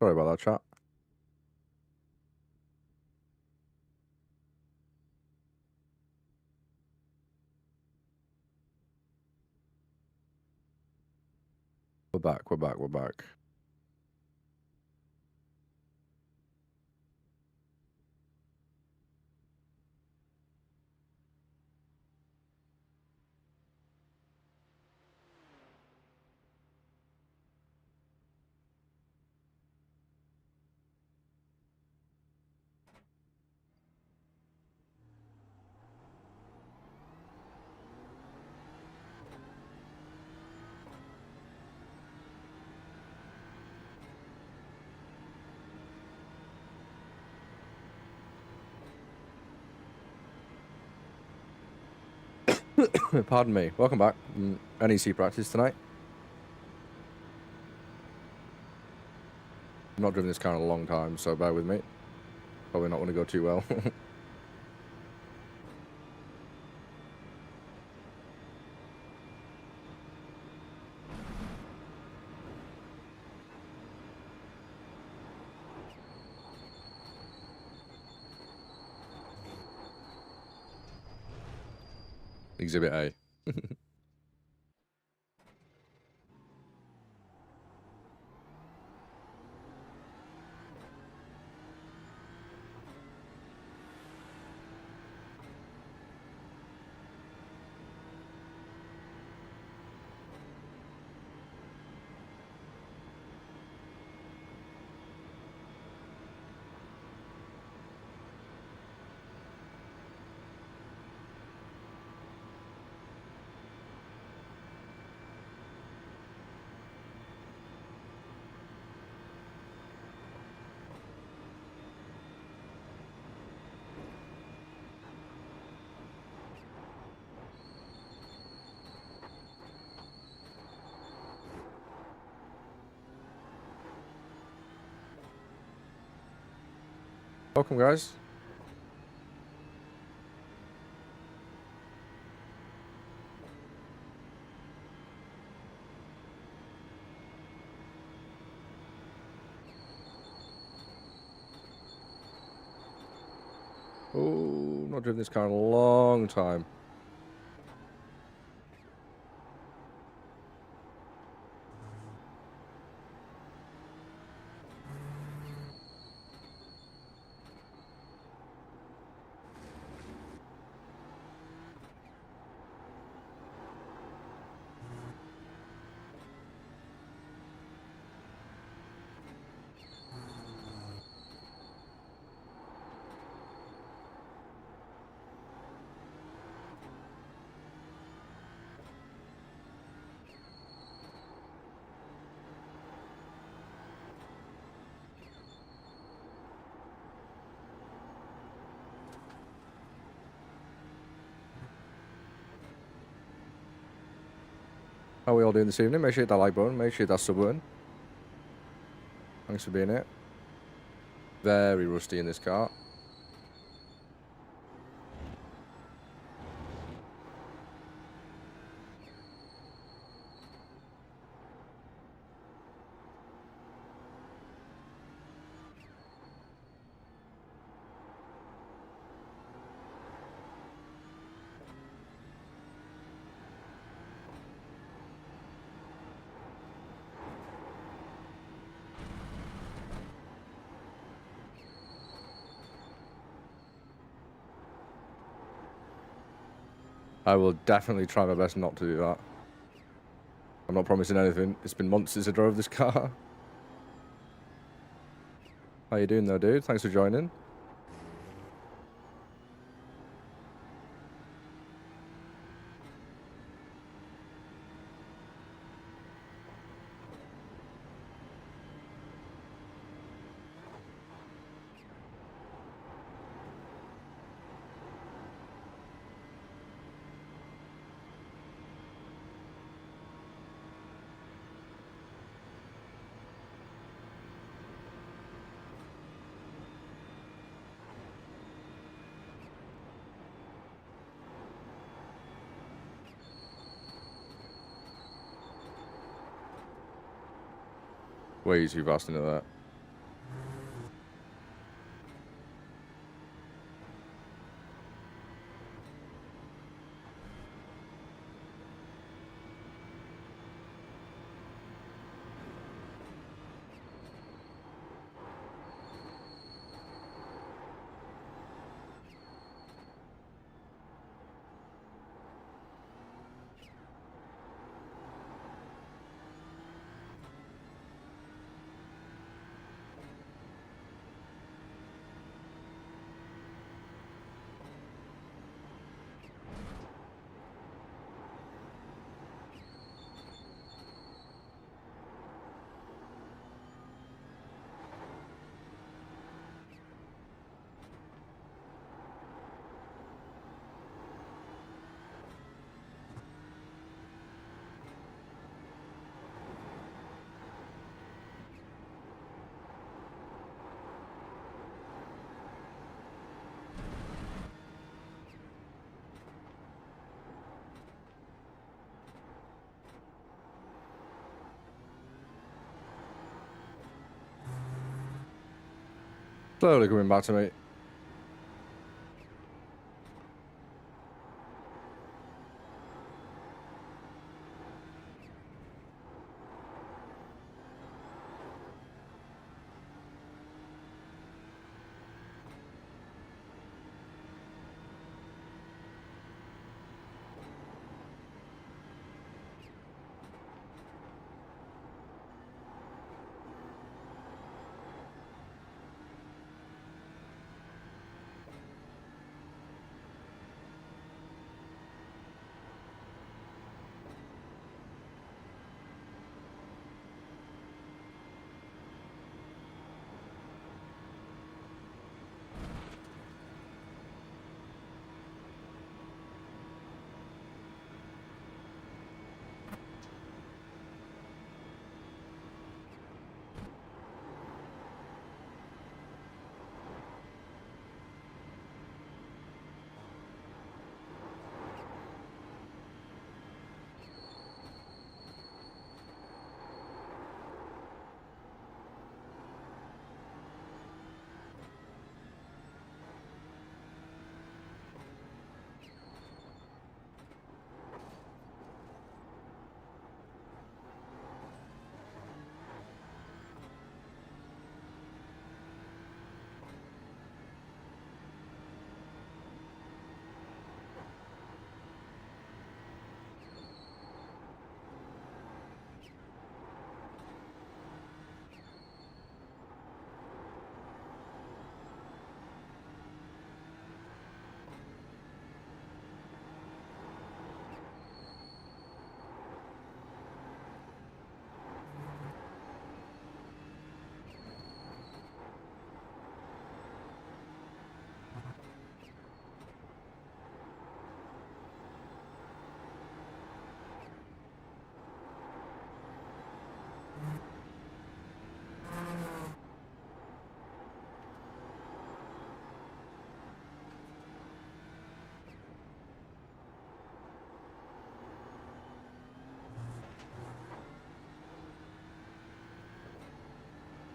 Sorry about that, chat. We're back, we're back, we're back. Pardon me. Welcome back. NEC Practice tonight. I've not driven this car in a long time, so bear with me. Probably not going to go too well. Exhibit A. Welcome, guys. Oh, not driven this car in a long time. How are we all doing this evening? Make sure you hit that like button. Make sure you hit that sub button. Thanks for being here. Very rusty in this car. I will definitely try my best not to do that. I'm not promising anything. It's been months since I drove this car. How you doing though, dude? Thanks for joining. Way too fast into that. Slowly coming back to me.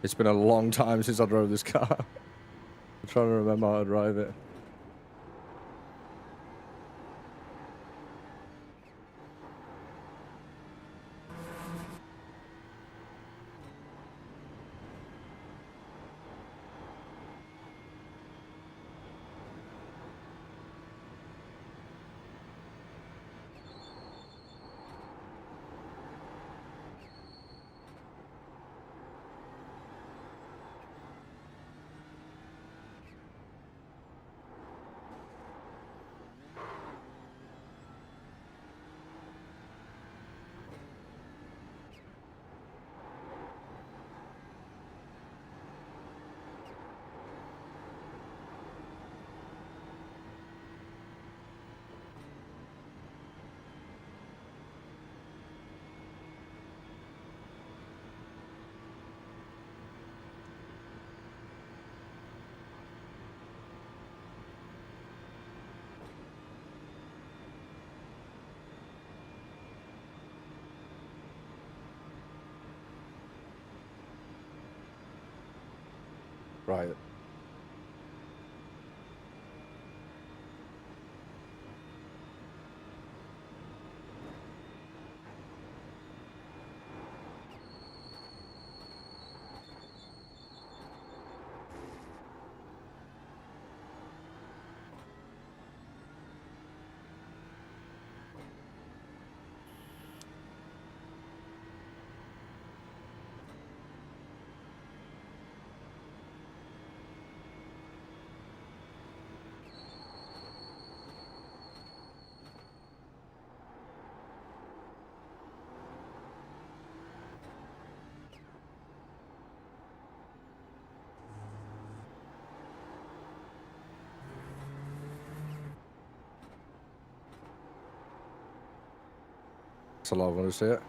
It's been a long time since I drove this car. I'm trying to remember how to drive it. Right. That's a lot of fun to see it.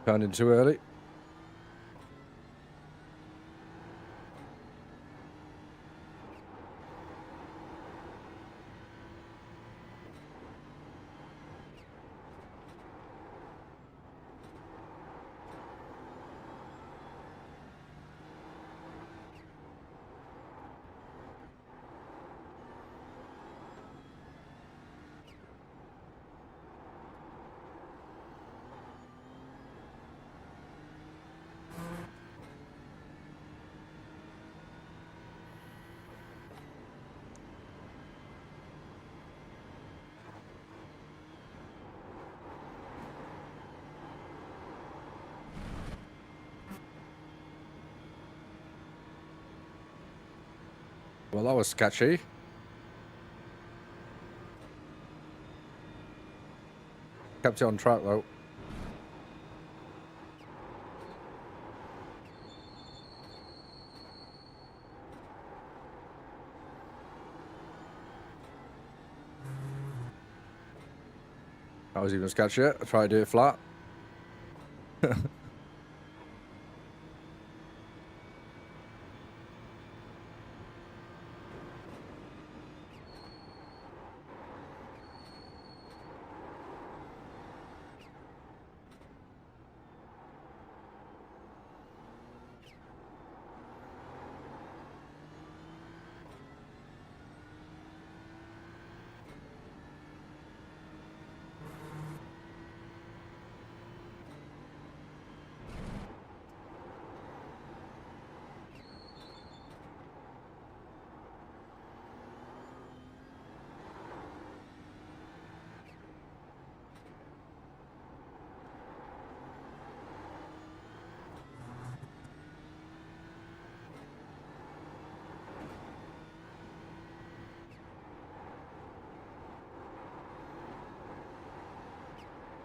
Turned in too early. Well, that was sketchy. Kept it on track, though. That was even sketchier. I tried to do it flat.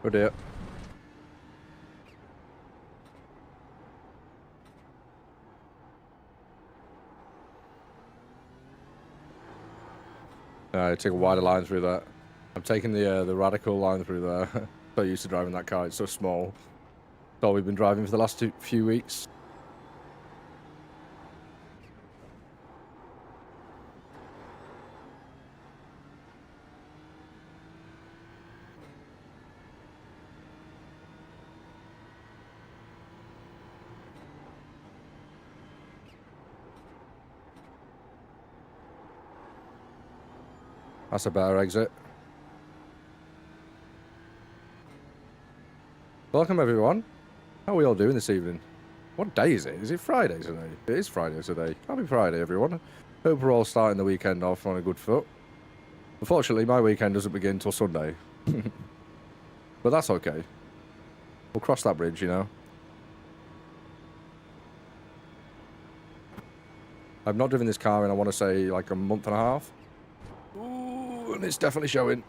Oh dear. Take a wider line through that. I'm taking the radical line through there. So used to driving that car. It's so small. It's all we've been driving for the last few weeks. That's a better exit. Welcome, everyone. How are we all doing this evening? What day is it? Is it Friday today? It is Friday today. Happy Friday, everyone. Hope we're all starting the weekend off on a good foot. Unfortunately, my weekend doesn't begin till Sunday. But that's okay. We'll cross that bridge, you know. I've not driven this car in, I want to say, like a month and a half. Ooh, and it's definitely showing.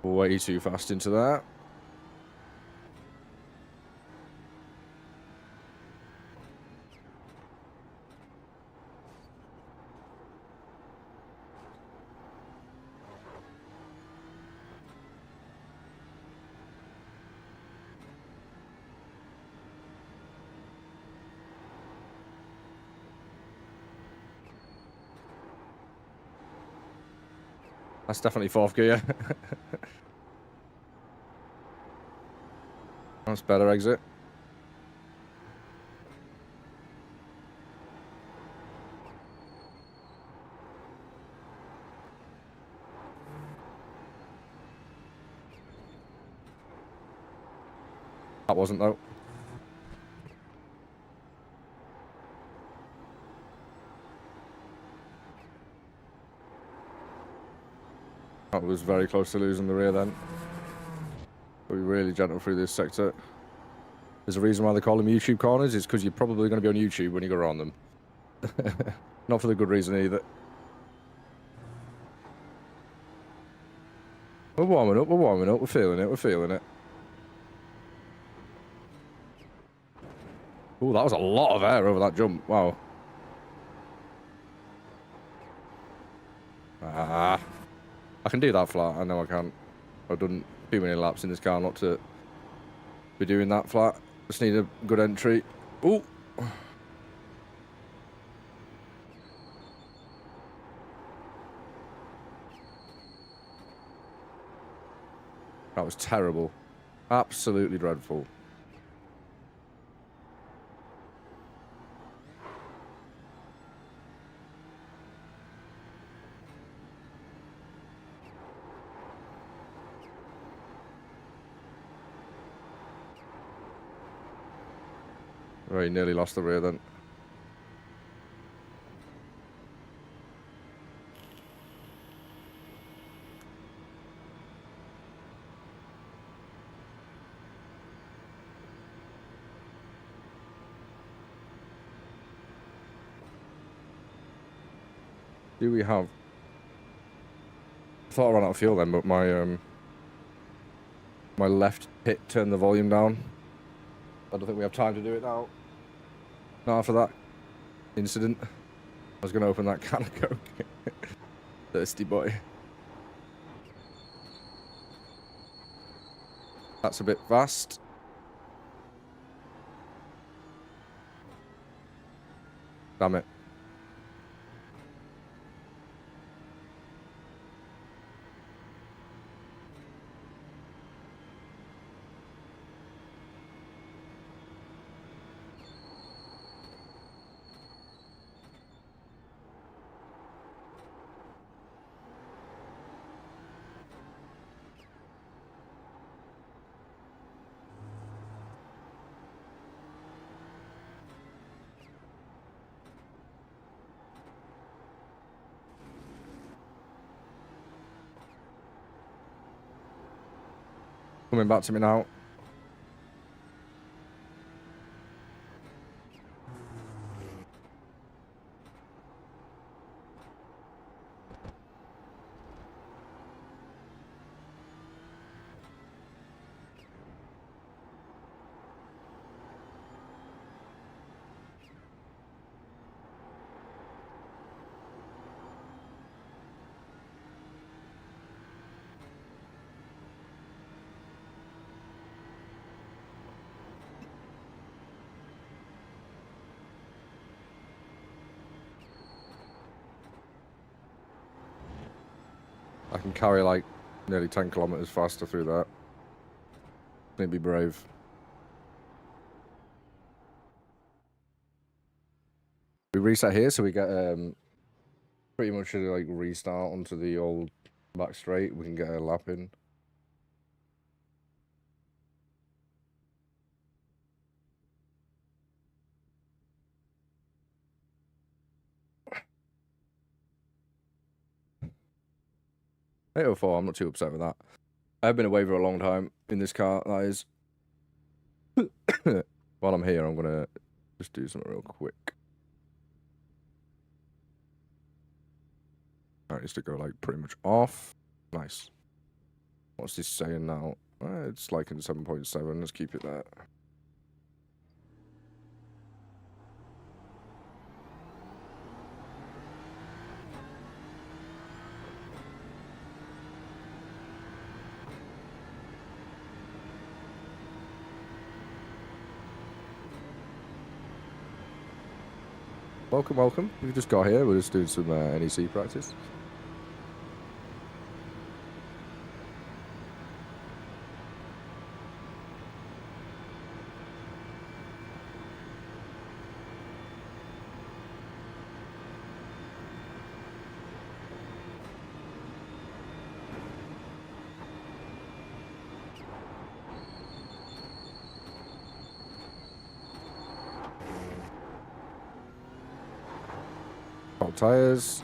Way too fast into that. That's definitely fourth gear. That's better exit. That wasn't, though. That was very close to losing the rear then. But we really gentle through this sector. There's a reason why they call them YouTube corners. It's because you're probably going to be on YouTube when you go around them. Not for the good reason either. We're warming up, we're feeling it, we're feeling it. Oh, that was a lot of air over that jump. Wow. Ah, I can do that flat. I know I can. I've done too many laps in this car not to be doing that flat. Just need a good entry. Oh. That was terrible. Absolutely dreadful. Very nearly lost the rear then. Do we have... I thought I ran out of fuel then, but my my left pit turned the volume down. I don't think we have time to do it now. Not after that incident. I was going to open that can of Coke. Thirsty boy. That's a bit fast. Damn it. Coming back to me now. I can carry like nearly 10 kilometers faster through that. Need to be brave. We reset here, so we get pretty much a like restart onto the old back straight. We can get a lap in. $804, I'm not too upset with that. I've been away for a long time in this car, that is. While I'm here, I'm gonna just do something real quick. Alright, needs to go like pretty much off. Nice. What's this saying now? It's like in 7.7. Let's keep it there. Welcome, welcome. We've just got here. We're just doing some NEC practice. Hot tires.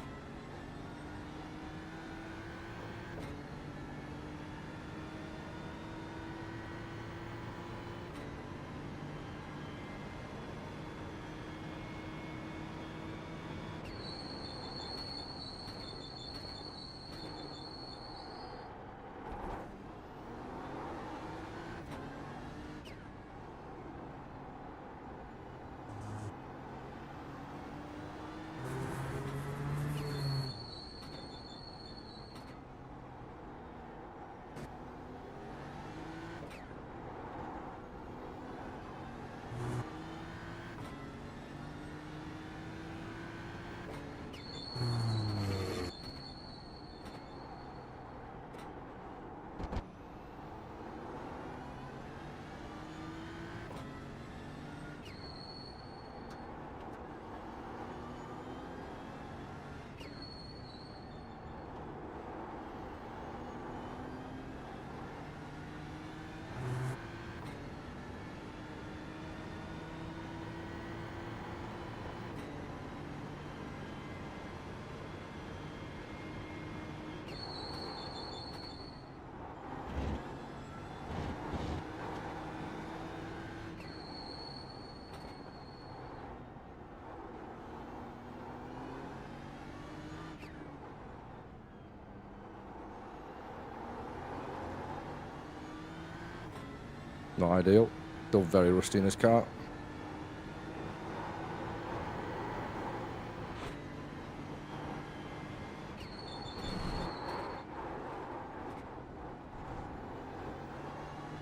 Not ideal. Still very rusty in this car.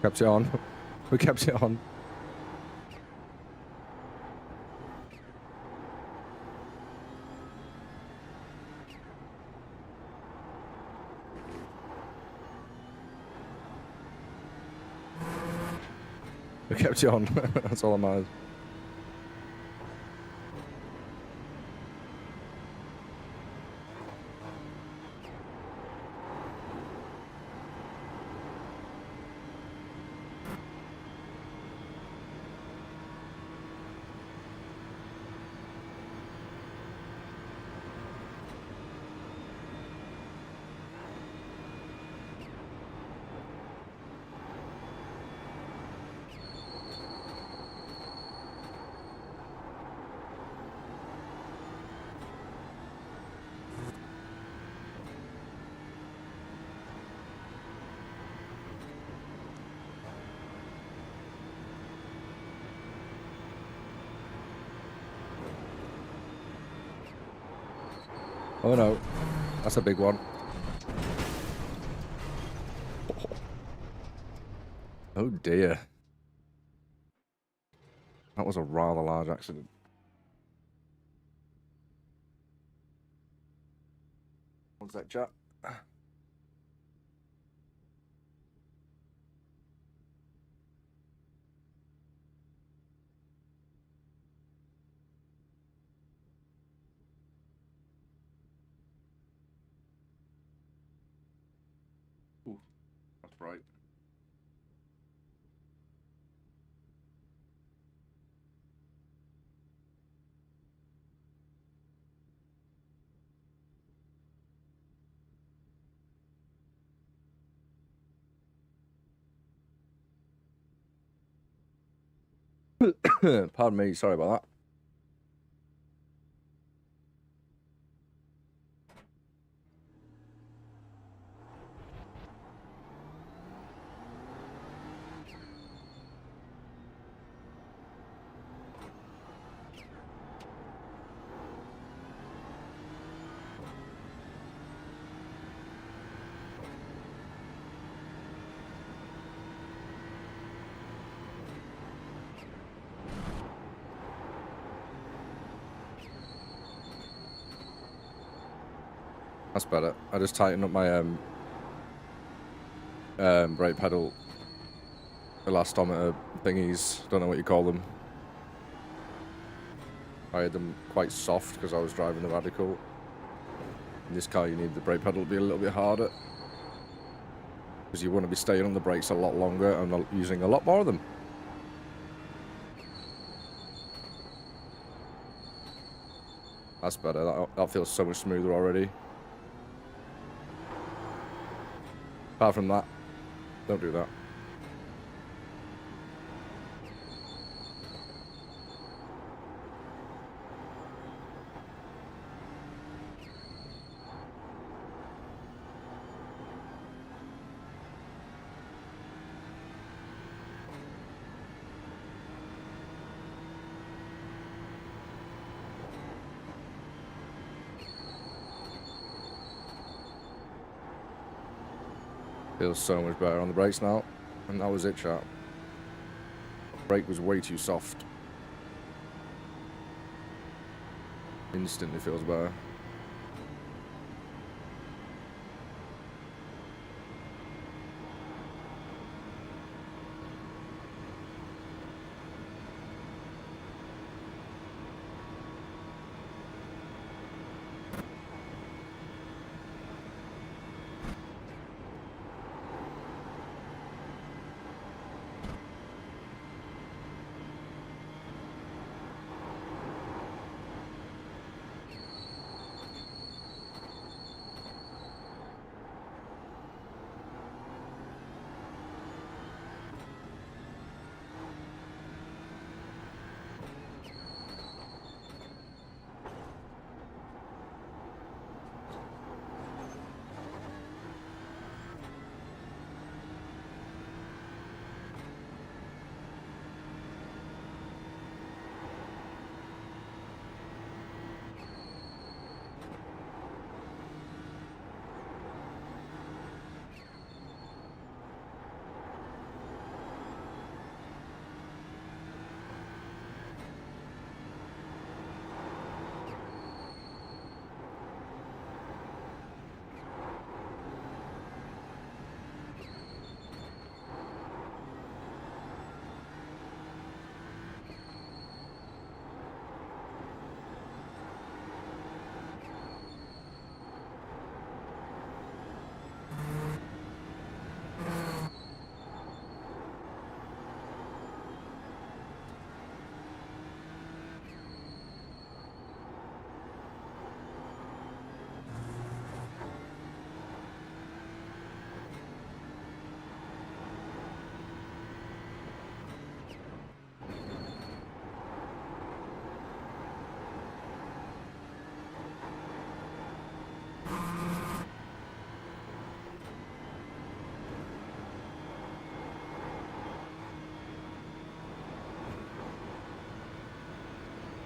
Kept it on. We kept it on. We kept it on. That's all that matters. Oh no, that's a big one. Oh dear. That was a rather large accident. One sec, chat. Ooh, that's bright. Pardon me, sorry about that. That's better. I just tightened up my brake pedal elastometer thingies. Don't know what you call them. I had them quite soft because I was driving the Radical. In this car, you need the brake pedal to be a little bit harder because you want to be staying on the brakes a lot longer and using a lot more of them. That's better. That feels so much smoother already. Apart from that, don't do that. Feels so much better on the brakes now. And that was it, chat. Brake was way too soft. Instantly feels better.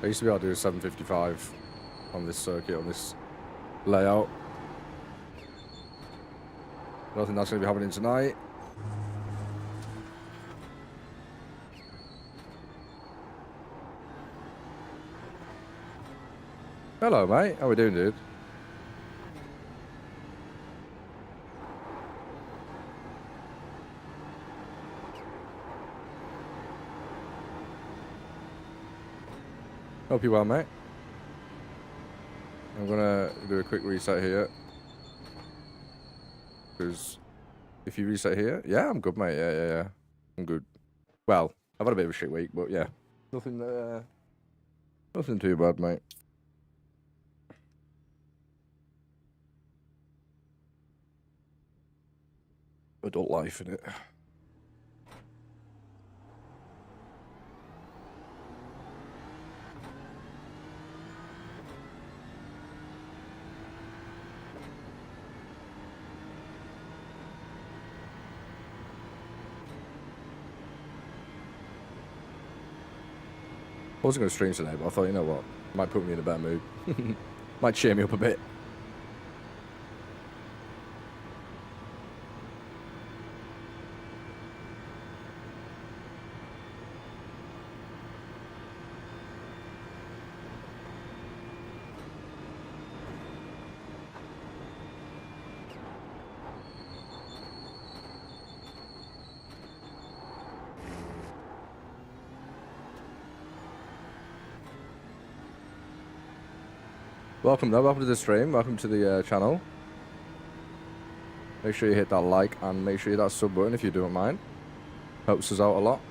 I used to be able to do a 755 on this circuit, on this layout. I don't think that's going to be happening tonight. Hello, mate. How we doing, dude? Hope you're well, mate. I'm gonna do a quick reset here. Because if you reset here, yeah, I'm good, mate. Yeah. I'm good. Well, I've had a bit of a shit week, but yeah. Nothing too bad, mate. Adult life, innit? I wasn't going to stream today, but I thought, you know what? It might put me in a better mood. Might cheer me up a bit. Welcome to the stream. Welcome to the channel. Make sure you hit that like and make sure you hit that sub button if you don't mind. Helps us out a lot.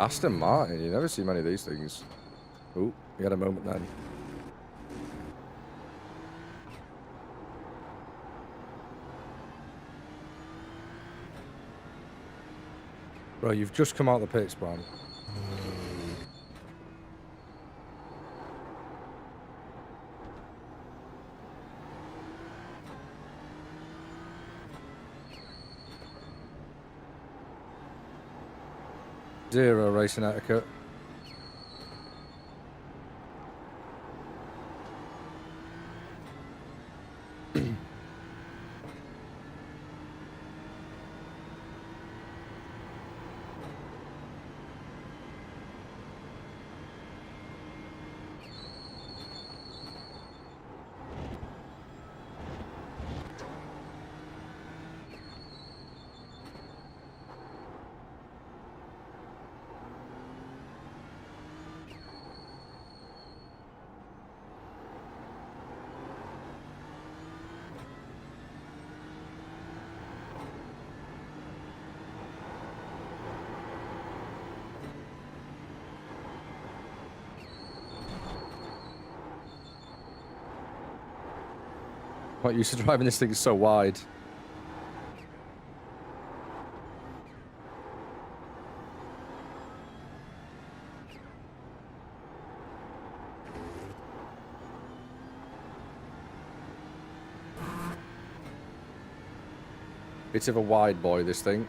Aston Martin, you never see many of these things. Oh, we had a moment then. Bro, you've just come out the pits, Bram. Zero racing etiquette. What, used to driving this thing so wide. Bit of a wide boy, this thing.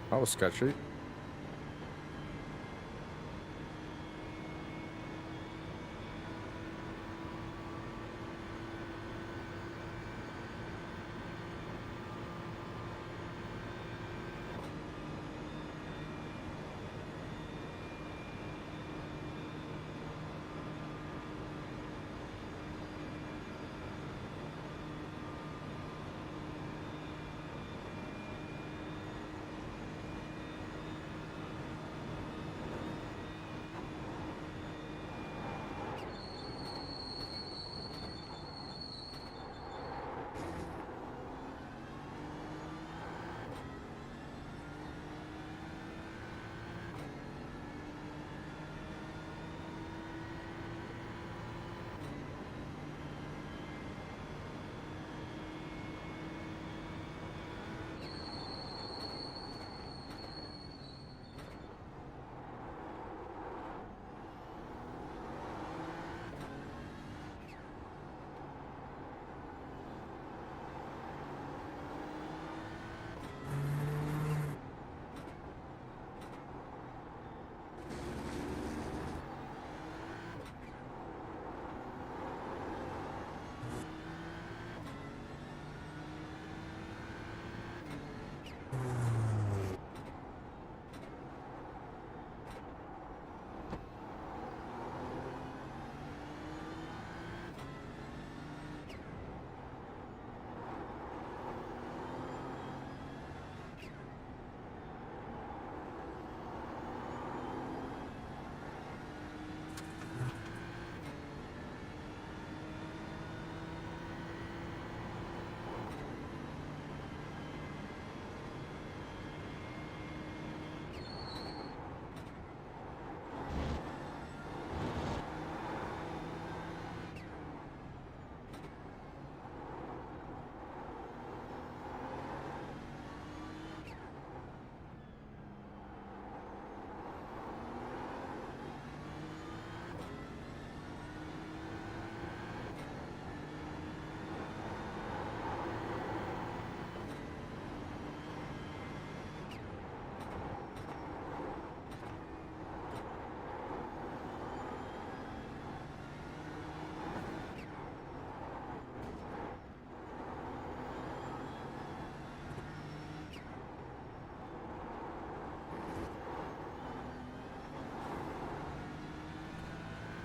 That was sketchy.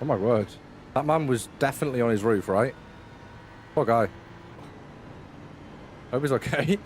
Oh my word. That man was definitely on his roof, right? Poor guy. Hope he's okay.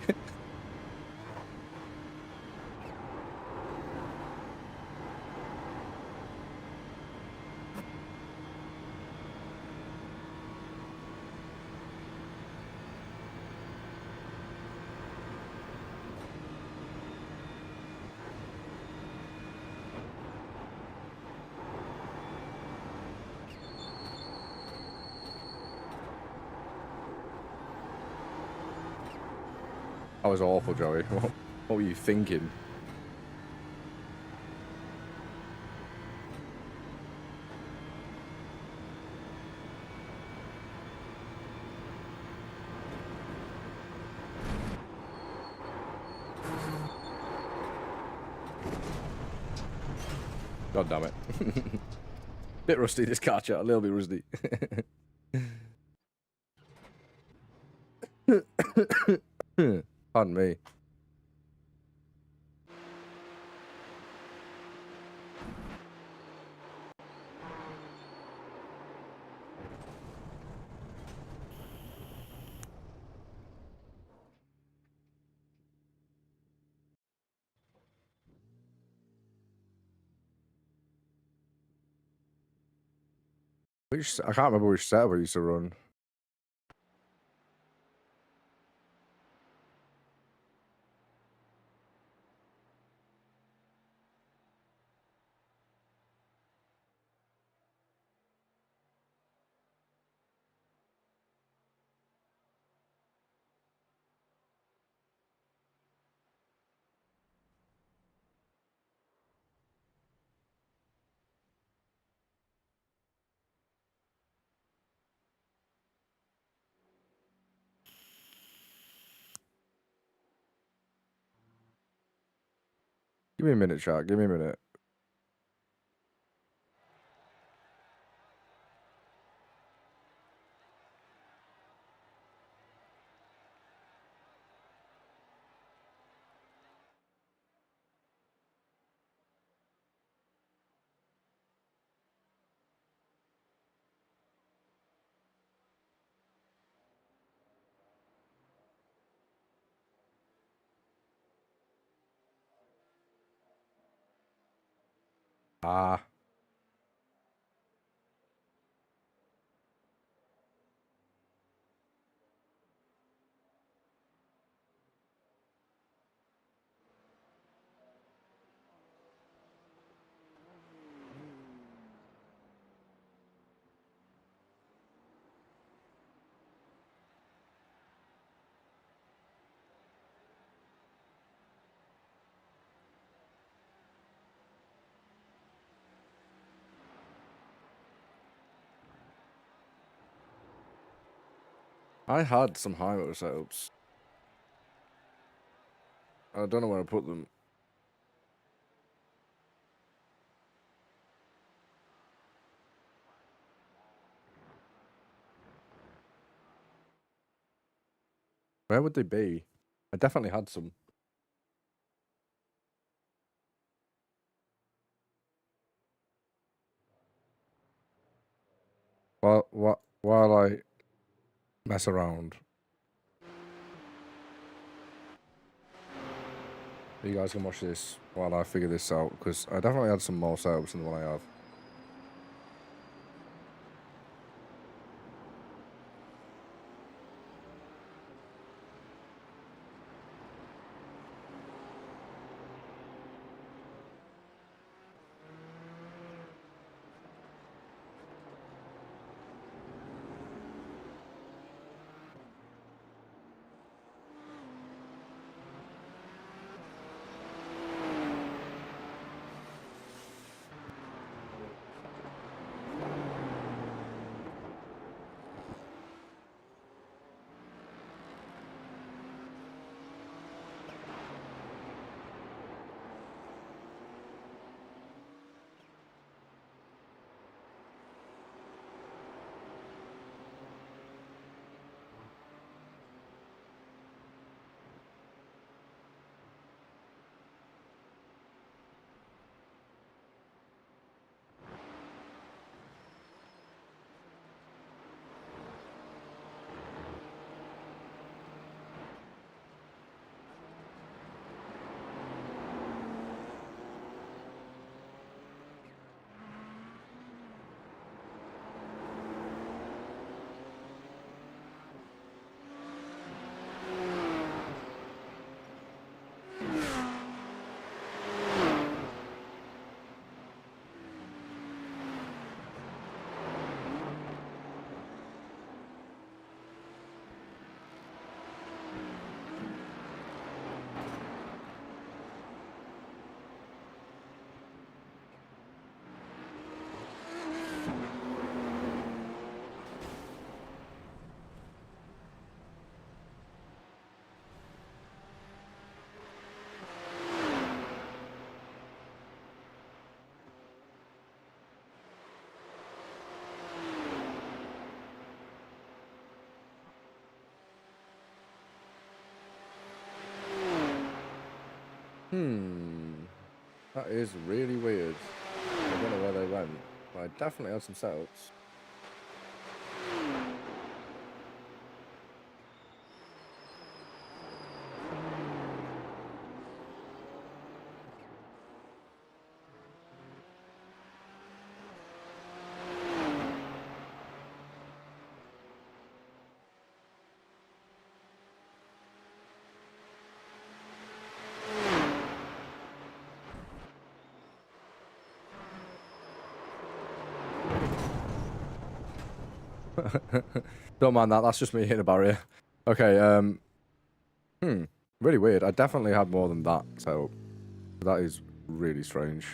That was awful, Joey. What were you thinking? God damn it. Bit rusty, this car chat. A little bit rusty. Pardon me. I can't remember which setup I used to run. Give me a minute, chat. Give me a minute. Ah. I had some high motor setups. I don't know where I put them. Where would they be? I definitely had some. While I mess around, you guys can watch this while I figure this out, because I definitely had some more setups than the one I have. That is really weird. I don't know where they went, but I definitely had some setups. Don't mind that. That's just me hitting a barrier. Okay. Really weird. I definitely had more than that. So that is really strange.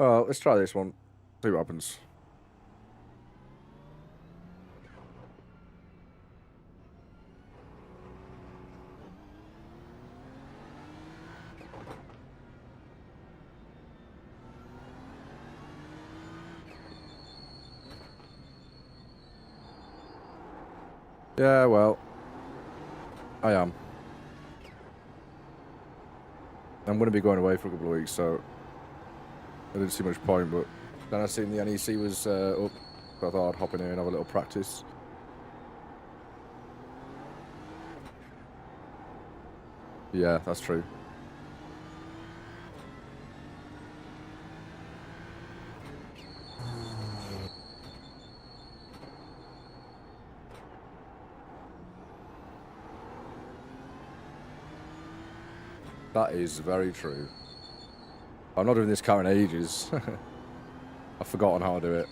Oh, let's try this one. See what happens. Yeah, well, I am. I'm going to be going away for a couple of weeks, so I didn't see much point, but then I seen the NEC was up, so I thought I'd hop in here and have a little practice. Yeah, that's true. That is very true. I'm not doing this car in ages. I've forgotten how to do it.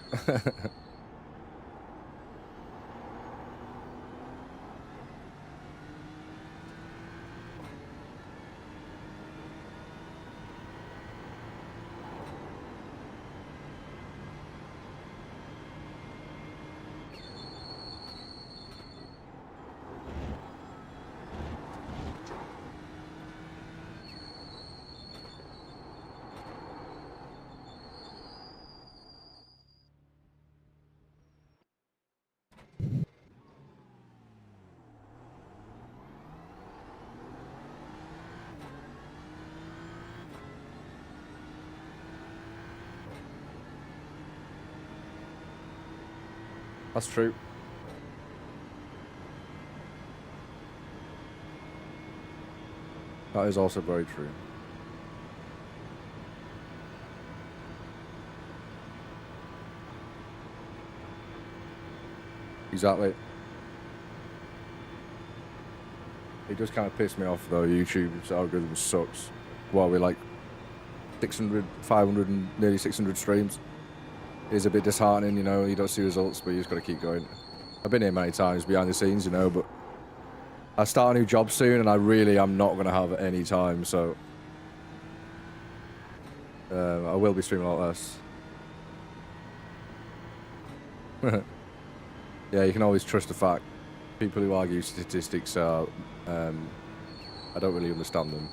That's true. That is also very true. Exactly. It does kind of piss me off though, YouTube's algorithm sucks. Well, we're like 600, 500 and nearly 600 streams. It is a bit disheartening, you know, you don't see results, but you just got to keep going. I've been here many times behind the scenes, you know, but I start a new job soon and I really am not going to have any time, so I will be streaming a lot less. Yeah, you can always trust the fact. People who argue statistics are, I don't really understand them.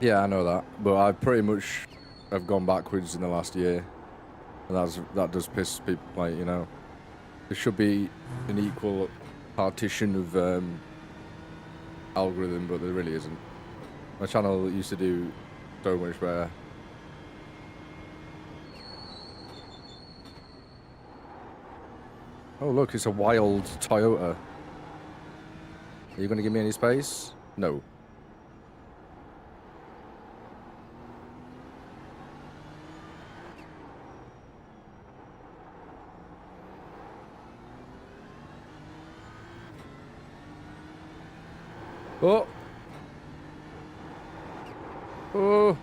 Yeah, I know that, but I pretty much have gone backwards in the last year, and that does piss people, like, you know. There should be an equal partition of algorithm, but there really isn't. My channel used to do so much better. Oh look, it's a wild Toyota. Are you going to give me any space? No. Oh! Oh!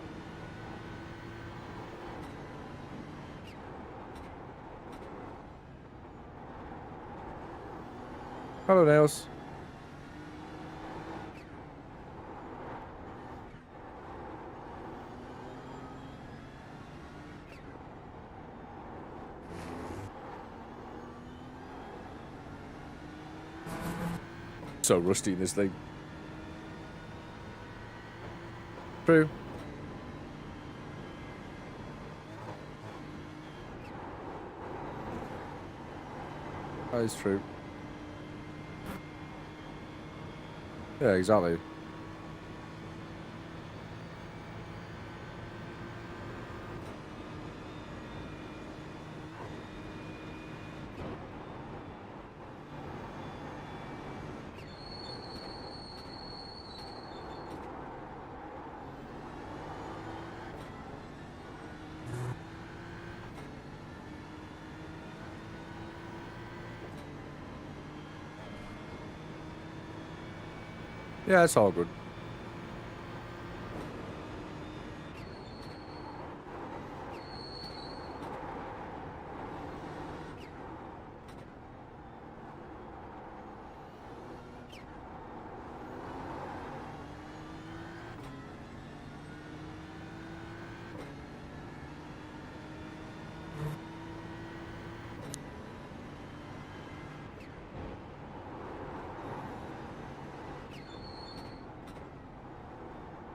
Hello, Nails. So rusty in this thing. True. That is true. Yeah, exactly. Yeah, it's all good.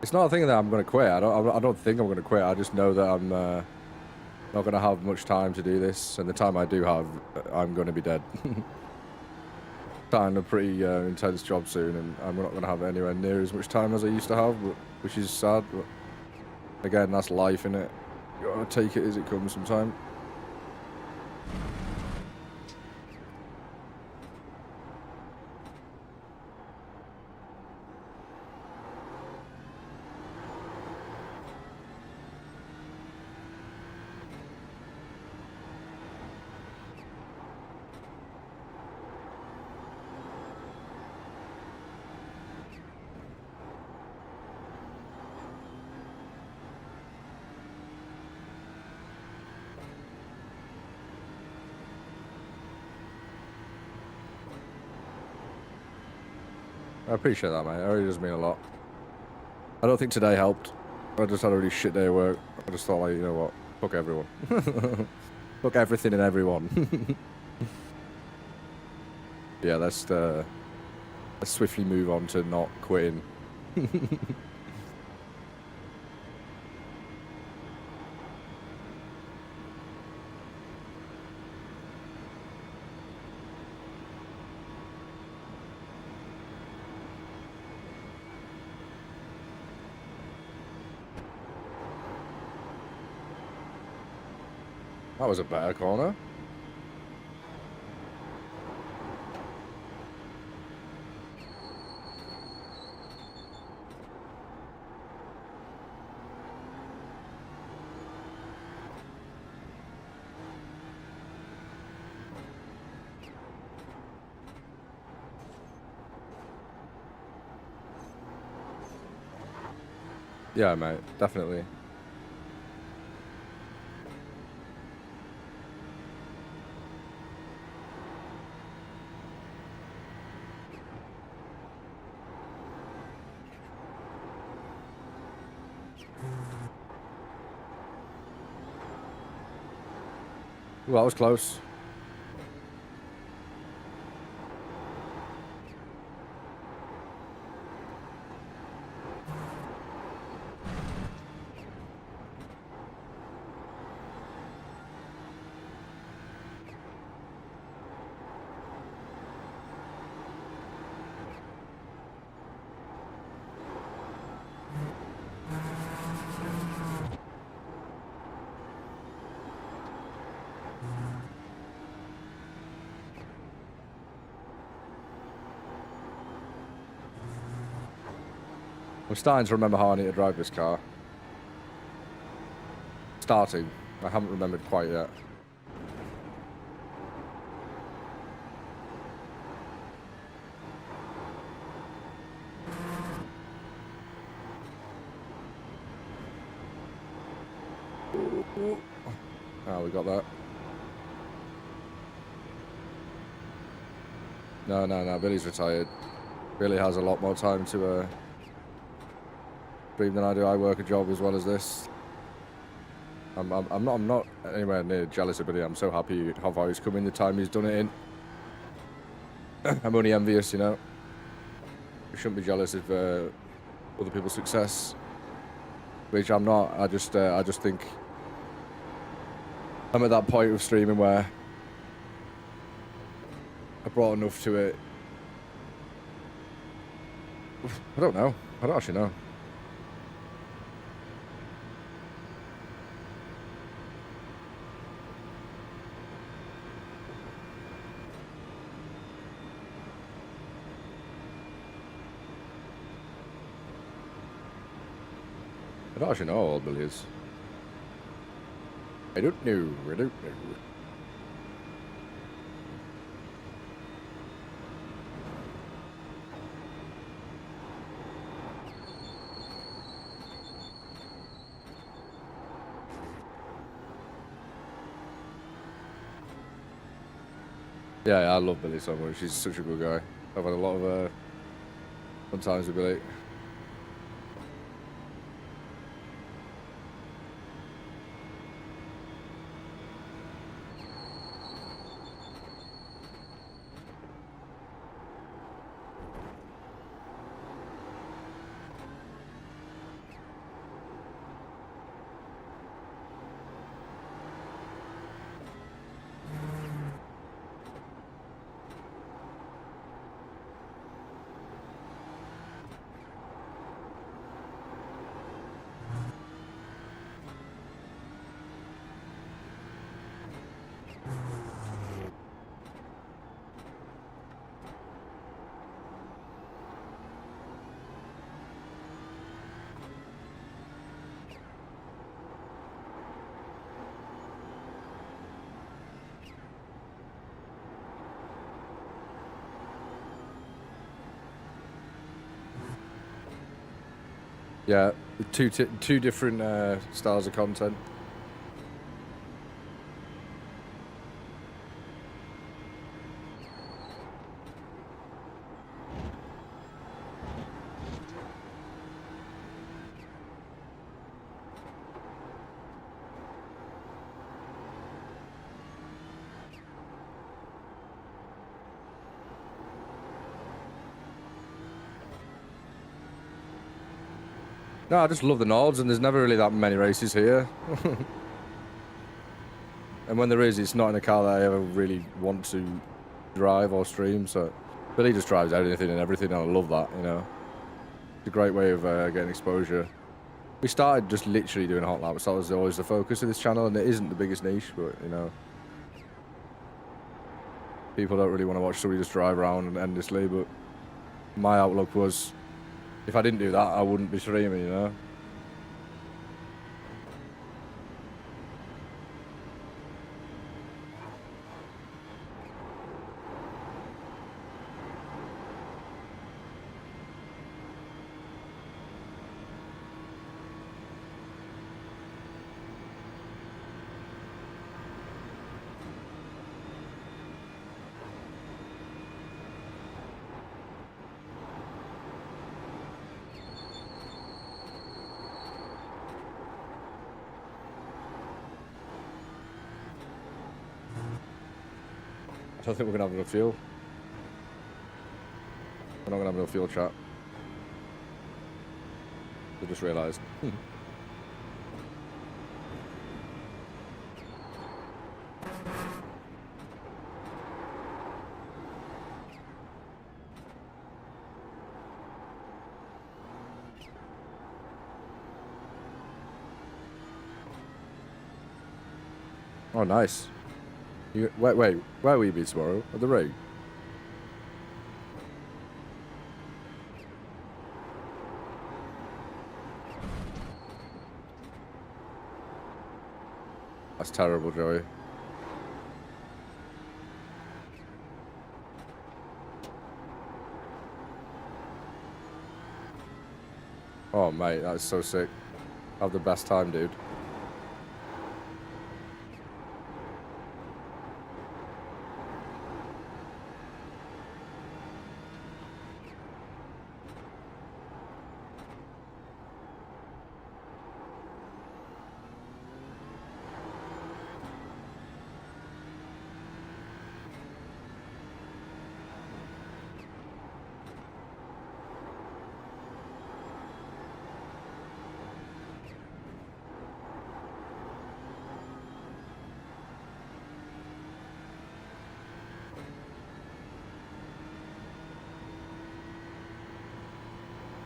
It's not a thing that I'm going to quit. I don't think I'm going to quit. I just know that I'm not going to have much time to do this, and the time I do have, I'm going to be dead. Starting a pretty intense job soon, and I'm not going to have anywhere near as much time as I used to have, which is sad. But again, that's life, innit? You gotta take it as it comes sometime. I appreciate that, mate. It really does mean a lot. I don't think today helped. I just had a really shit day of work. I just thought, like, you know what? Fuck everyone. Fuck everything and everyone. Yeah, let's swiftly move on to not quitting. That was a better corner. Yeah, mate, definitely. Well, that was close. I'm starting to remember how I need to drive this car. Starting. I haven't remembered quite yet. Oh, we got that. No, Billy's retired. Billy has a lot more time to dream than I do. I work a job as well as this. I'm not anywhere near jealous of Billy. I'm so happy how far he's come in the time he's done it in. I'm only envious, you know. I shouldn't be jealous of other people's success, which I'm not. I just think I'm at that point of streaming where I brought enough to it. I don't know. I don't actually know. I don't actually know how old Billy is. I don't know. I don't know. Yeah, I love Billy so much. He's such a good guy. I've had a lot of fun times with Billy. Yeah, two different styles of content. No, I just love the Nords, and there's never really that many races here. And when there is, it's not in a car that I ever really want to drive or stream. So Billy just drives anything and everything, and I love that, you know. It's a great way of getting exposure. We started just literally doing hot laps. That was always the focus of this channel, and it isn't the biggest niche, but, you know, people don't really want to watch somebody just drive around endlessly. But my outlook was, if I didn't do that, I wouldn't be streaming, you know. I don't think we're going to have enough fuel. We're not going to have enough fuel, chat. I just realised. Oh, nice. Wait, where will you be tomorrow? At the ring? That's terrible, Joey. Oh, mate, that's so sick. Have the best time, dude.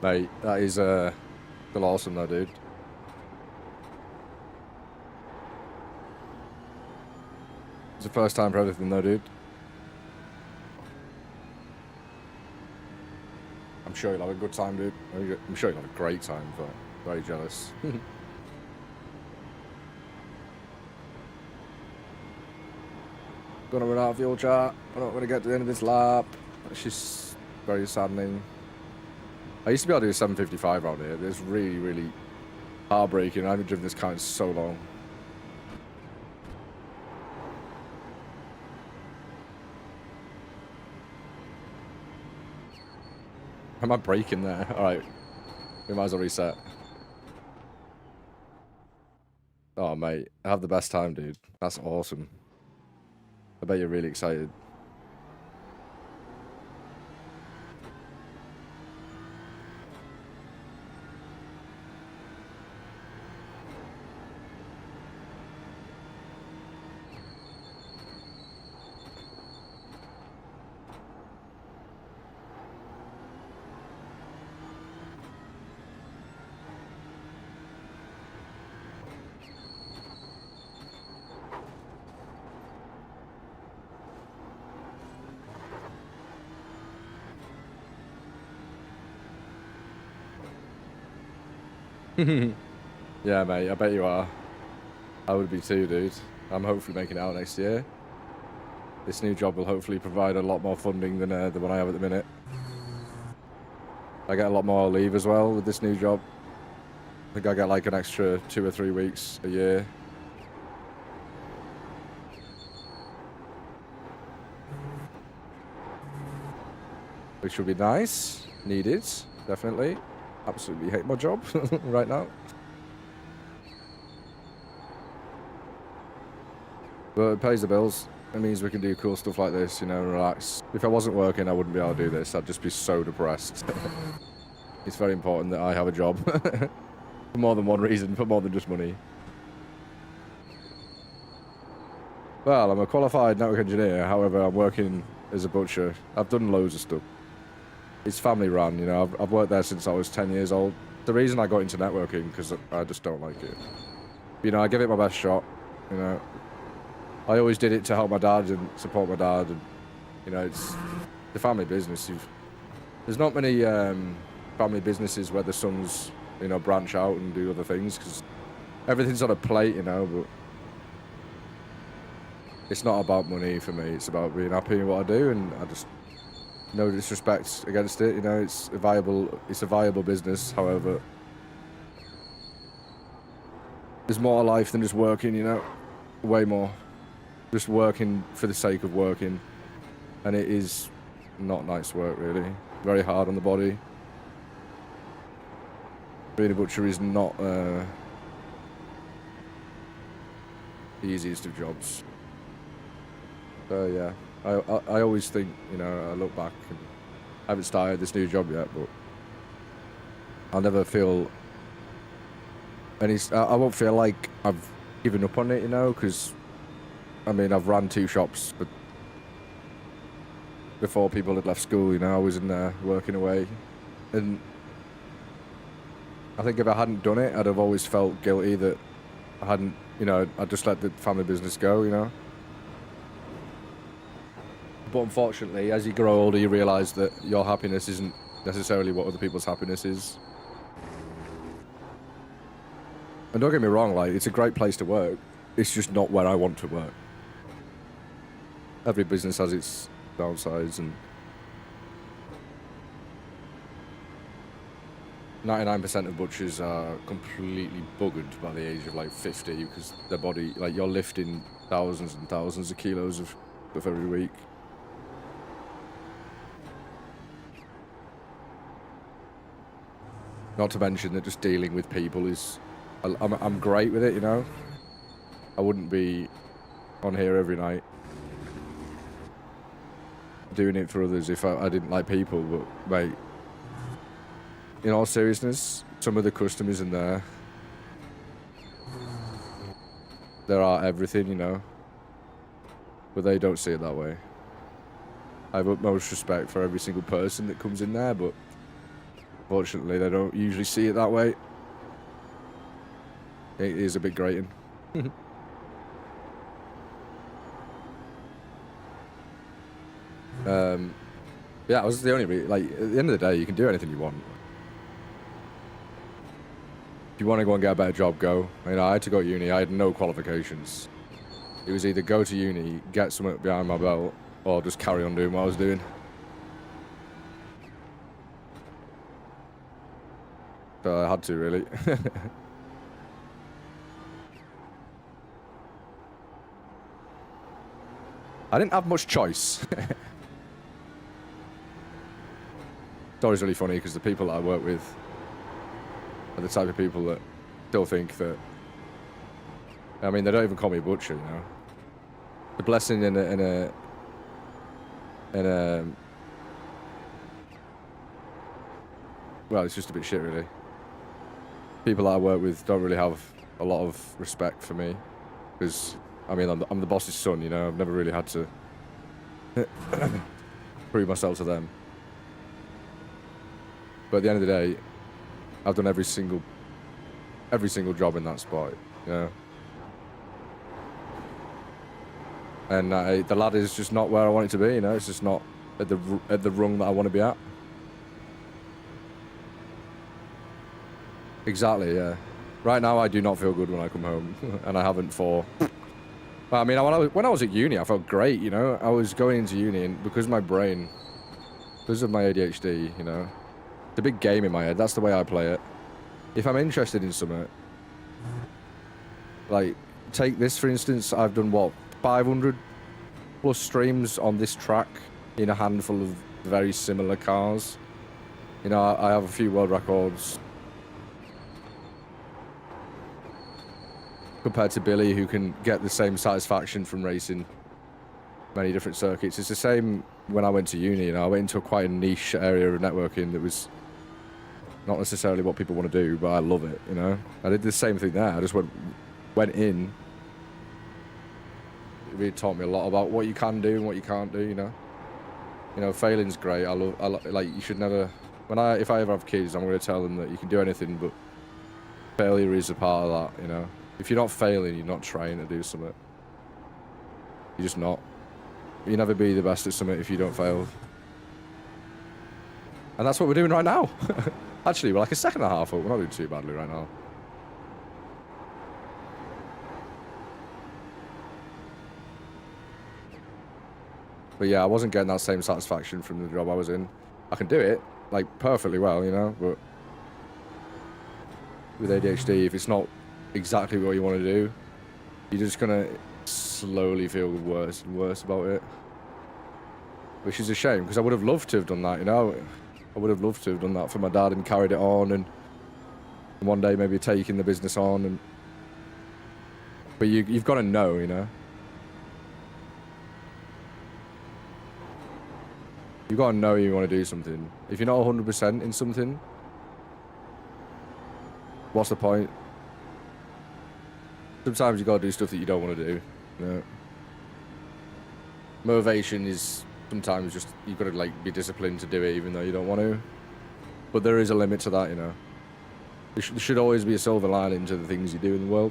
Mate, that is still awesome though, dude. It's the first time for everything though, dude. I'm sure you'll have a good time, dude. I'm sure you'll have a great time, but very jealous. Gonna run out of fuel, chat. I'm not gonna get to the end of this lap. It's just very saddening. I used to be able to do 755 around here. It's really, really heartbreaking. I haven't driven this car in so long. Am I braking there? Alright. We might as well reset. Oh, mate. I have the best time, dude. That's awesome. I bet you're really excited. Yeah, mate, I bet you are. I would be too, dude. I'm hopefully making it out next year. This new job will hopefully provide a lot more funding than the one I have at the minute. I get a lot more leave as well with this new job. I think I get like an extra 2 or 3 weeks a year. Which would be nice. Needed, definitely. Absolutely hate my job right now. But it pays the bills. It means we can do cool stuff like this, you know, relax. If I wasn't working, I wouldn't be able to do this. I'd just be so depressed. It's very important that I have a job. For more than one reason, for more than just money. Well, I'm a qualified network engineer. However, I'm working as a butcher. I've done loads of stuff. It's family run, you know. I've worked there since I was 10 years old. The reason I got into networking, because I just don't like it. You know, I give it my best shot, you know. I always did it to help my dad and support my dad. And, you know, it's the family business. There's not many family businesses where the sons, you know, branch out and do other things, because everything's on a plate, you know, but it's not about money for me. It's about being happy in what I do, and I just... No disrespect against it, you know, it's a viable business. However, there's more to life than just working, you know, way more. Just working for the sake of working, and it is not nice work, really. Very hard on the body. Being a butcher is not the easiest of jobs. So yeah. I always think, you know, I look back and I haven't started this new job yet, but I'll never feel any... I won't feel like I've given up on it, you know, because, I mean, I've ran 2 shops, but before people had left school, you know, I was in there working away. And I think if I hadn't done it, I'd have always felt guilty that I hadn't, you know, I'd just let the family business go, you know. But unfortunately, as you grow older, you realise that your happiness isn't necessarily what other people's happiness is. And don't get me wrong, like, it's a great place to work. It's just not where I want to work. Every business has its downsides, and 99% of butchers are completely buggered by the age of like 50, because their body, like, you're lifting thousands and thousands of kilos of stuff every week. Not to mention that just dealing with people is... I'm great with it, you know? I wouldn't be on here every night doing it for others if I didn't like people, but, mate, in all seriousness, some of the customers in there are everything, you know? But they don't see it that way. I have utmost respect for every single person that comes in there, but Fortunately, they don't usually see it that way. It is a bit grating. Yeah, it was the only like at the end of the day, you can do anything you want. If you want to go and get a better job, go. You know, I had to go to uni. I had no qualifications. It was either go to uni, get something behind my belt, or just carry on doing what I was doing. So I had to, really. I didn't have much choice. It's always really funny because the people that I work with are the type of people that still think that, I mean, they don't even call me a butcher, you know. The blessing in a well, it's just a bit shit, really. People that I work with don't really have a lot of respect for me because, I mean, I'm the boss's son, you know. I've never really had to prove myself to them. But at the end of the day, I've done every single job in that spot, you know. And the ladder is just not where I want it to be, you know. It's just not at the rung that I want to be at. Exactly, yeah. Right now, I do not feel good when I come home, and I haven't for. I mean, when I was at uni, I felt great, you know. I was going into uni, and because of my brain, because of my ADHD, you know. It's a big game in my head. That's the way I play it. If I'm interested in something, like, take this for instance, I've done what, 500 plus streams on this track in a handful of very similar cars. You know, I have a few world records compared to Billy, who can get the same satisfaction from racing many different circuits. It's the same when I went to uni, you know. I went into quite a niche area of networking that was not necessarily what people want to do, but I love it, you know. I did the same thing there. I just went in. It really taught me a lot about what you can do and what you can't do, you know. You know, failing's great. Like, you should never. If I ever have kids, I'm going to tell them that you can do anything, but failure is a part of that, you know. If you're not failing, you're not trying to do something. You're just not. You'll never be the best at something if you don't fail. And that's what we're doing right now. Actually, we're like a second and a half up. We're not doing too badly right now. But yeah, I wasn't getting that same satisfaction from the job I was in. I can do it, like, perfectly well, you know, but with ADHD, if it's not exactly what you want to do, you're just gonna slowly feel worse and worse about it. Which is a shame, because I would have loved to have done that, you know. I would have loved to have done that for my dad and carried it on, and one day maybe taking the business on. But you've got to know, you know. You've got to know you want to do something. If you're not 100% in something, what's the point? Sometimes you've got to do stuff that you don't want to do, you know. Motivation is sometimes just, you've got to, like, be disciplined to do it even though you don't want to. But there is a limit to that, you know. There should always be a silver lining to the things you do in the world.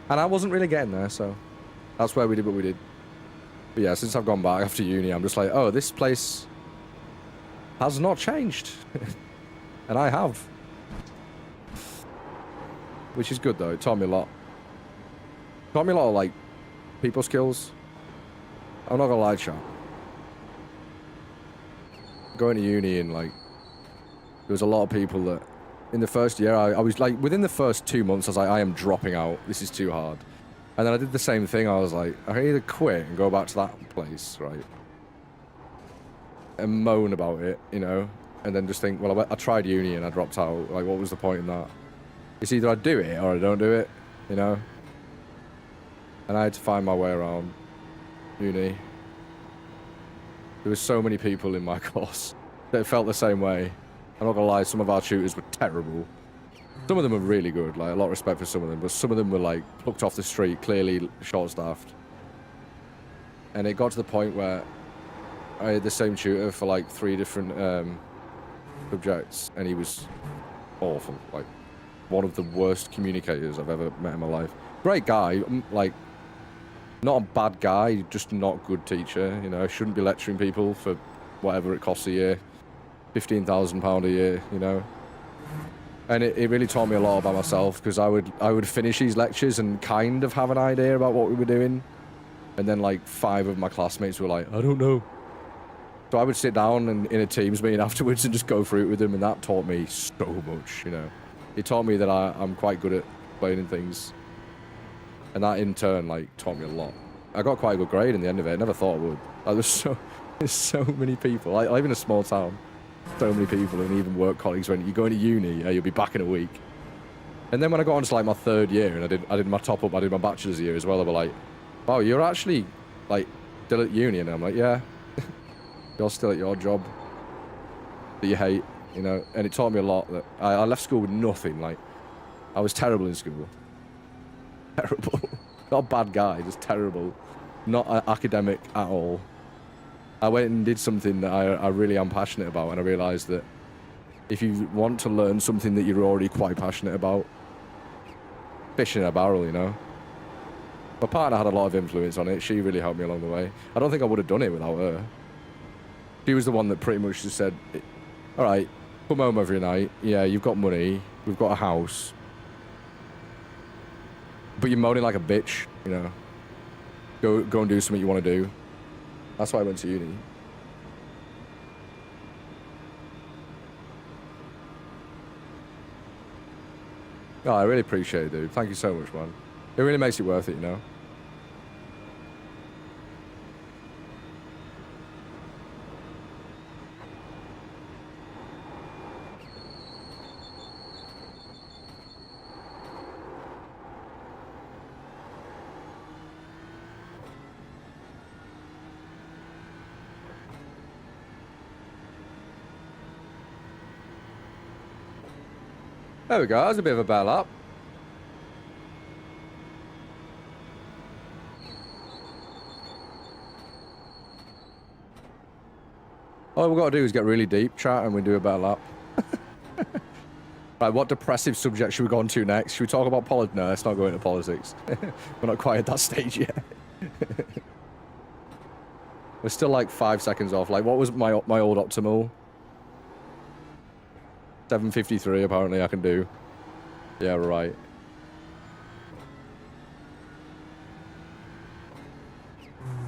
And I wasn't really getting there, so that's why we did what we did. But yeah, since I've gone back after uni, I'm just like, oh, this place has not changed. And I have. Which is good, though. It taught me a lot. It taught me a lot of, like, people skills. I'm not gonna lie, chat. Going to uni and, like, there was a lot of people that, in the first year, I was like, within the first 2 months, I was like, I am dropping out. This is too hard. And then I did the same thing. I was like, I can either quit and go back to that place, right? And moan about it, you know? And then just think, well, I tried uni and I dropped out. Like, what was the point in that? It's either I do it or I don't do it, you know? And I had to find my way around uni. There were so many people in my course that felt the same way. I'm not gonna lie, some of our tutors were terrible. Some of them were really good, like, a lot of respect for some of them, but some of them were, like, plucked off the street, clearly short-staffed. And it got to the point where I had the same tutor for, like, 3 different subjects, and he was awful. Like, one of the worst communicators I've ever met in my life. Great guy, like, not a bad guy, just not a good teacher. You know, shouldn't be lecturing people for whatever it costs a year, £15,000 a year. You know. And it really taught me a lot about myself, because I would finish these lectures and kind of have an idea about what we were doing, and then like 5 of my classmates were like, I don't know. So I would sit down and in a Teams meeting afterwards and just go through it with them, and that taught me so much. You know, it taught me that I'm quite good at explaining things, and that in turn like taught me a lot. I got quite a good grade in the end of it. I never thought I would. Like, there's so many people. I live in a small town. So many people, and even work colleagues, when you go into uni, you'll be back in a week. And then when I got on to like my 3rd year, and I did my top up, I did my bachelor's year as well, they were like, wow, you're actually like still at uni. And I'm like, yeah, you're still at your job that you hate, you know. And it taught me a lot. That I left school with nothing. Like, I was terrible in school. Terrible. Not a bad guy, just terrible. Not academic at all. I went and did something that I really am passionate about, and I realised that if you want to learn something that you're already quite passionate about, fish in a barrel, you know. My partner had a lot of influence on it. She really helped me along the way. I don't think I would have done it without her. She was the one that pretty much just said, all right, come home every night. Yeah, you've got money. We've got a house. But you're moaning like a bitch, you know. Go and do something you want to do. That's why I went to uni. Oh, I really appreciate it, dude. Thank you so much, man. It really makes it worth it, you know? There we go. That's a bit of a bad lap. All we've got to do is get really deep, chat, and we do a better lap. Right, what depressive subject should we go on to next? Should we talk about politics? No, let's not go into politics. We're not quite at that stage yet. We're still like 5 seconds off. Like, what was my old optimal? 7:53 apparently I can do. Yeah, right.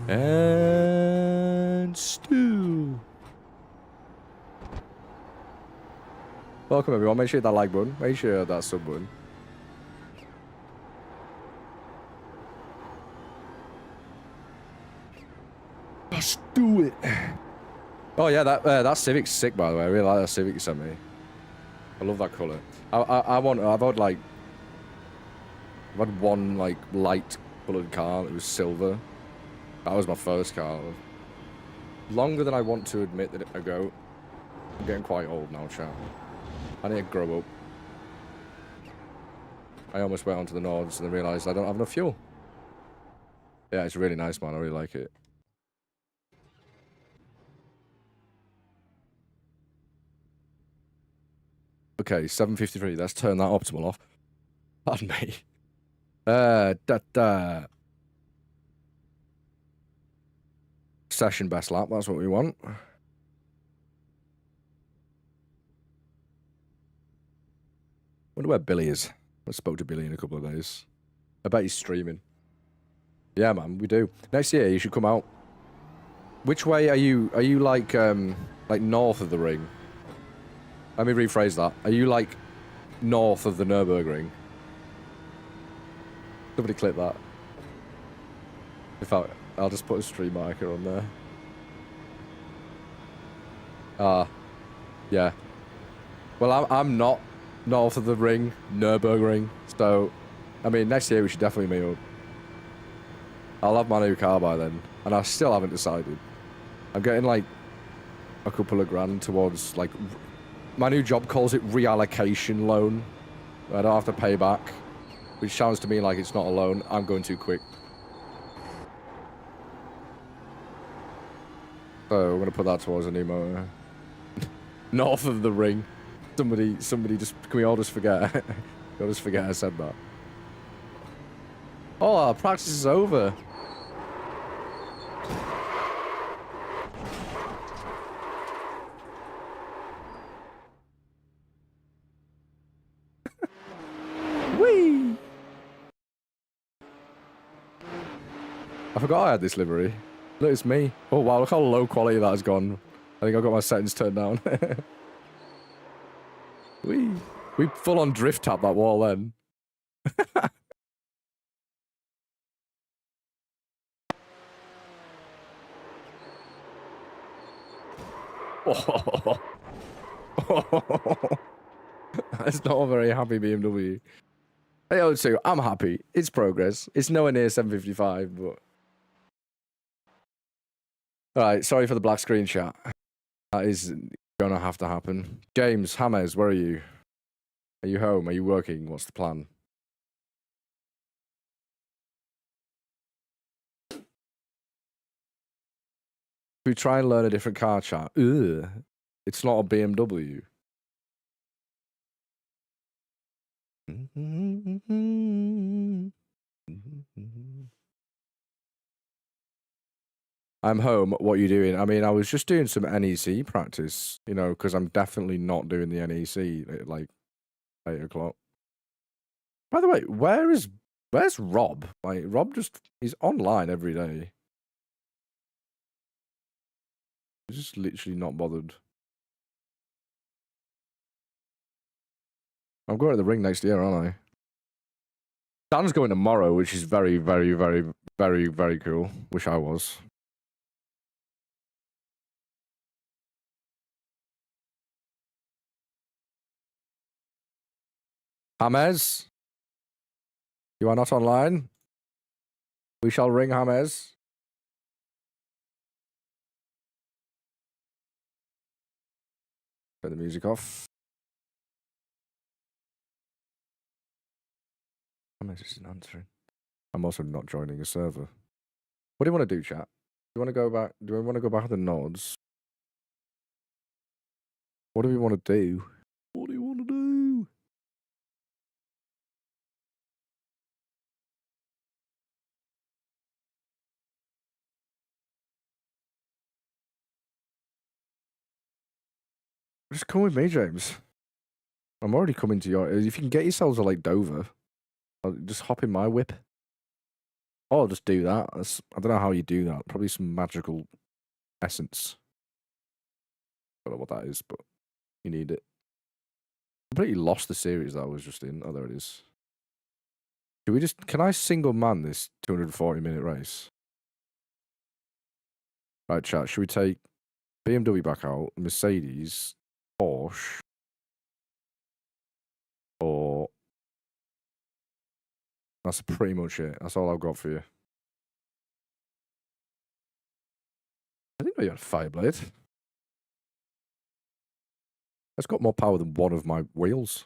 And Stu. Welcome everyone. Make sure you hit that like button. Make sure you hit that sub button. Let's do it. Oh yeah, that Civic's sick, by the way. I really like that Civic you sent me. I love that colour. I've had one like light coloured car. It was silver. That was my first car. Longer than I want to admit that ago. I'm getting quite old now, chat. I need to grow up. I almost went onto the Nords and then realised I don't have enough fuel. Yeah, it's really nice, man. I really like it. Okay, 7:53. Let's turn that optimal off. Pardon me. Session best lap. That's what we want. Wonder where Billy is. I spoke to Billy in a couple of days. I bet he's streaming. Yeah, man, we do. Next year, you should come out. Which way are you? Are you like north of the ring? Let me rephrase that. Are you like north of the Nürburgring? Somebody clip that. In fact, I'll just put a stream marker on there. Yeah. Well, I'm not north of the ring, Nürburgring. So, I mean, next year we should definitely meet up. I'll have my new car by then, and I still haven't decided. I'm getting like a couple of grand towards like. My new job calls it reallocation loan. I don't have to pay back, which sounds to me like it's not a loan. I'm going too quick. So we're going to put that towards a new motor. North of the ring. Somebody just, can we all just forget? Can we all just forget I said that? Oh, our practice is over. Whee! I forgot I had this livery. Look, it's me. Oh, wow, look how low quality that has gone. I think I've got my settings turned down. We full on drift tap that wall then. Oh. That's not a very happy BMW. Hey, O2, I'm happy. It's progress. It's nowhere near 755, but... Alright, sorry for the black screen chat. That is gonna have to happen. James, James, where are you? Are you home? Are you working? What's the plan? We try and learn a different car chat. Ugh. It's not a BMW. I'm home. What are you doing? I mean, I was just doing some NEC practice, you know, because I'm definitely not doing the NEC at like 8 o'clock. By the way, where's Rob? Like, Rob he's online every day. He's just literally not bothered. I'm going to the ring next year, aren't I? Dan's going tomorrow, which is very, very, very, very, very cool. Wish I was. James? You are not online? We shall ring James. Turn the music off. James isn't answering. I'm also not joining a server. What do you want to do, chat? Do you want to go back? Do we want to go back to the nodes? What do we want to do? What do you want to do? Just come with me, James. I'm already coming to your... If you can get yourselves to, like, Dover, I'll just hop in my whip. Oh, I'll just do that. I don't know how you do that. Probably some magical essence. I don't know what that is, but you need it. I completely lost the series that I was just in. Oh, there it is. Can I single man this 240-minute race? Right, chat. Should we take BMW back out, Mercedes, Porsche, or... That's pretty much it. That's all I've got for you. I didn't know you had a Fireblade. That's got more power than one of my wheels.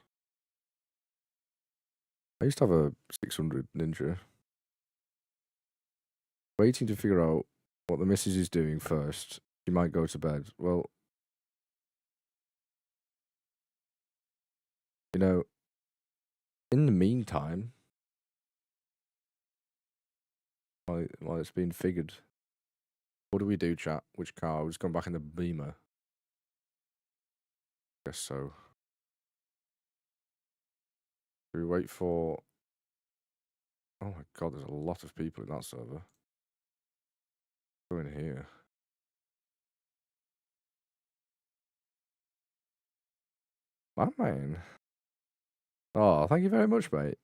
I used to have a 600 Ninja. Waiting to figure out what the missus is doing first. She might go to bed. Well, you know, in the meantime, while it's being figured, what do we do, chat? Which car? We've just gone back in the Beamer. Guess so. Do we wait for... Oh my god, there's a lot of people in that server. Go in here. My man. Oh, thank you very much, mate.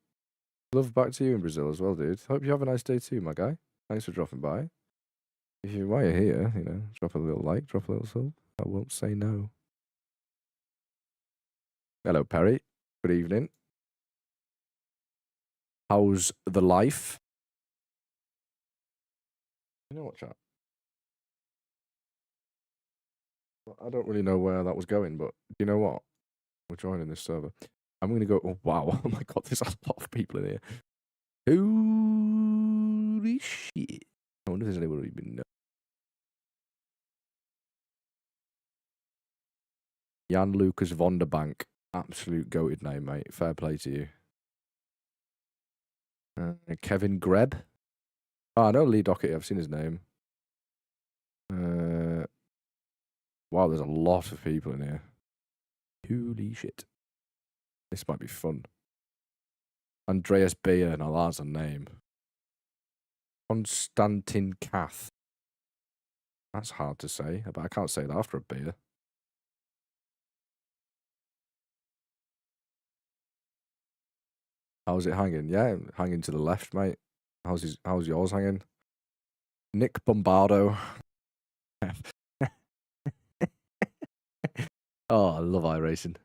Love back to you in Brazil as well, dude. Hope you have a nice day too, my guy. Thanks for dropping by. While you're here, you know, drop a little like, drop a little sub. I won't say no. Hello, Perry. Good evening. How's the life? You know what, chat? I don't really know where that was going, but you know what? We're joining this server. I'm going to go... Oh, wow. Oh, my God. There's a lot of people in here. Holy shit. I wonder if there's anyone who even knows. Jan Lucas Vonderbank. Absolute goated name, mate. Fair play to you. Kevin Greb. Oh, I know Lee Doherty. I've seen his name. Wow, there's a lot of people in here. Holy shit. This might be fun. Andreas Beer. Now that's a name. Konstantin Kath. That's hard to say, but I can't say that after a beer. How's it hanging? Yeah, hanging to the left, mate. How's yours hanging? Nick Bombardo. Oh, I love iRacing.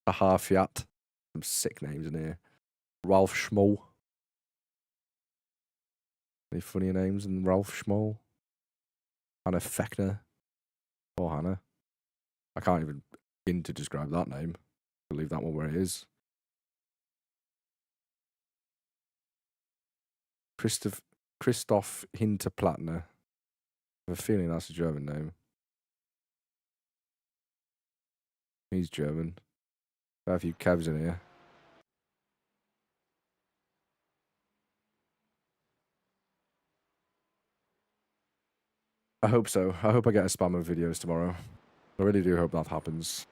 Tahar Fiat. Some sick names in here. Ralph Schmoll. Any funnier names than Ralph Schmoll? Hannah Fechner. Oh, Hannah. I can't even begin to describe that name. I'll leave that one where it is. Christoph Hinterplattner. I have a feeling that's a German name. He's German. There are a few Kevs in here. I hope so. I hope I get a spam of videos tomorrow. I really do hope that happens.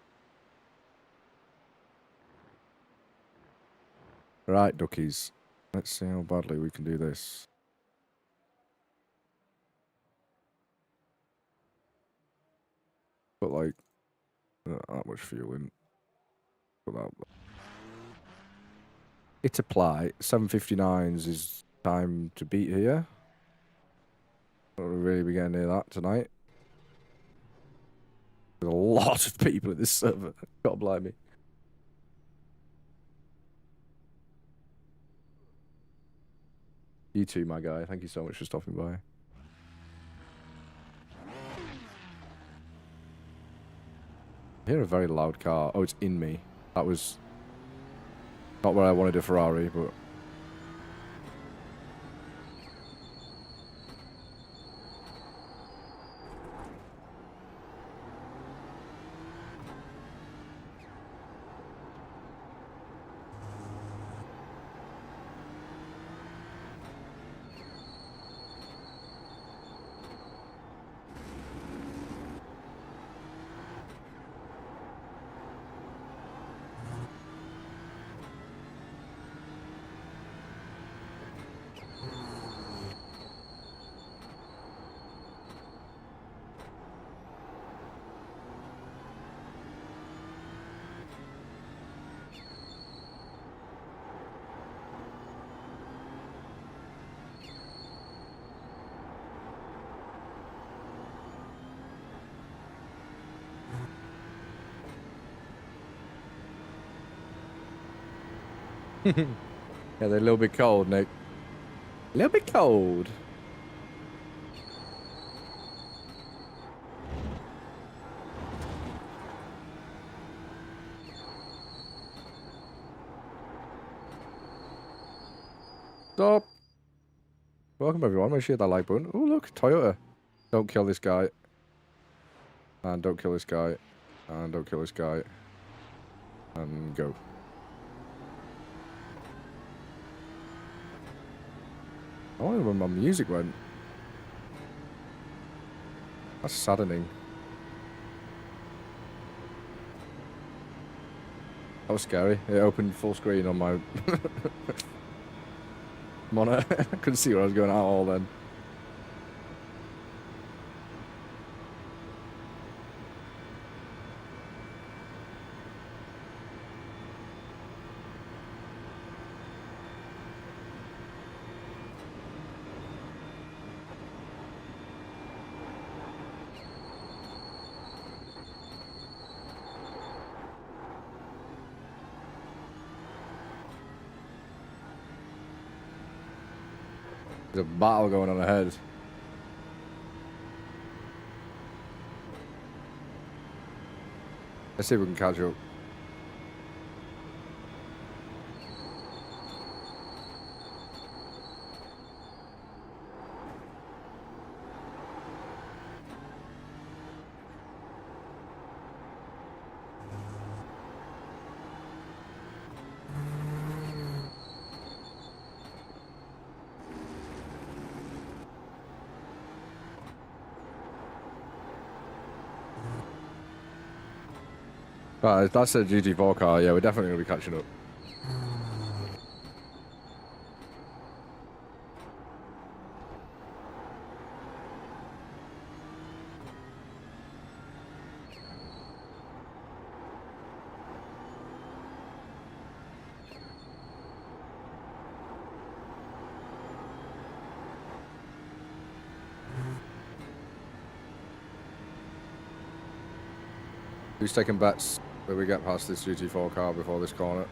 Right, duckies. Let's see how badly we can do this. But like, not that much fuel in. Put that. Hit apply. 7:59s is time to beat here. Don't really be getting near that tonight. There's a lot of people at this server. God blame me. You too, my guy. Thank you so much for stopping by. I hear a very loud car. Oh, it's in me. That was not where I wanted a Ferrari, but... Yeah, they're a little bit cold, Nick. A little bit cold. Stop. Welcome, everyone. Make sure you hit that like button. Oh, look, Toyota. Don't kill this guy. And don't kill this guy. And don't kill this guy. And go. I wonder where my music went. That's saddening. That was scary. It opened full screen on my monitor. I couldn't see where I was going at all then. There's a battle going on ahead. Let's see if we can catch up. Right, that's a GT4 car. Yeah, we're definitely going to be catching up. Who's taking bets that we get past this GT4 car before this corner?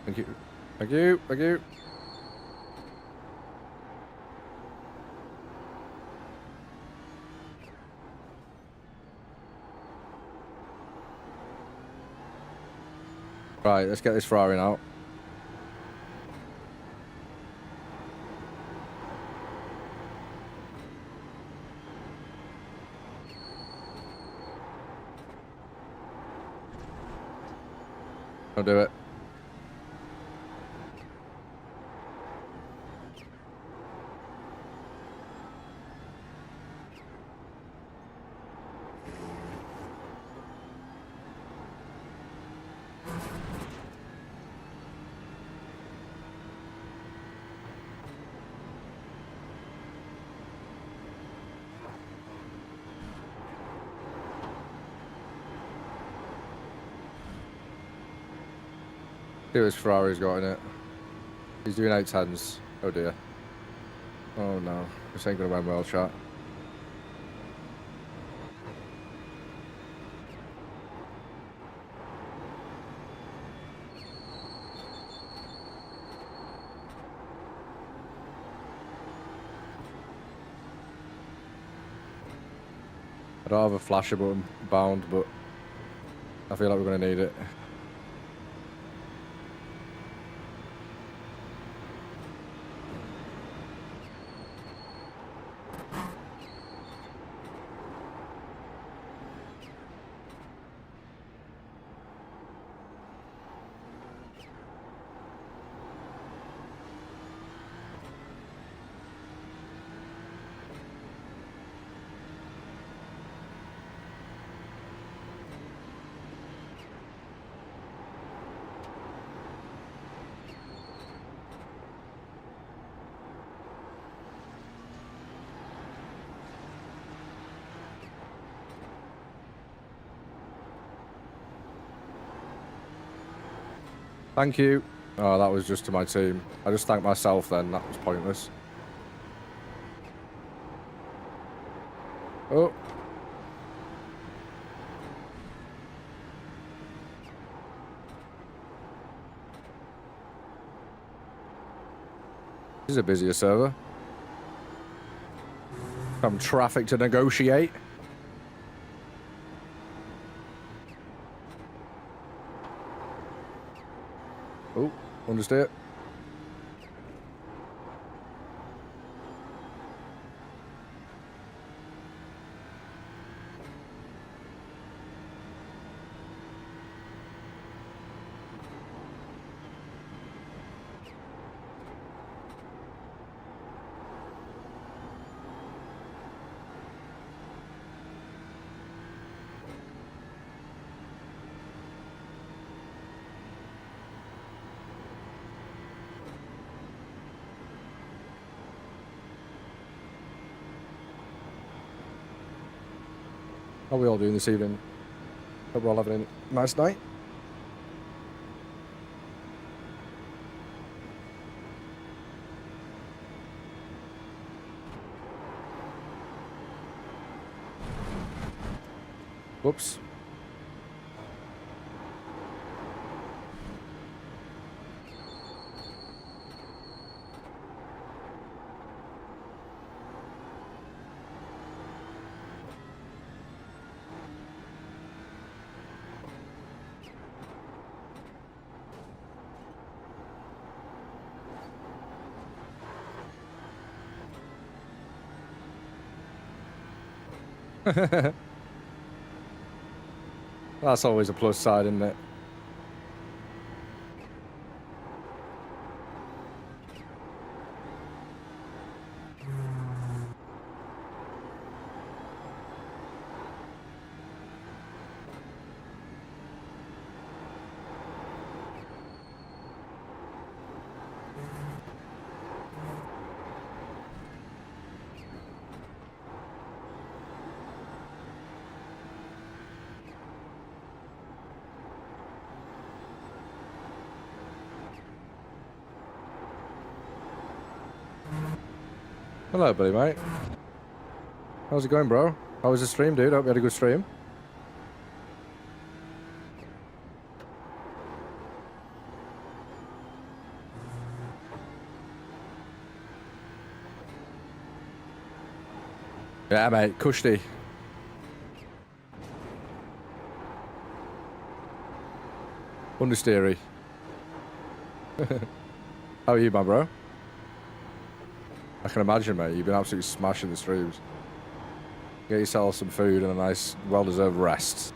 Thank you. Thank you. Thank you. Right, let's get this Ferrari now. I'll do it. See what his Ferrari's got in it. He's doing 810s. Oh dear. Oh no. This ain't gonna end well, chat. I don't have a flasher button bound, but I feel like we're gonna need it. Thank you. Oh, that was just to my team. I just thanked myself then. That was pointless. Oh. This is a busier server. Some traffic to negotiate. Oh, understeer. How are we all doing this evening? Hope we're all having a nice night. Whoops. That's always a plus side, isn't it? Hello, buddy, mate. How's it going, bro? How was the stream, dude? Hope you had a good stream. Yeah, mate. Kushti. Understeery. How are you, my bro? I can imagine, mate. You've been absolutely smashing the streams. Get yourself some food and a nice, well-deserved rest.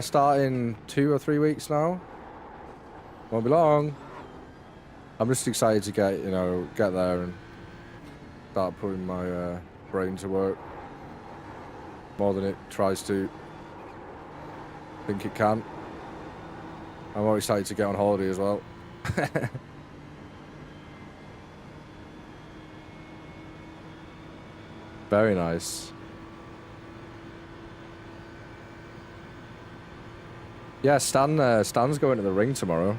Starting 2 or 3 weeks now. Won't be long. I'm just excited to get, you know, get there and start putting my brain to work more than it tries to think it can. I'm more excited to get on holiday as well. Very nice. Yeah, Stan's going to the ring tomorrow.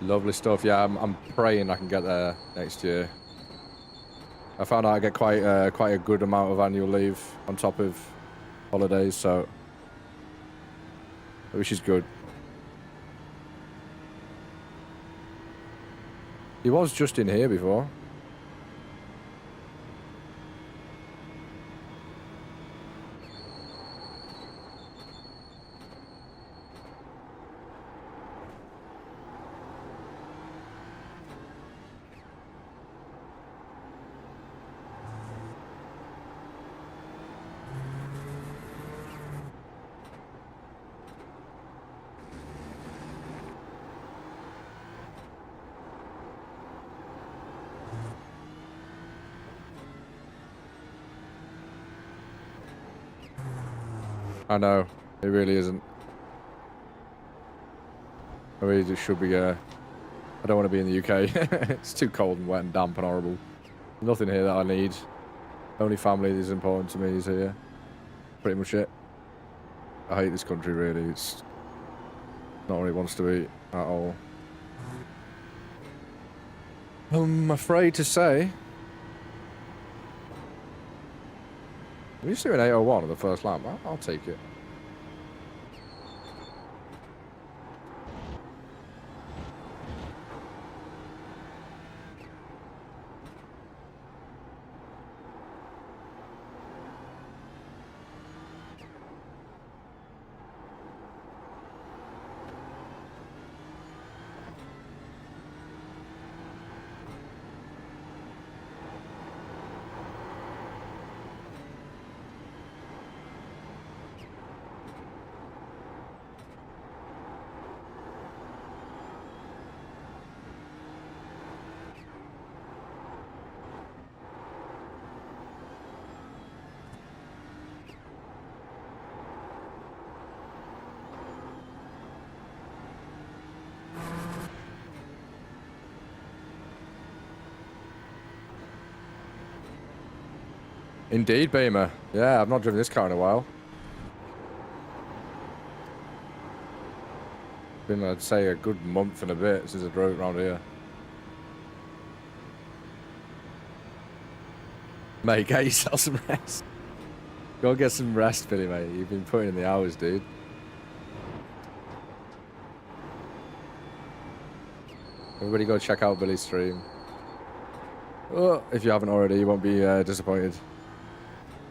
Lovely stuff. Yeah, I'm praying I can get there next year. I found out I get quite a good amount of annual leave on top of holidays, so which is good. He was just in here before. I know, it really isn't. I really just should be, I don't want to be in the UK. It's too cold and wet and damp and horrible. Nothing here that I need. Only family that is important to me is here. Pretty much it. I hate this country, really. It's not what it wants to be at all. I'm afraid to say. Are you doing 8:01 on the first lap? I'll take it. Indeed, Beamer. Yeah, I've not driven this car in a while. Been, I'd say, a good month and a bit since I drove around here. Mate, get yourself some rest. Go get some rest, Billy, mate. You've been putting in the hours, dude. Everybody go check out Billy's stream. Oh, if you haven't already, you won't be disappointed.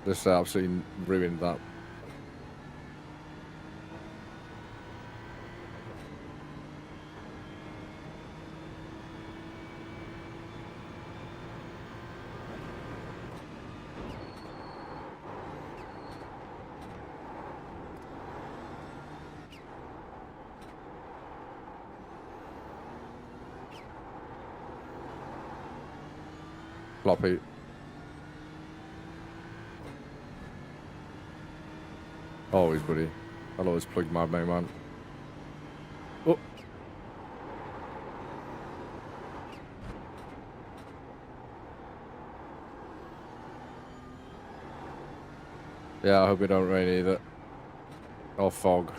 Just absolutely ruined that. Floppy. Always, buddy. I'll always plug my main man. Oh. Yeah, I hope it don't rain either. Or fog.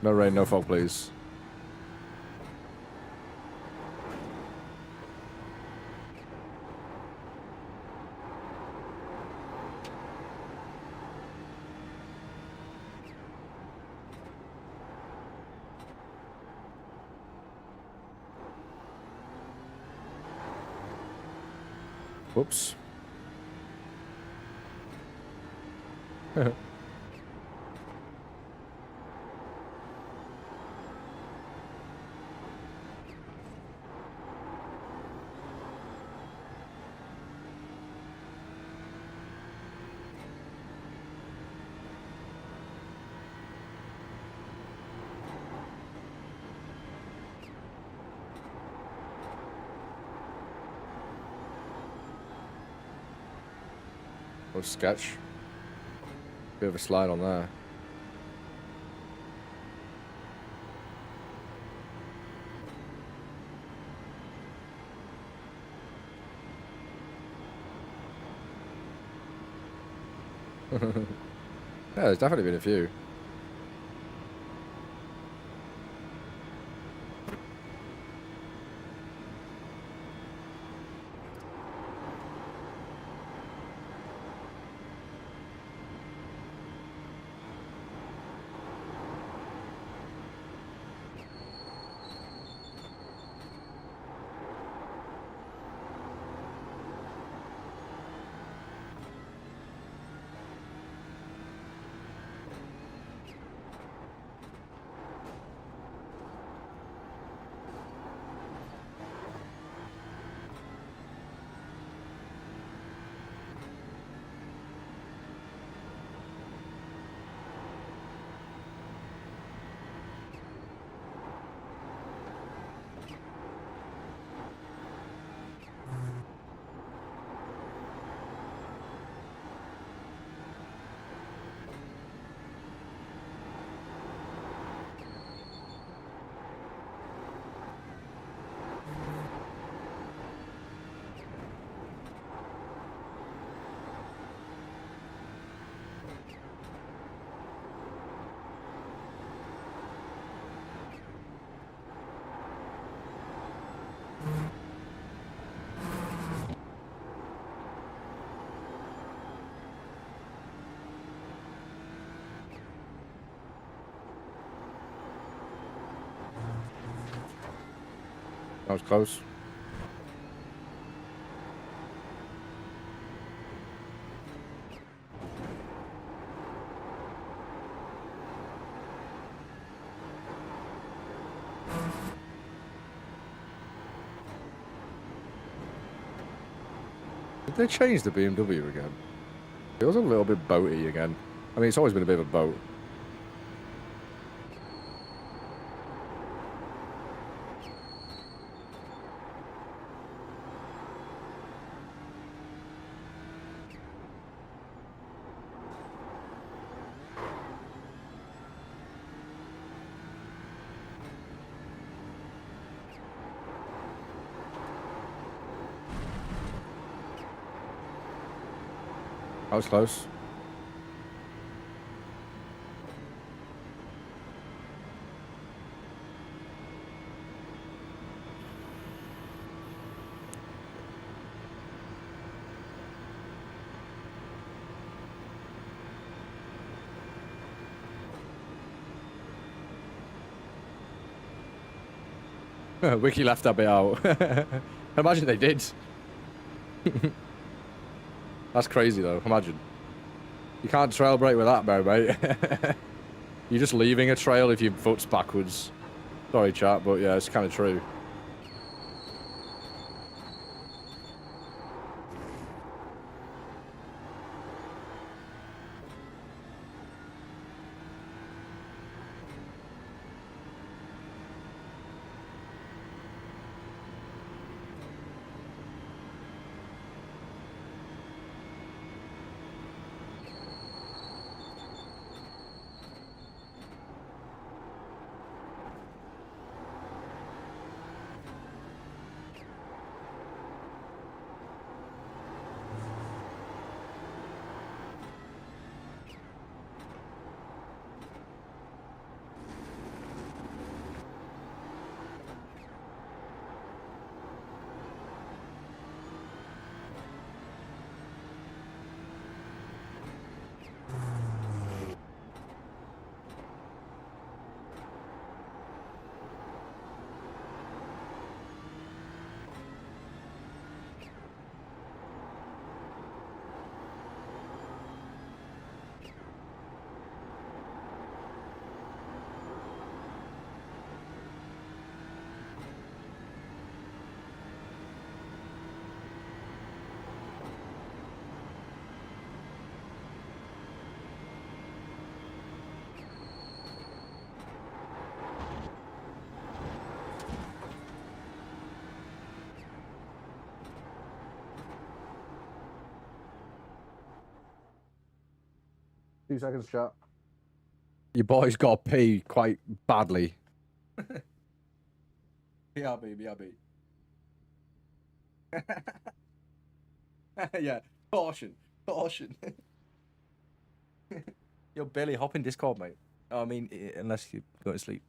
No rain, no fog, please. Whoops. Sketch. Bit of a slide on there. Yeah, there's definitely been a few. That was close. Did they change the BMW again? It was a little bit boaty again. I mean, it's always been a bit of a boat. That was close. Wiki left that bit out. Imagine they did. That's crazy though, imagine. You can't trail brake with that, mate. You're just leaving a trail if your foot's backwards. Sorry, chat, but yeah, it's kind of true. 2 seconds, chat. Your boy's got to pee quite badly. BRB. Yeah, caution. Yo, Billy, hop in Discord, mate. I mean, unless you go to sleep.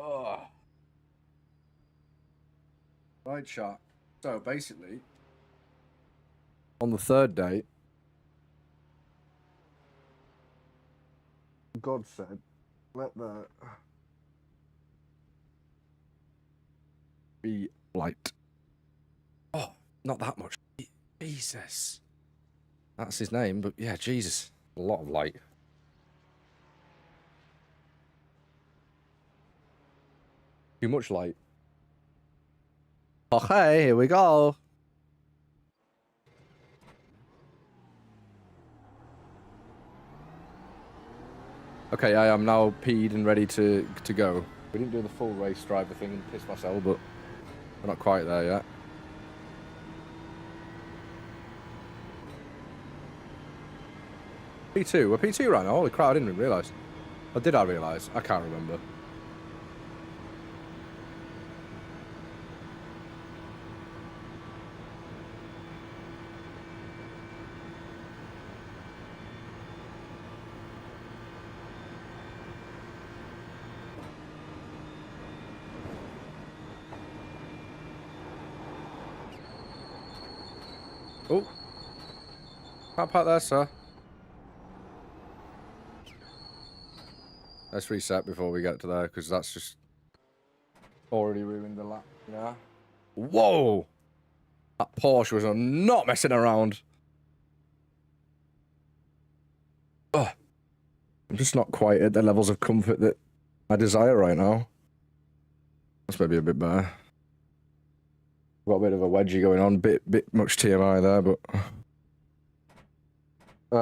Oh. Right, chat. So basically, on the 3rd day, God said, let there be light. Oh, not that much. Jesus. That's his name, but yeah, Jesus. A lot of light. Too much light. Okay, here we go. Okay, I am now peed and ready to go. We didn't do the full race driver thing and piss myself, but we're not quite there yet. P2. We're P2 right now. Holy crap, I didn't even realise. Or did I realise? I can't remember. Oh. Can't park there, sir. Let's reset before we get to there, because that's just already ruined the lap. Yeah. Whoa! That Porsche was not messing around. Ugh. I'm just not quite at the levels of comfort that I desire right now. That's maybe a bit better. Got a bit of a wedgie going on, bit much TMI there, but...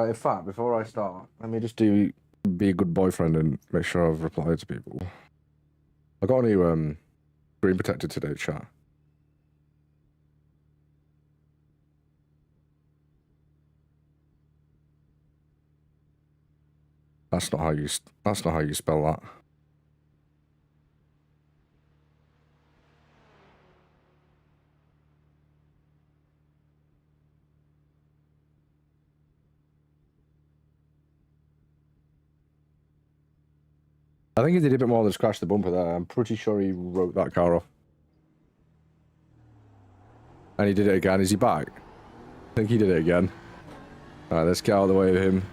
in fact, before I start, let me just be a good boyfriend and make sure I've replied to people. I got a new screen protector today, chat. That's not how you spell that. I think he did a bit more than scratch the bumper there. I'm pretty sure he wrote that car off. And he did it again. Is he back? I think he did it again. Alright, let's get out of the way of him.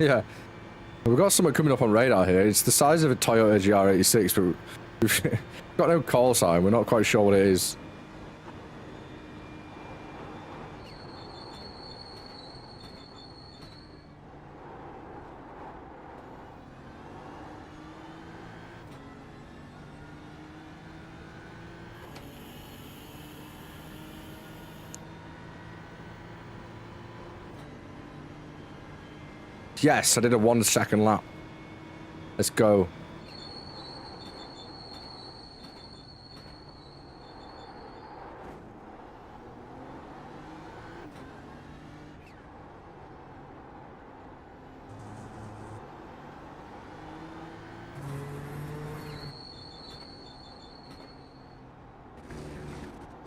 Yeah. We've got something coming up on radar here. It's the size of a Toyota GR86, but we've got no call sign. We're not quite sure what it is. Yes, I did a 1 second lap. Let's go.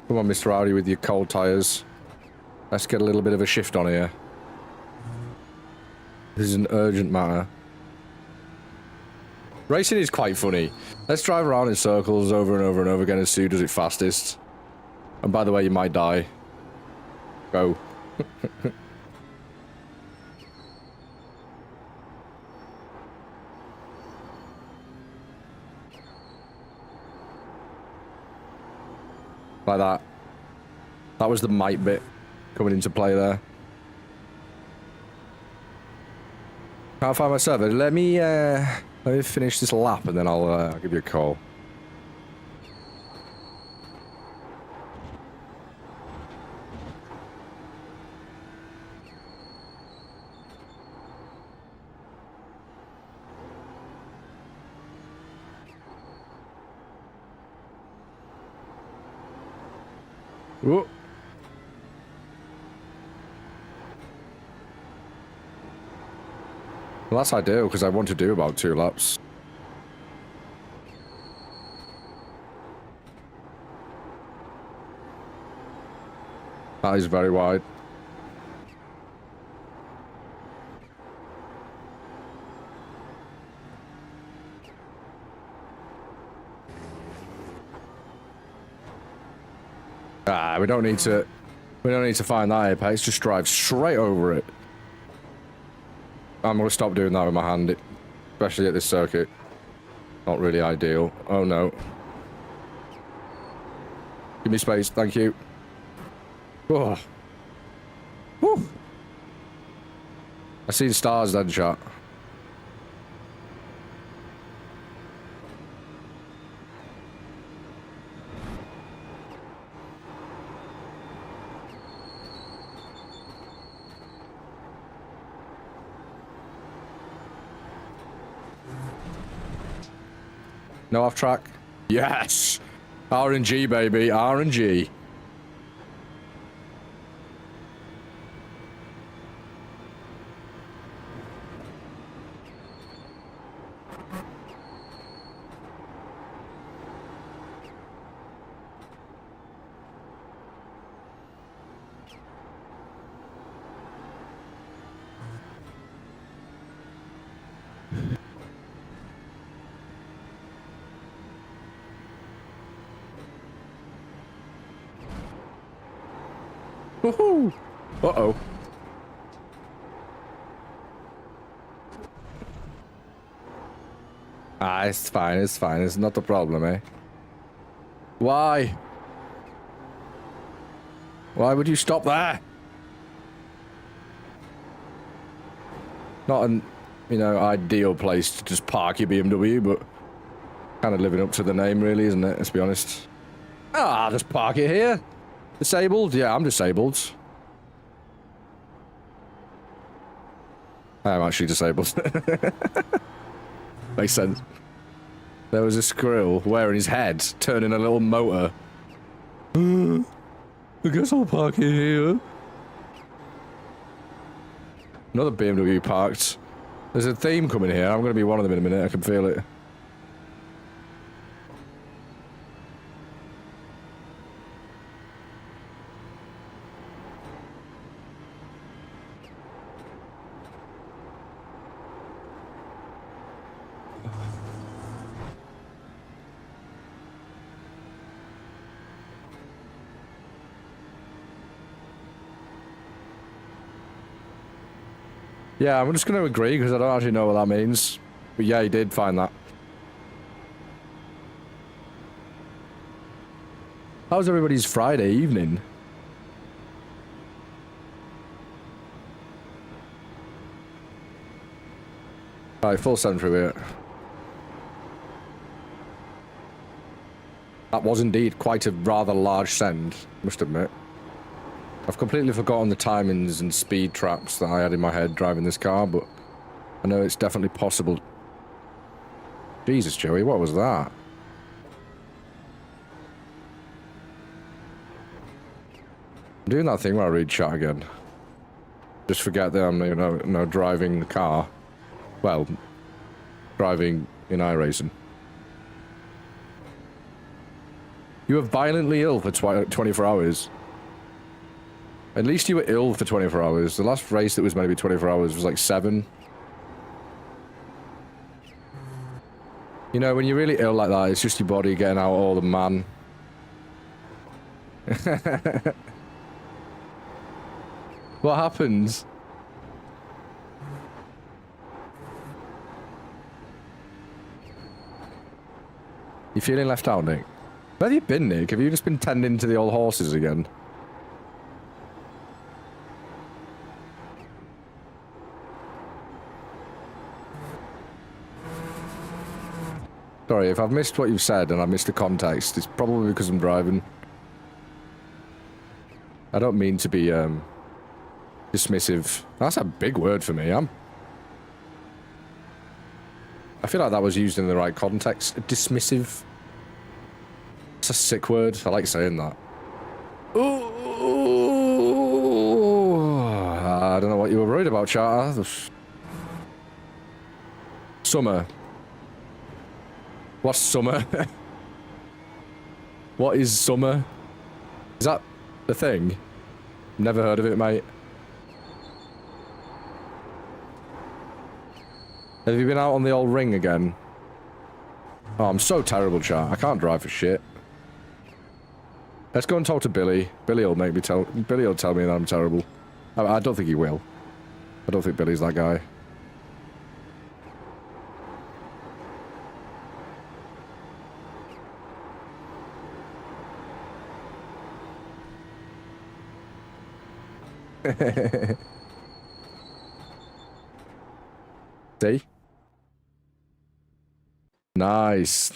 Come on, Mr. Audi, with your cold tyres. Let's get a little bit of a shift on here. This is an urgent matter. Racing is quite funny. Let's drive around in circles over and over and over again and see who does it fastest. And by the way, you might die. Go. Like that. That was the might bit coming into play there. Can't find my server. Let me finish this lap and then I'll give you a call. Whoa. Well, that's ideal because I want to do about 2 laps. That is very wide. Ah, we don't need to find that apex, just drive straight over it. I'm gonna stop doing that with my hand, especially at this circuit. Not really ideal. Oh no. Give me space, thank you. Oh. Whew. I seen stars then, chat. No off track. Yes. RNG, baby. RNG. Woohoo! Uh-oh. Ah, it's fine, it's fine. It's not a problem, eh? Why? Why would you stop there? Not an, you know, ideal place to just park your BMW, but kind of living up to the name, really, isn't it? Let's be honest. Ah, just park it here. Disabled? Yeah, I'm disabled. I am actually disabled. Makes sense. There was a squirrel wearing his head, turning a little motor. I guess I'll park it here. Another BMW parked. There's a theme coming here. I'm going to be one of them in a minute. I can feel it. Yeah, I'm just going to agree because I don't actually know what that means. But yeah, he did find that. How's everybody's Friday evening? Right, full send through it. That was indeed quite a rather large send, must admit. I've completely forgotten the timings and speed traps that I had in my head driving this car, but I know it's definitely possible. Jesus, Joey, what was that? I'm doing that thing where I read chat again. Just forget that I'm, you know, driving the car. Well, driving in iRacing. You were violently ill for 24 hours. At least you were ill for 24 hours. The last race that was meant to be 24 hours was like 7. You know, when you're really ill like that, it's just your body getting out all the man. What happens? You feeling left out, Nick? Where have you been, Nick? Have you just been tending to the old horses again? Sorry, if I've missed what you've said and I've missed the context, it's probably because I'm driving. I don't mean to be, dismissive. That's a big word for me. I feel like that was used in the right context. Dismissive. It's a sick word. I like saying that. Ooh, I don't know what you were worried about, chat. Summer. What's summer? What is summer? Is that the thing? Never heard of it, mate. Have you been out on the old ring again? Oh, I'm so terrible, chat. I can't drive for shit. Let's go and talk to Billy. Billy will tell me that I'm terrible. I don't think he will. I don't think Billy's that guy. See? Nice.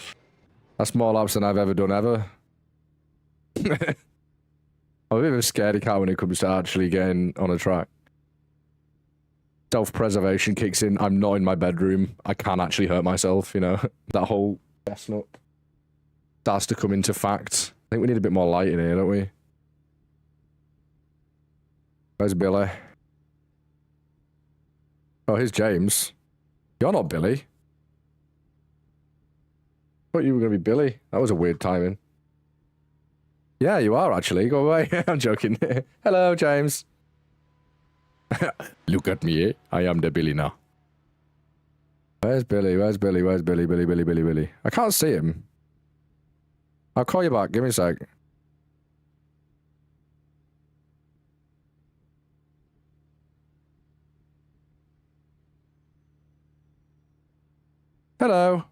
That's more laps than I've ever done ever. I'm a bit of a scaredy cat when it comes to actually getting on a track. Self-preservation kicks in. I'm not in my bedroom. I can actually hurt myself, you know. That whole chestnut starts to come into fact. I think we need a bit more light in here, don't we? Where's Billy? Oh, here's James. You're not Billy. I thought you were going to be Billy. That was a weird timing. Yeah, you are actually. Go away. I'm joking. Hello, James. Look at me. I am the Billy now. Where's Billy? Where's Billy? Where's Billy? Billy. I can't see him. I'll call you back. Give me a sec. Hello.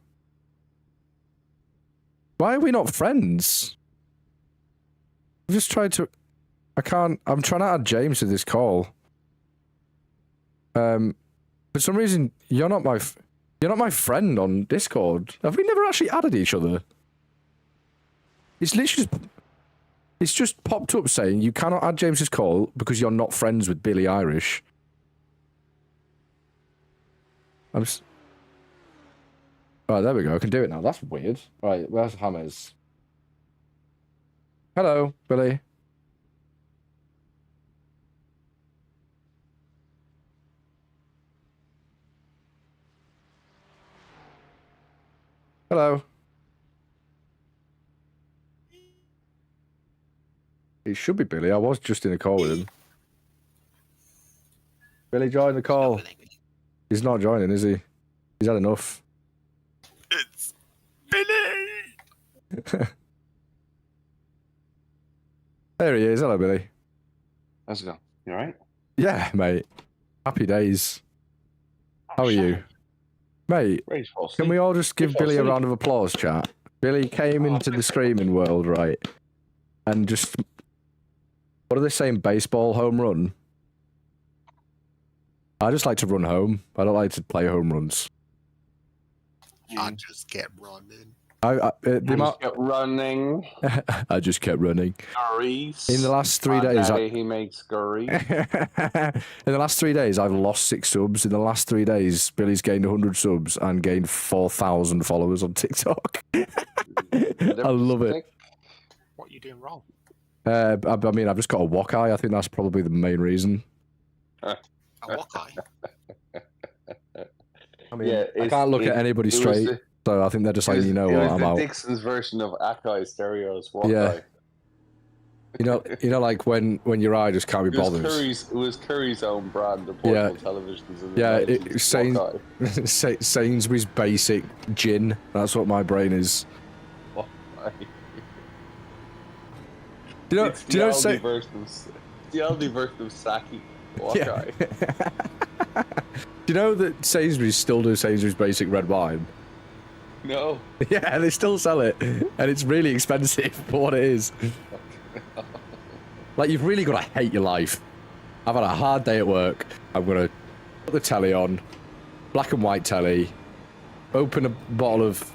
Why are we not friends? I've just tried to... I'm trying to add James to this call. For some reason, you're not my friend on Discord. Have we never actually added each other? It's literally it's just popped up saying you cannot add James's call because you're not friends with Billy Irish. Right, there we go. I can do it now. That's weird. Right, where's Hammers? Hello, Billy. Hello. It should be Billy. I was just in a call with him. Billy, join the call. He's not joining, is he? He's had enough. It's Billy! There he is. Hello, Billy. How's it going? You alright? Yeah, mate. Happy days. How are you? Mate, Ready to fall can asleep. we all just give Fall Billy a asleep. round of applause, chat? Billy came into the screaming world, right? And just... What are they saying? Baseball home run? I just like to run home. I don't like to play home runs. I just kept running. The I amount... just kept running. I just kept running. Scurries. In the last 3 days... Daddy, he makes scurries. In the last 3 days, I've lost 6 subs. In the last 3 days, Billy's gained 100 subs and gained 4,000 followers on TikTok. I love it. What are you doing wrong? I mean, I've just got a walk eye. I think that's probably the main reason. A what eye? I mean, Yeah, I can't look at anybody straight, so I think they're just like, you know what, I'm out. Dixon's version of Akai Stereo's walk Yeah. eye. You know, like when your eye just can't be bothered. It was Curry's own brand of portable televisions. In the Yeah, 90s, it's walk eye. Sainsbury's basic gin. That's what my brain is. Walk eye. Do you know? It's Do you know? the Aldi version of Saki. Walk eye. Do you know that Sainsbury's still do Sainsbury's basic red wine? No. Yeah, they still sell it, and it's really expensive for what it is. Like, you've really got to hate your life. I've had a hard day at work. I'm gonna put the telly on, black and white telly, open a bottle of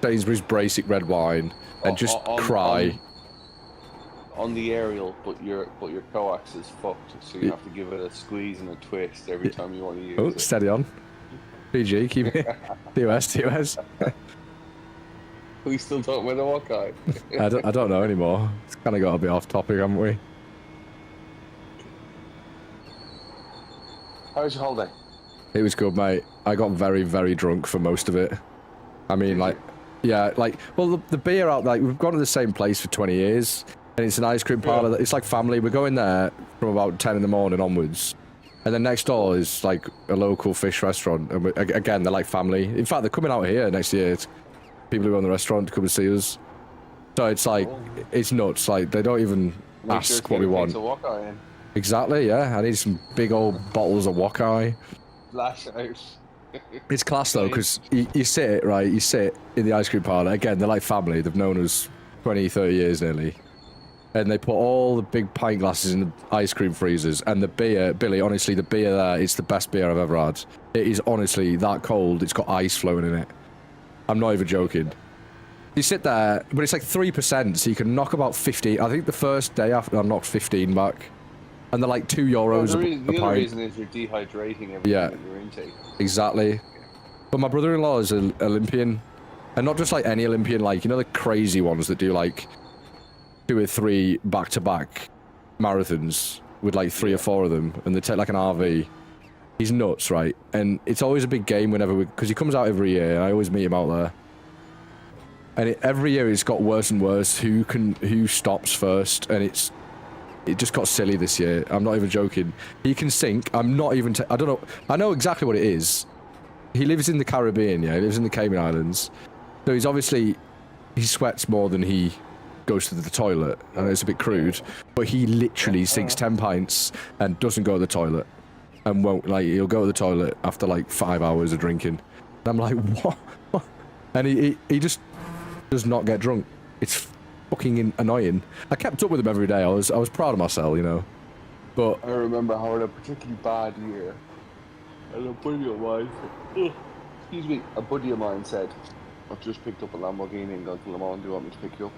Sainsbury's basic red wine, and just cry. On the aerial, but your coax is fucked, so you have to give it a squeeze and a twist every time you want to use it. Steady on. PG, keep it. TOS. Are we still talking about the walk eye? I don't know anymore. It's kind of got a bit off topic, haven't we? How was your holiday? It was good, mate. I got very, very drunk for most of it. I mean, like, yeah, like, well, the beer out, like, we've gone to the same place for 20 years, and it's an ice cream parlour. Yeah. It's like family. We're going there from about 10 in the morning onwards. And then next door is, like, a local fish restaurant. And again, they're like family. In fact, they're coming out here next year. It's people who own the restaurant to come and see us. So it's like, it's nuts. Like, they don't even ask what we want. Exactly, yeah. I need some big old bottles of Wakai. Flash out. It's class though, because you sit, right? You sit in the ice cream parlour. Again, they're like family. They've known us 20, 30 years nearly. And they put all the big pint glasses in the ice cream freezers. And the beer, Billy, honestly, the beer there, it's the best beer I've ever had. It is honestly that cold. It's got ice floating in it. I'm not even joking. You sit there, but it's like 3%, so you can knock about 50. I think the first day after, I knocked 15 back. And they're like €2 a pint. The other reason is you're dehydrating everything in your intake. Exactly. But my brother-in-law is an Olympian. And not just like any Olympian, like, you know the crazy ones that do like 2 or 3 back-to-back marathons with like 3 or 4 of them, and they take like an RV. He's nuts, right? And it's always a big game whenever because he comes out every year, and I always meet him out there. And every year it's got worse and worse. Who stops first? And it just got silly this year. I'm not even joking. He can sink. I'm not even. I don't know. I know exactly what it is. He lives in the Caribbean. Yeah, he lives in the Cayman Islands. So he's obviously he sweats more than he goes to the toilet. I know it's a bit crude, but he literally sinks 10 pints and doesn't go to the toilet, and won't like. He'll go to the toilet after like 5 hours of drinking. And I'm like, what? And he just does not get drunk. It's fucking annoying. I kept up with him every day. I was proud of myself, you know. But I remember how in a particularly bad year, and a buddy of mine, excuse me, a buddy of mine said, "I've just picked up a Lamborghini and gone to Le Mans. Do you want me to pick you up?"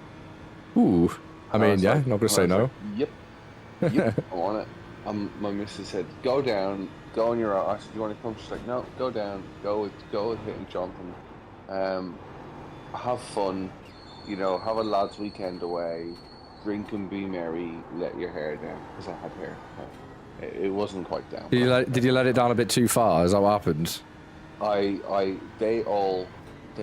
Ooh, I mean, yeah, not gonna say no. Like, yep, I want it. My missus said, "Go down, go on your own." I said, "You want to come?" She's like, "No, go down, go with hitting Jonathan, have fun, you know, have a lads' weekend away, drink and be merry, let your hair down," because I had hair. It wasn't quite down. Did you let it down a bit too far? Is that what happened? They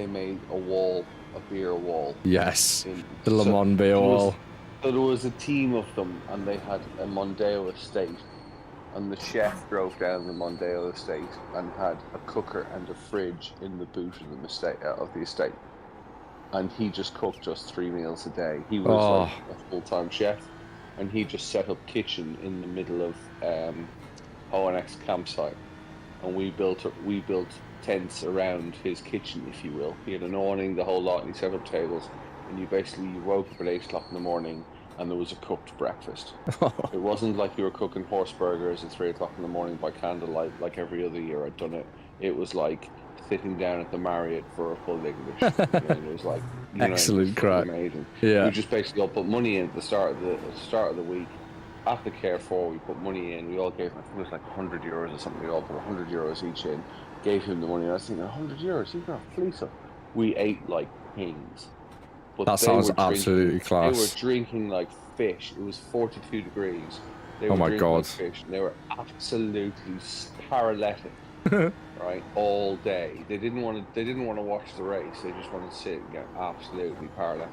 made a beer wall. Yes, the Le Mans beer wall. So there was a team of them, and they had a Mondeo estate, and the chef drove down the Mondeo estate and had a cooker and a fridge in the boot of the estate, and he just cooked us 3 meals a day. He was like a full-time chef, and he just set up kitchen in the middle of ONX campsite, and we built tents around his kitchen, if you will. He had an awning, the whole lot, and he set up tables. And you woke up at 8 o'clock in the morning, and there was a cooked breakfast. It wasn't like you were cooking horse burgers at 3 o'clock in the morning by candlelight, like every other year I'd done it. It was like sitting down at the Marriott for a full English. It was like excellent crack. Amazing. Yeah. We just basically all put money in at the start of the week. At the Care 4, we put money in. We all gave, I think it was like €100 or something. We all put €100 each in. Gave him the money. And I was thinking, €100, he's gonna fleece us. We ate like kings. But that sounds absolutely class. They were drinking like fish. It was 42 degrees. They were oh my drinking god! Like fish, and they were absolutely paralytic, right, all day. They didn't want to watch the race. They just wanted to sit and get absolutely paralytic.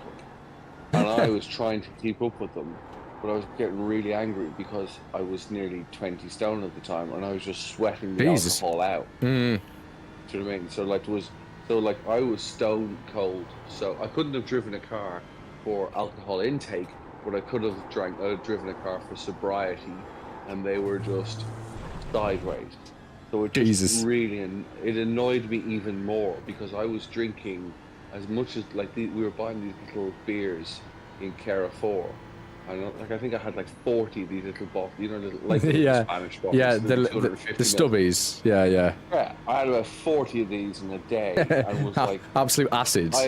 And I was trying to keep up with them, but I was getting really angry because I was nearly 20 stone at the time, and I was just sweating the alcohol out. Do you know what I mean? So I was stone cold. So I couldn't have driven a car for alcohol intake, but I could have driven a car for sobriety, and they were just sideways. So it just really it annoyed me even more because I was drinking as much as we were buying these little beers in Cara 4. I think I had like 40 of these little bottles, little Spanish bottles. Yeah, the stubbies. Yeah. Yeah, I had about 40 of these in a day, and was like absolute acids.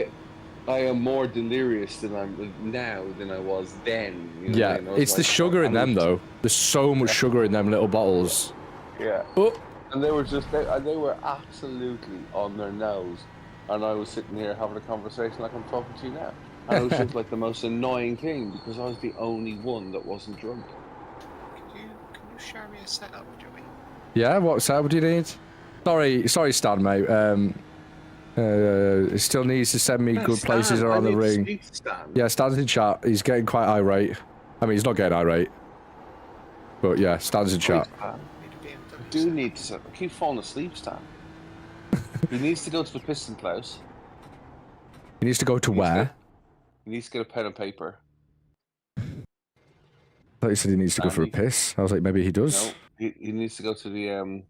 I am more delirious than I'm now than I was then. Yeah, it's the sugar in them though. There's so much sugar in them little bottles. Yeah. And they were they were absolutely on their nose, and I was sitting here having a conversation like I'm talking to you now. And it was just like the most annoying thing because I was the only one that wasn't drunk. Can you share me a setup, Joey? Yeah, what setup do you need? Sorry, Stan, mate. He still needs to send me good places around the ring. Yeah, Stan's in chat. He's getting quite irate. I mean, he's not getting irate, but yeah, Stan's in chat. I do need to. I keep falling asleep, Stan. He needs to go to the piston place. He needs to go to where? He needs to get a pen and paper. I thought you said he needs to go for a piss. I was like, maybe he does. No, he needs to go to the.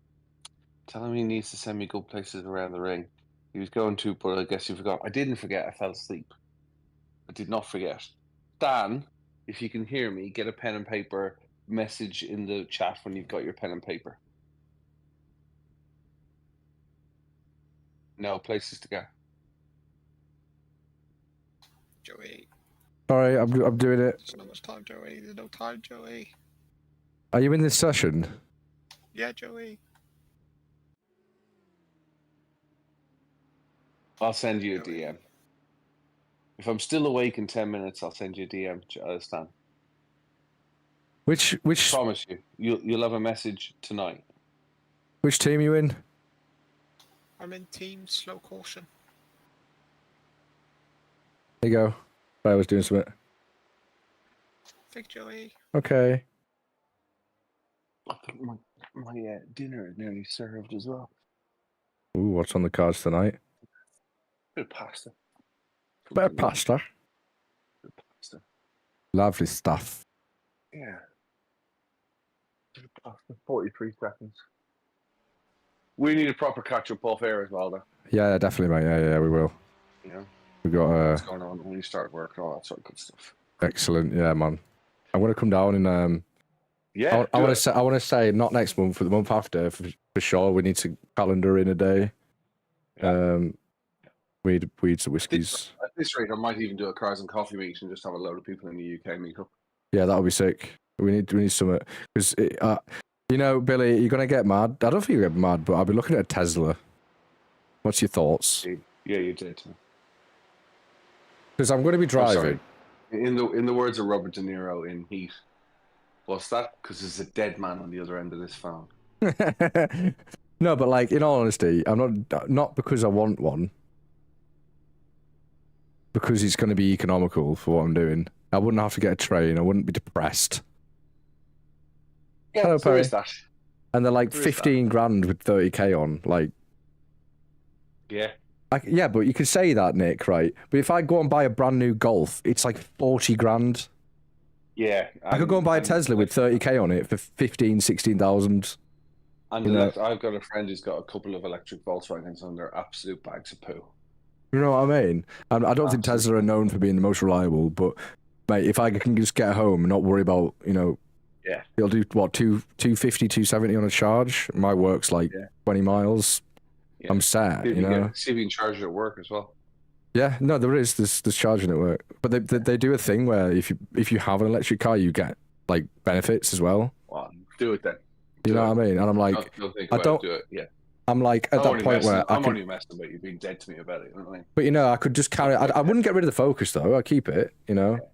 Tell him he needs to send me good places around the ring. He was going to, but I guess he forgot. I didn't forget. I fell asleep. I did not forget. Dan, if you can hear me, get a pen and paper. Message in the chat when you've got your pen and paper. No places to go. Joey. Sorry, I'm doing it. There's not much time, Joey. There's no time, Joey. Are you in this session? Yeah, Joey. I'll send you a DM. If I'm still awake in 10 minutes, I'll send you a DM, Stan. Which? I promise you, you'll have a message tonight. Which team are you in? I'm in team slow caution. There you go. I was doing something. Thank Joey. Okay. I think my dinner is nearly served as well. Ooh, what's on the cards tonight? Bit of pasta. Bit of pasta. Lovely stuff. Yeah. Bit of pasta. 43 seconds. We need a proper catch-up off air as well, though. Yeah, definitely, mate. Yeah, we will. Yeah. We got what's going on when you start work and all that sort of good stuff. Excellent, yeah, man. I'm gonna come down and yeah. I want to say not next month, but the month after for sure. We need to calendar in a day. Yeah. Weeds and whiskies. At this rate, I might even do a cars and coffee meet and just have a load of people in the UK meet up. Yeah, that would be sick. We need some because Billy, you're gonna get mad. I don't think you get mad, but I'll be looking at a Tesla. What's your thoughts? Yeah, you did. Because I'm going to be driving. In the words of Robert De Niro in Heat, what's that? Because there's a dead man on the other end of this phone. No, but like in all honesty, I'm not because I want one. Because it's going to be economical for what I'm doing. I wouldn't have to get a train. I wouldn't be depressed. Yeah, Hello, there is that. And they're like 15 grand with 30k on. Like, yeah. Yeah, but you could say that, Nick, right? But if I go and buy a brand new Golf, it's like 40 grand. Yeah. I could go and buy a Tesla with 30k on it for 16,000. And You know, I've got a friend who's got a couple of electric Volkswagens, and they're absolute bags of poo. you know what I mean? And I don't think Tesla are known for being the most reliable, but mate, if I can just get home and not worry about, you know, Yeah. it'll do what 250, 270 on a charge. My work's like 20 miles. Yeah. I'm sad, you know. See if you can charge it at work as well. Yeah, no, there's charging at work, but they do a thing where if you have an electric car, you get like benefits as well. Well, do it then. You know what I mean? And I'm like, don't think I about don't. It, do it. Yeah. I'm like at that point where I'm only messing about you being dead to me about it. You know what I mean? But you know, I could just carry. I wouldn't get rid of the Focus though. I'd keep it. You know. Yeah.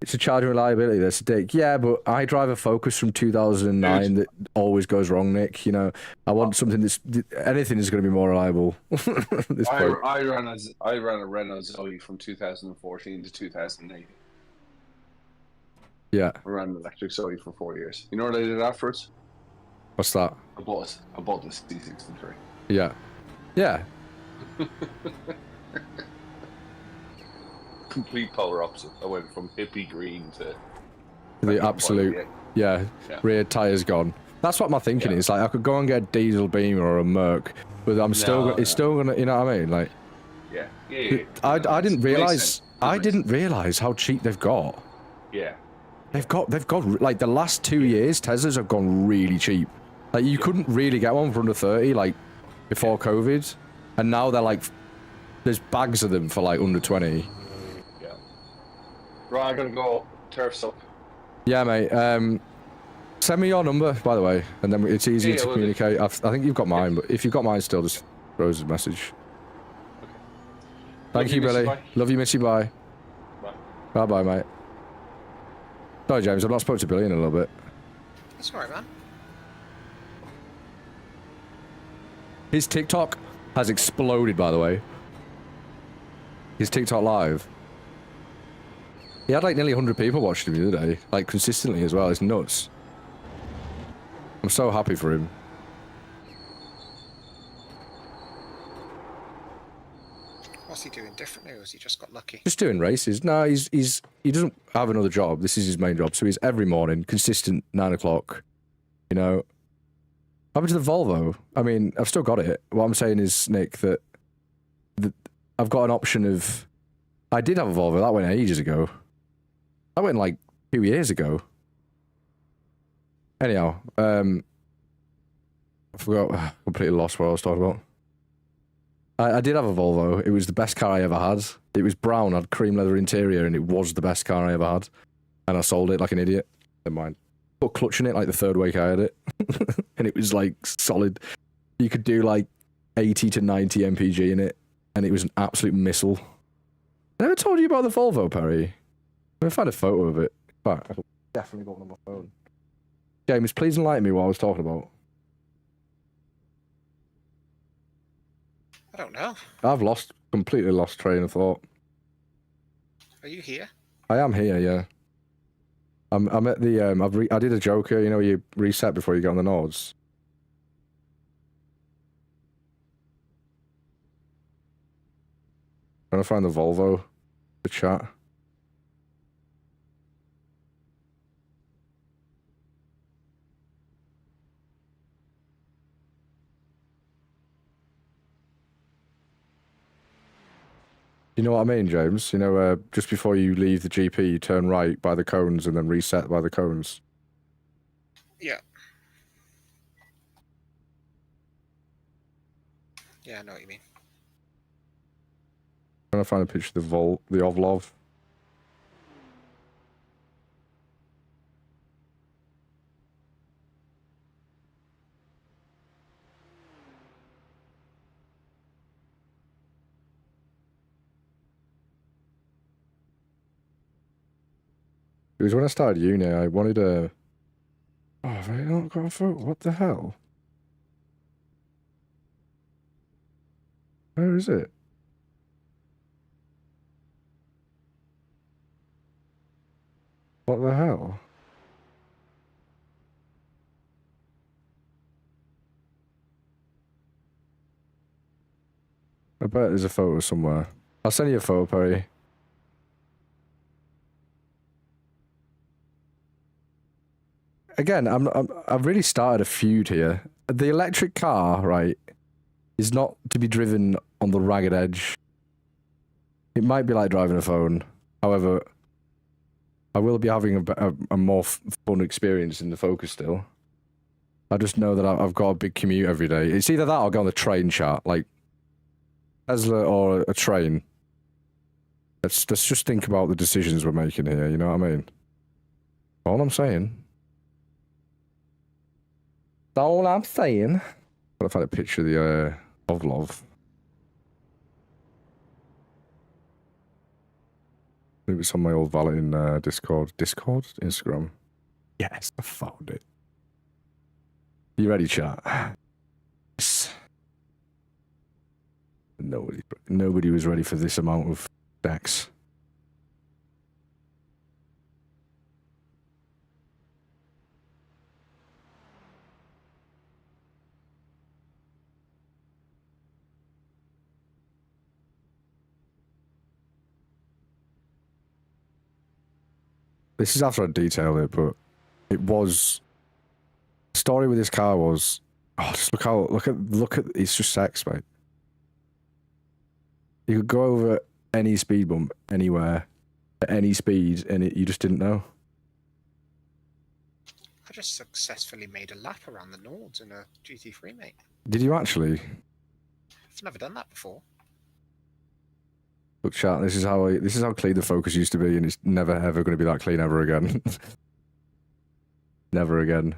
It's a charging reliability. That's a dick. Yeah, but I drive a Focus from 2009 that always goes wrong, Nick. You know, I want something that's anything is going to be more reliable. I ran a Renault Zoe from 2014 to 2008. Yeah. I ran an electric Zoe for 4 years. You know what I did afterwards? What's that? I bought this C63. Yeah. Yeah. Complete polar opposite. I went from hippie green to the absolute rear tires gone. That's what my thinking is. Like I could go and get a diesel Beamer or a Merc, but it's still gonna, you know what I mean? Like I didn't realize how cheap they've got. Yeah. They've got like the last 2 years Teslas have gone really cheap. Like you couldn't really get one for under 30 like before COVID, and now they're like there's bags of them for like under 20. Yeah. Right, I'm gonna go turfs up. Yeah, mate. Send me your number, by the way, and then it's easier to communicate. I think you've got mine, but if you've got mine still, just throw us a message. Okay. Thank you, Billy. Love you, Missy. Bye. Bye. Bye, mate. Sorry, James. I've not spoken to Billy in a little bit. That's alright, man. His TikTok has exploded, by the way. His TikTok live. He had like nearly 100 people watching him the other day, like consistently as well. It's nuts. I'm so happy for him. What's he doing differently, or has he just got lucky? Just doing races. No, he doesn't have another job. This is his main job. So he's every morning, consistent 9 o'clock. You know, what happened to the Volvo? I mean, I've still got it. What I'm saying is, Nick, that I've got an option of. I did have a Volvo. That went ages ago. That went like 2 years ago. Anyhow, I forgot. Completely lost what I was talking about. I did have a Volvo. It was the best car I ever had. It was brown, had cream leather interior, and it was the best car I ever had. And I sold it like an idiot. Never mind. Put clutch in it like the third week I had it. And it was like solid. You could do like 80 to 90 mpg in it. And it was an absolute missile. I never told you about the Volvo, Perry. I'm going to find a photo of it. But I've definitely got one on my phone. James, please enlighten me what I was talking about. I don't know. I've completely lost train of thought. Are you here? I am here, yeah. I'm at the I did a Joker, you know, you reset before you get on the Nords. Trying to find the Volvo, the chat. You know what I mean, James? You know, just before you leave the GP, you turn right by the cones and then reset by the cones. Yeah. Yeah, I know what you mean. Trying to find a picture of the Ovlov. It was when I started uni, I wanted a... Oh, have I not got a photo? What the hell? Where is it? What the hell? I bet there's a photo somewhere. I'll send you a photo, Perry. again, I've really started a feud here. The electric car, right, is not to be driven on the ragged edge. It might be like driving a phone. However, I will be having a more fun experience in the Focus still. I just know that I've got a big commute every day. It's either that or go on the train chat, like Tesla or a train. Let's just think about the decisions we're making here, you know what I mean? All I'm saying. All I'm saying. What if I had a picture of the Ovlov? Maybe it's on my old valet in Discord. Discord? Instagram? Yes, I found it. You ready, chat? Yes. Nobody was ready for this amount of stacks. This is after I detailed it, but it was. The story with this car was, oh, just look at it's just sex, mate. You could go over any speed bump anywhere at any speed, and you just didn't know. I just successfully made a lap around the Nords in a GT3, mate. Did you actually? I've never done that before. Look, chat. This is how clean the Focus used to be, and it's never ever going to be that clean ever again. Never again.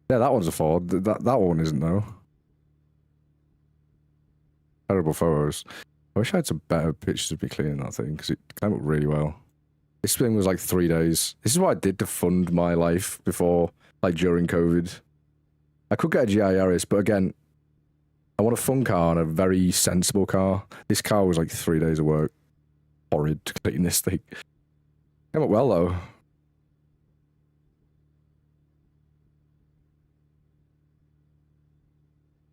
Yeah, that one's a Ford. That one isn't though. Terrible photos. I wish I had some better pictures of me cleaning that thing because it came up really well. This thing was like 3 days. This is what I did to fund my life before, like during COVID. I could get a GI Yaris, but again, I want a fun car and a very sensible car. This car was like 3 days of work. Horrid to clean this thing. Came up well though.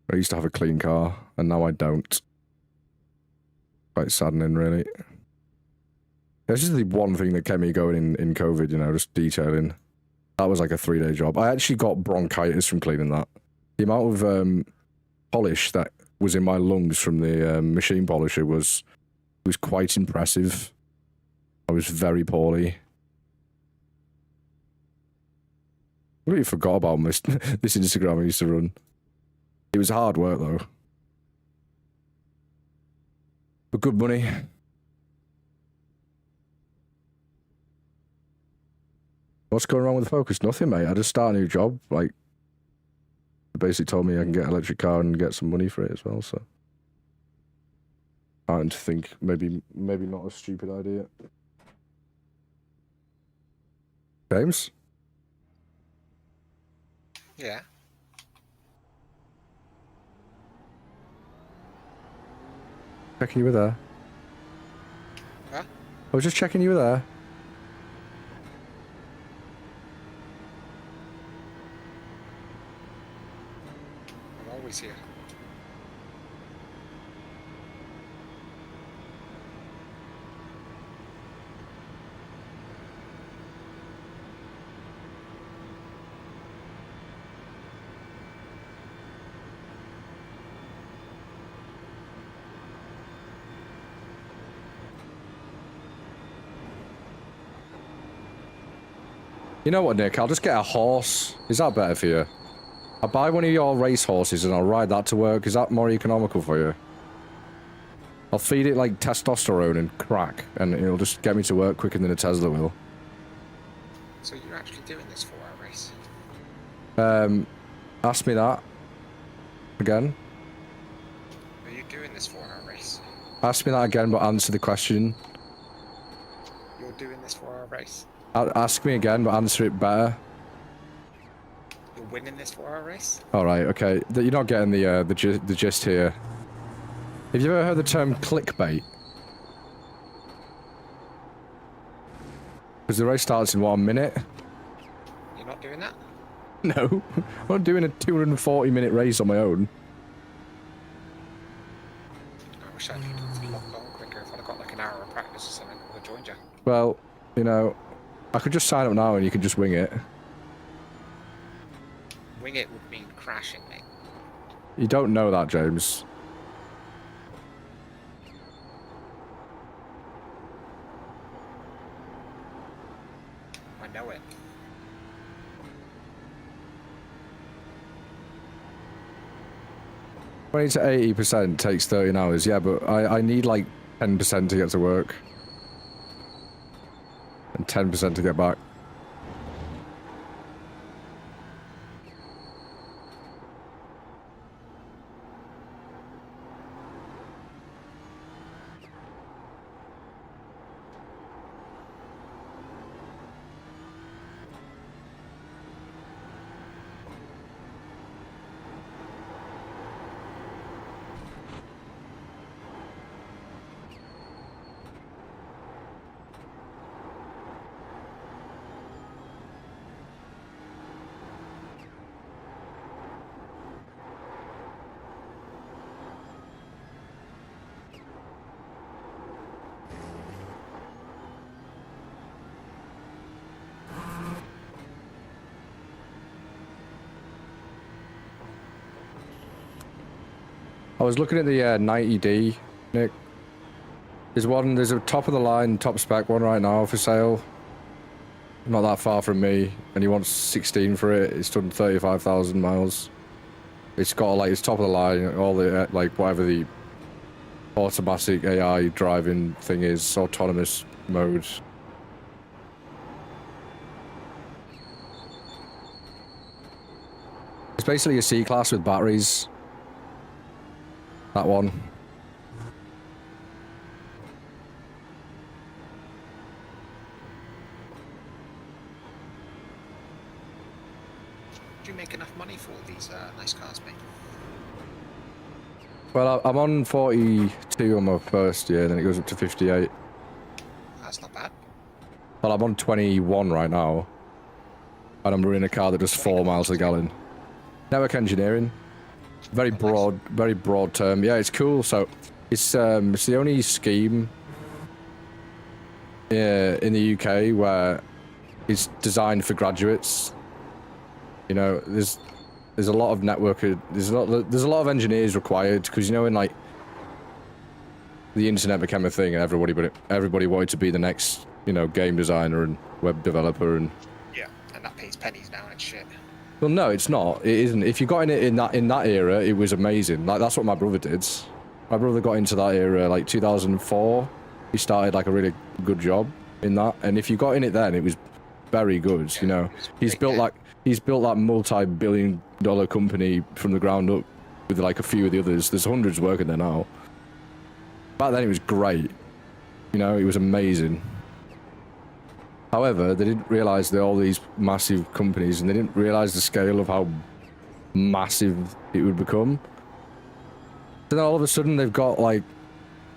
I used to have a clean car, and now I don't. Quite saddening, really. It's just the one thing that kept me going in COVID, you know, just detailing. That was like a 3-day job. I actually got bronchitis from cleaning that. The amount of polish that was in my lungs from the machine polisher was quite impressive. I was very poorly. I really forgot about this Instagram I used to run. It was hard work though. But good money. What's going wrong with the Focus? Nothing, mate. I just started a new job. Like, they basically told me I can get an electric car and get some money for it as well, so. I to think maybe not a stupid idea. James? Yeah. Checking you were there. Huh? I was just checking you were there. I'm always here. You know what, Nick? I'll just get a horse. Is that better for you? I'll buy one of your race horses and I'll ride that to work. Is that more economical for you? I'll feed it like testosterone and crack, and it'll just get me to work quicker than a Tesla will. So you're actually doing this 4-hour race? Ask me that. Again. Are you doing this 4-hour race? Ask me that again, but answer the question. You're doing this 4-hour race? Ask me again, but answer it better. You're winning this 4-hour race? Alright, okay. You're not getting the gist here. Have you ever heard the term clickbait? Because the race starts in 1 minute. You're not doing that? No. I'm not doing a 240-minute race on my own. I wish I'd logged on quicker. If I'd have got like an hour of practice or something, I would have joined you. Well, you know, I could just sign up now and you can just wing it. Wing it would mean crashing, mate. You don't know that, James. I know it. Twenty to 80% takes 13 hours. Yeah, but I need like 10% to get to work. And 10% to get back. I was looking at the 90D, Nick. There's a top of the line, top spec one right now for sale. Not that far from me, and he wants 16 for it. It's done 35,000 miles. It's got like, it's top of the line, all the, like whatever the automatic AI driving thing is, autonomous mode. It's basically a C-Class with batteries. That one. Do you make enough money for all these nice cars, mate? Well, I'm on 42 on my first year, then it goes up to 58. That's not bad. Well, I'm on 21 right now, and I'm running a car that does 4 miles a gallon. Network engineering. Very broad term. Yeah, it's cool. So it's the only scheme in the UK where it's designed for graduates. You know, there's a lot of there's a lot of engineers required, because you know, when like the internet became a thing and everybody wanted to be the next, you know, game designer and web developer, and Yeah, and that pays pennies now and shit. well, no, it's not. It isn't. If you got in it in that era, it was amazing. Like, that's what my brother did. My brother got into that era like 2004. He started like a really good job in that, and if you got in it then, it was very good. Yeah, you know, he's big, built yeah. that multi-billion-dollar company from the ground up with like a few of the others. There's hundreds working there now. Back then, it was great. You know, it was amazing. However, they didn't realise that all these massive companies, and they didn't realise the scale of how massive it would become. Then all of a sudden, they've got like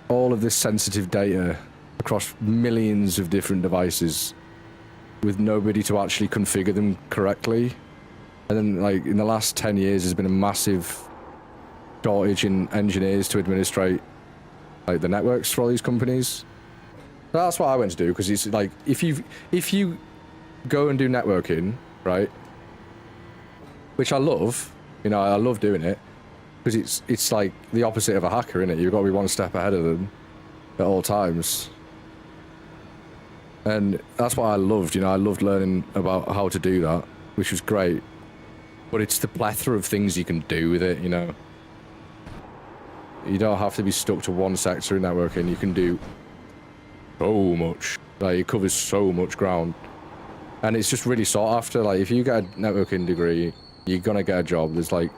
all of this sensitive data across millions of different devices with nobody to actually configure them correctly. And then, like, in the last 10 years, there's been a massive shortage in engineers to administrate like the networks for all these companies. That's what I went to do, because it's like, if you go and do networking, right, which I love, you know, I love doing it, because it's like the opposite of a hacker, innit? You've got to be one step ahead of them at all times. And that's what I loved, you know, I loved learning about how to do that, which was great. But it's the plethora of things you can do with it, you know. You don't have to be stuck to one sector in networking. You can do so much. Like, it covers so much ground. And it's just really sought after. Like, if you get a networking degree, you're gonna get a job. There's like,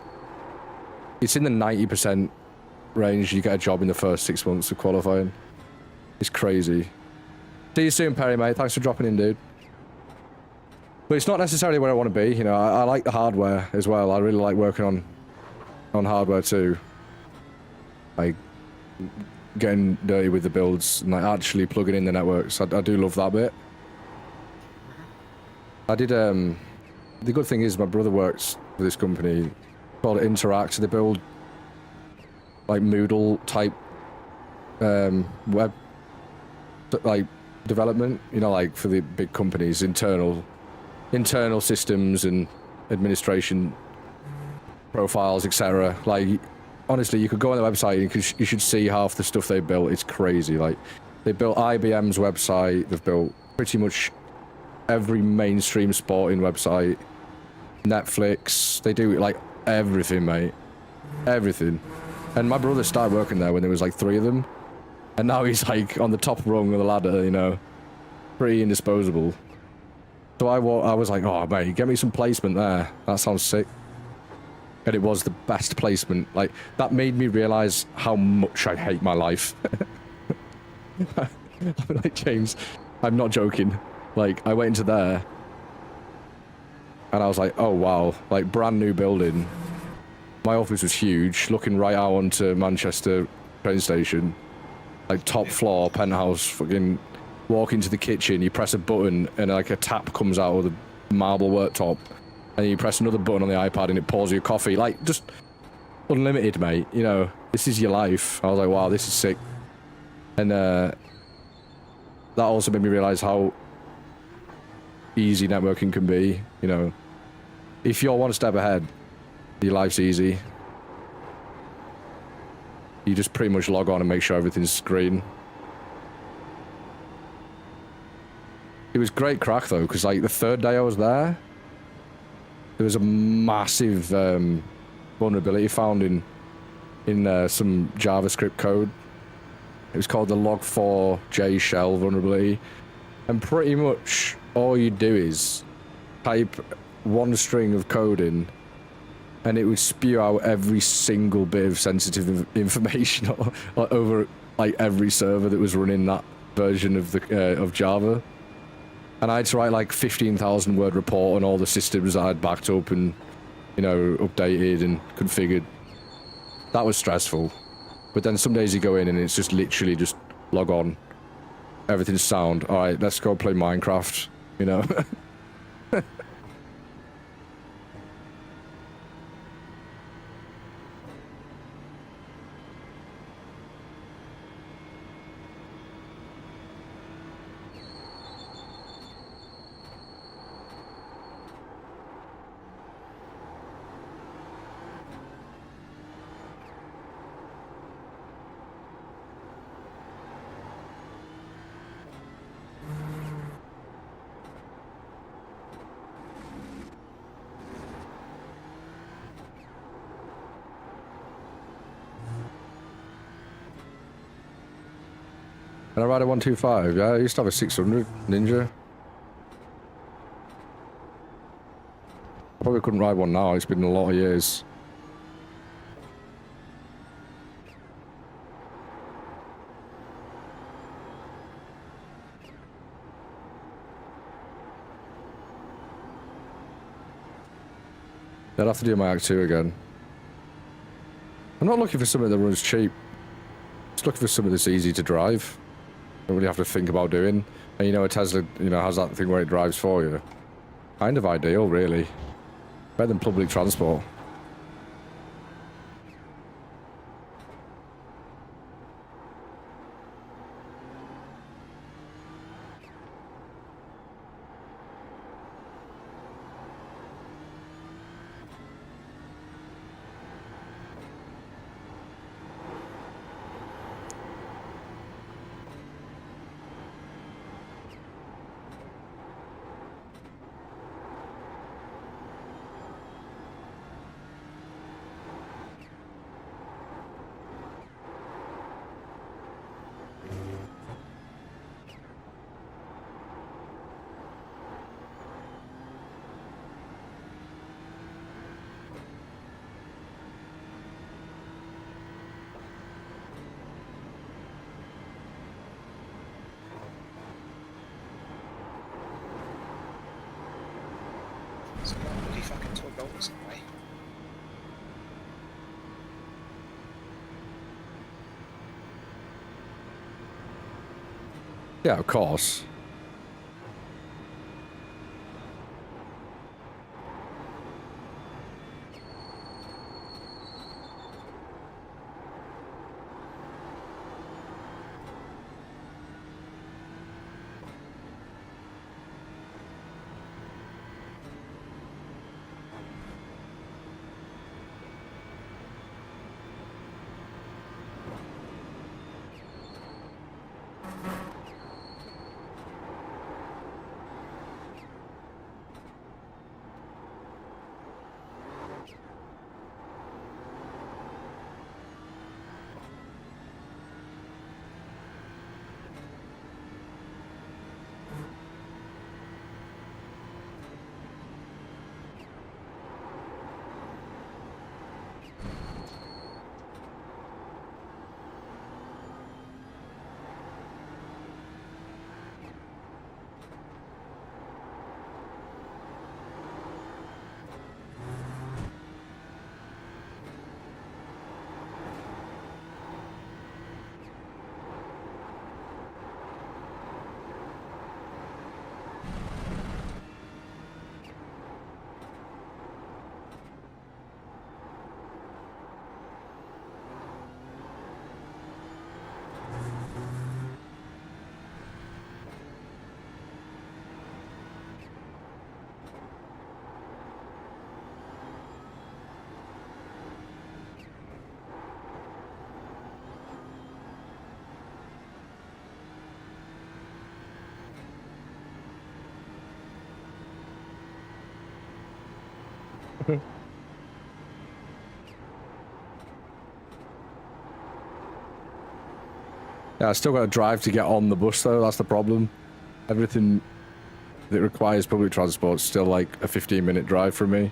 it's in the 90% range. You get a job in the first 6 months of qualifying. It's crazy. See you soon, Perry, mate. Thanks for dropping in, dude. But it's not necessarily where I want to be. You know, I like the hardware as well. I really like working on hardware too. Like, getting dirty with the builds and like actually plugging in the networks. I do love that bit. I did, the good thing is my brother works for this company called Interact. They build like Moodle type web, like development, you know, like for the big companies, internal systems and administration profiles, etc. Like, honestly, you could go on their website and you should see half the stuff they built. It's crazy. Like, they built IBM's website. They've built pretty much every mainstream sporting website. Netflix. They do like everything, mate. Everything. And my brother started working there when there was like 3 of them, and now he's like on the top rung of the ladder, you know, pretty indisposable. So I was like, oh mate, get me some placement there. That sounds sick. And it was the best placement. Like, that made me realize how much I hate my life. I'm like, James, I'm not joking. Like, I went into there and I was like, oh wow, like brand new building. My office was huge, looking right out onto Manchester train station. Like top floor, penthouse, fucking walk into the kitchen, you press a button and like a tap comes out of the marble worktop. And you press another button on the iPad and it pours you coffee. Like, just unlimited, mate. You know, this is your life. I was like, wow, this is sick. And that also made me realize how easy networking can be. You know, if you're one step ahead, your life's easy. You just pretty much log on and make sure everything's green. It was great crack though, because like the 3rd day I was there, there was a massive vulnerability found in some JavaScript code. It was called the log4j shell vulnerability, and pretty much all you do is type one string of code in, and it would spew out every single bit of sensitive information over like every server that was running that version of the of Java. And I had to write like 15,000 word report on all the systems that I'd backed up and, you know, updated and configured. That was stressful. But then some days you go in and it's just literally just log on. Everything's sound. All right, let's go play Minecraft, you know. And I ride a 125, yeah? I used to have a 600 Ninja. Probably couldn't ride one now, it's been a lot of years. I'd have to do my Act 2 again. I'm not looking for something that runs cheap. Just looking for something that's easy to drive. Don't really have to think about doing. And you know, a Tesla, you know, has that thing where it drives for you. Kind of ideal, really. Better than public transport. So not really fucking 12 dollars anyway. Yeah, of course. Yeah, I still got to drive to get on the bus though. That's the problem. Everything that requires public transport is still like a 15-minute drive from me.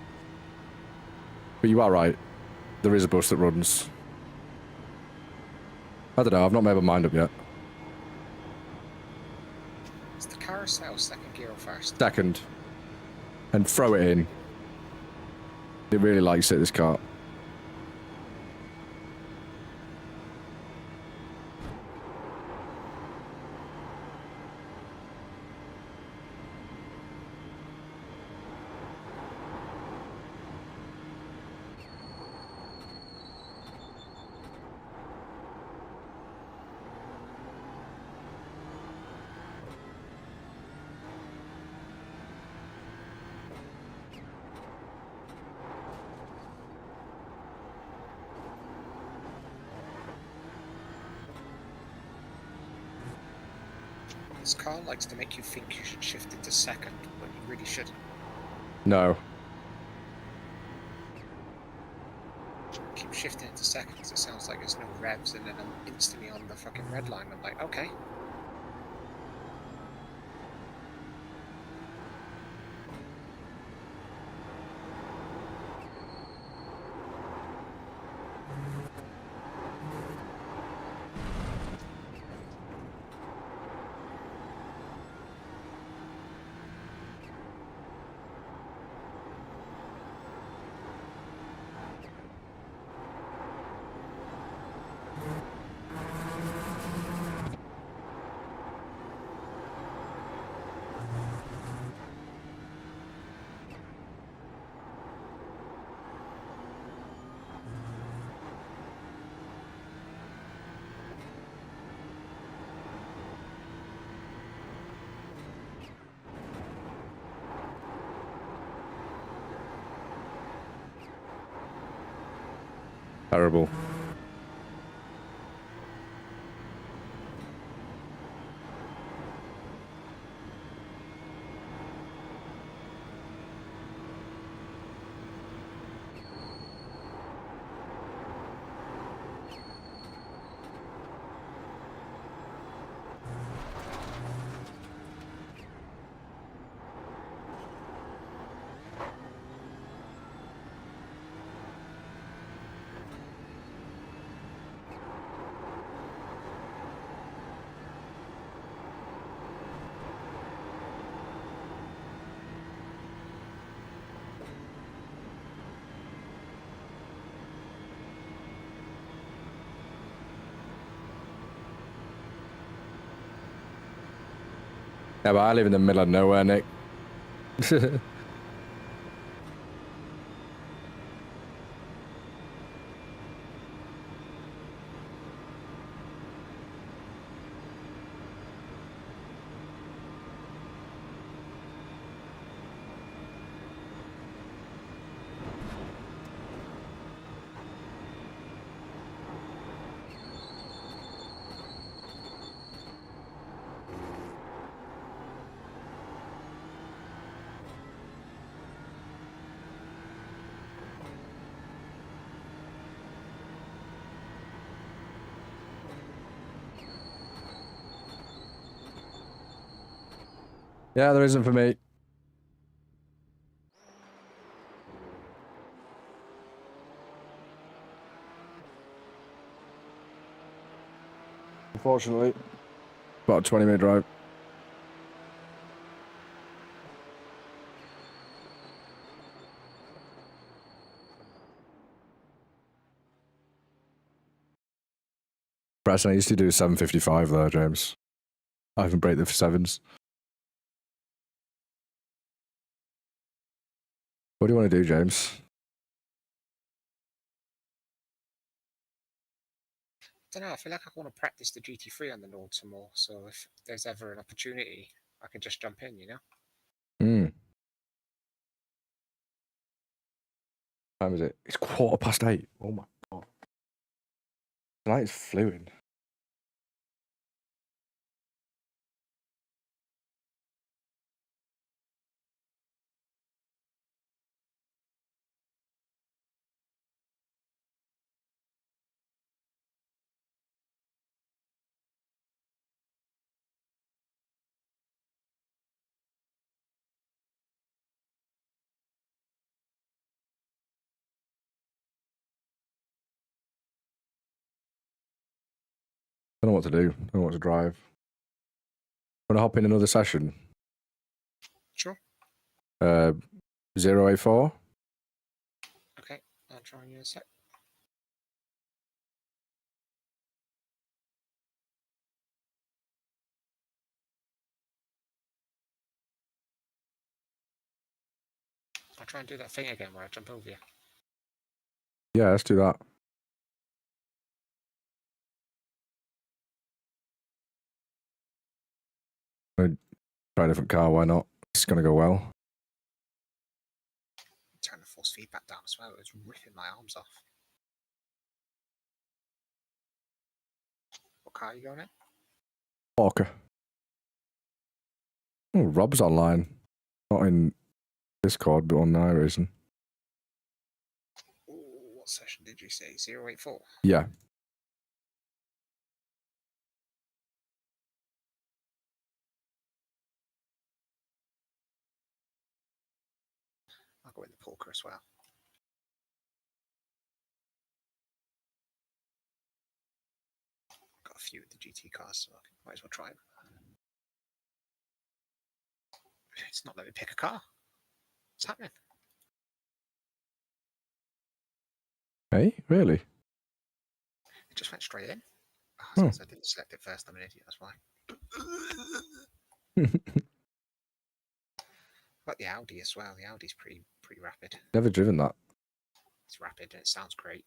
But you are right. There is a bus that runs. I don't know. I've not made my mind up yet. Is the carousel second gear or first? Second. And throw it in. It really likes it, this car. This car likes to make you think you should shift into second, but you really shouldn't. No. Keep shifting into second because it sounds like there's no revs, and then I'm instantly on the fucking red line. I'm like, okay. Terrible. Yeah, but I live in the middle of nowhere, Nick. Yeah, there isn't for me. Unfortunately. About a 20-minute drive. Preston, I used to do 7:55 there, James. I can break the sevens. What do you want to do, James? I don't know, I feel like I want to practice the GT3 on the Nord some more, so if there's ever an opportunity, I can just jump in, you know? Hmm. What time is it? It's 8:15. Oh my god. Tonight is fluid. Don't know what to do. Don't know what to drive. Want to hop in another session? Sure. 084? Okay, I'll join you in a sec. I'll try and do that thing again where I jump over you. Yeah, let's do that. Try a different car, why not? It's going to go well. Turn the force feedback down as well. It was ripping my arms off. What car are you going in? Walker. Oh, Rob's online. Not in Discord, but on iRacing. Ooh, what session did you say? 084? Yeah. I'll go in the Polka as well. Got a few of the GT cars, so I might as well try them. It's not letting me pick a car. What's happening? Hey, really? It just went straight in. Oh, Hmm. since I didn't select it first, I'm an idiot, that's why. But the Audi as well. The Audi's pretty rapid. Never driven that. It's rapid and it sounds great.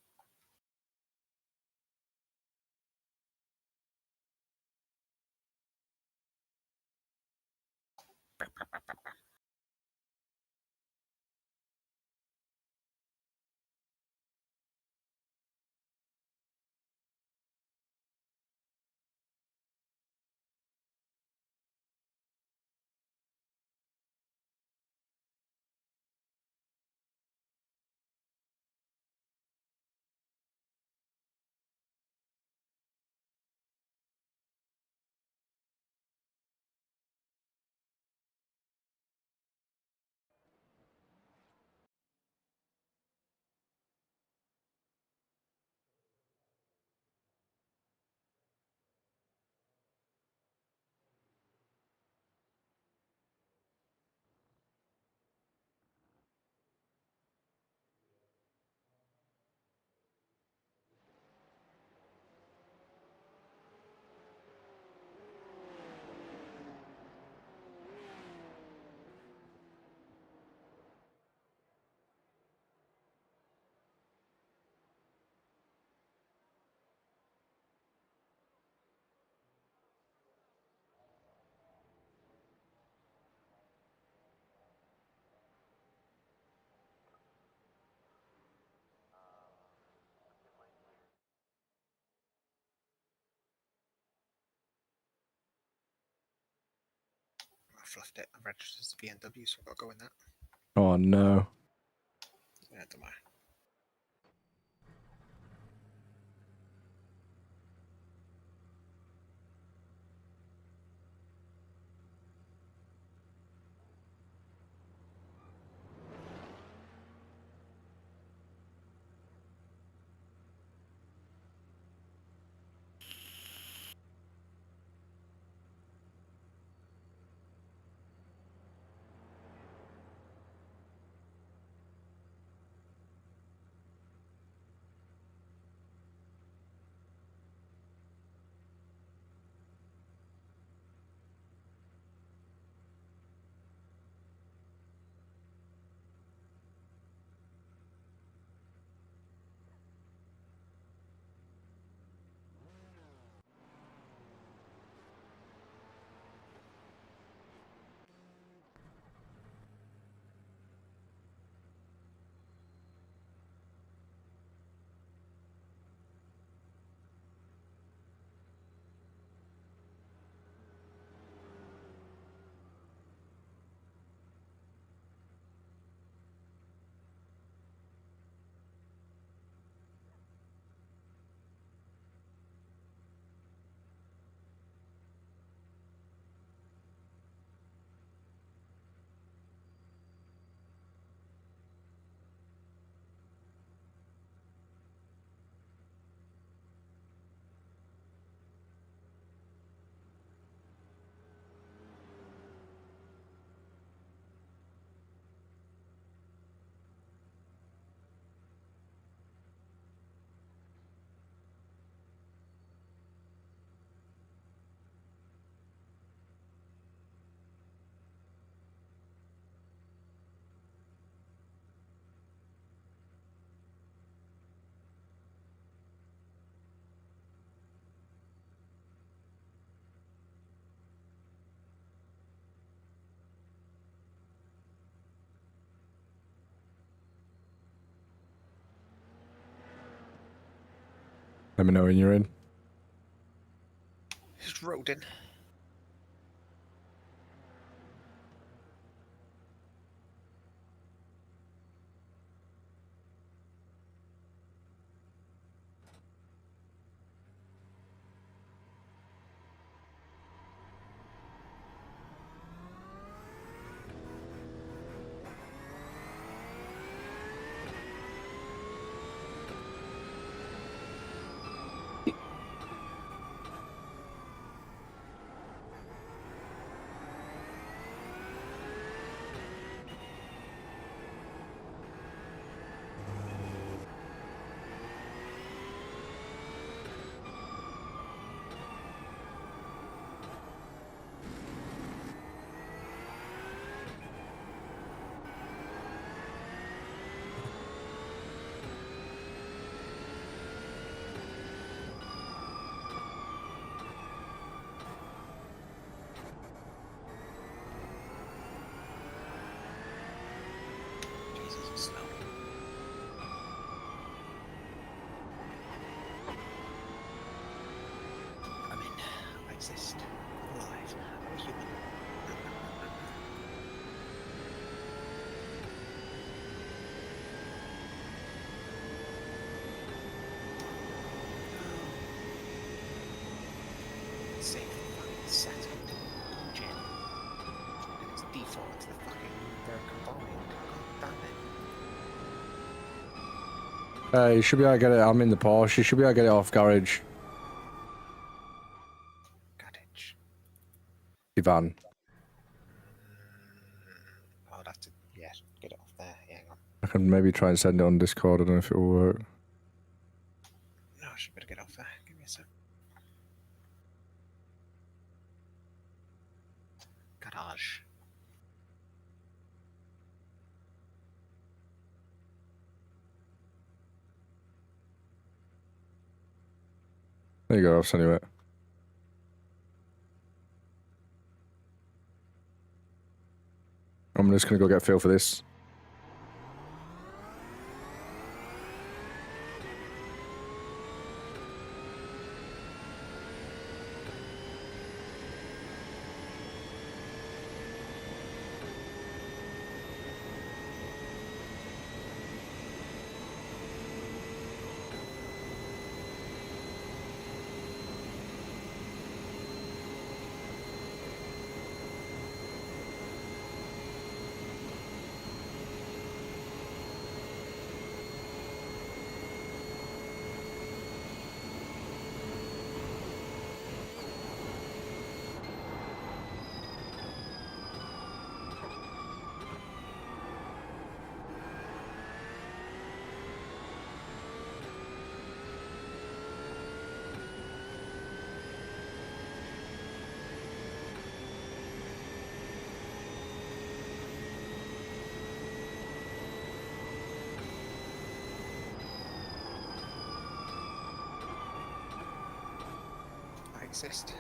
I fluffed it. I registered as a BMW, so I've got to go in that. Oh, no. Yeah, don't matter. Let me know when you're in. Just rolled in. Jesus, it's slow. I'm in. I exist. I'm alive. I'm a human. Save the fucking settled engine. And it's default to the fucking Nürburgring combined. God damn it. You should be able to get it. I'm in the Porsche. You should be able to get it off garage. Cottage. Ivan. I'd have to, yeah, get it off there. Yeah, hang on. I can maybe try and send it on Discord. I don't know if it will work. No, I should better get off there. Give me a sec. Garage. There you go. I'll send you it. I'm just gonna go get Phil for this. I exist.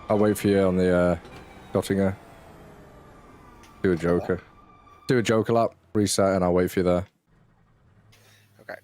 I'll wait for you on the Dottinger. Do a Joker. Do a Joker lap, reset, and I'll wait for you there. Okay.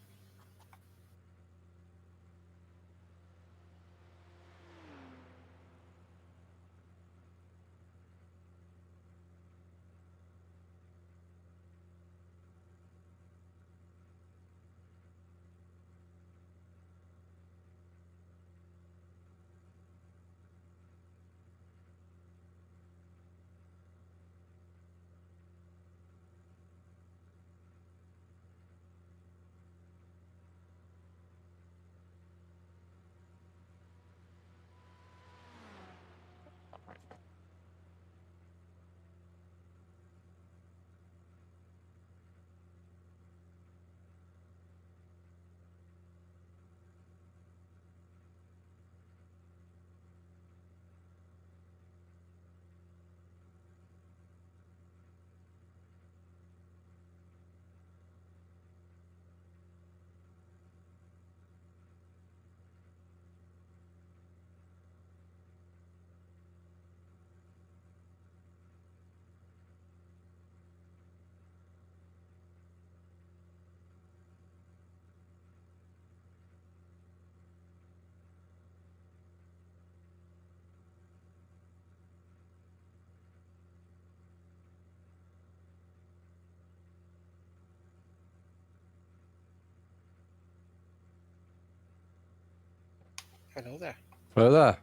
Hello there. Hello there.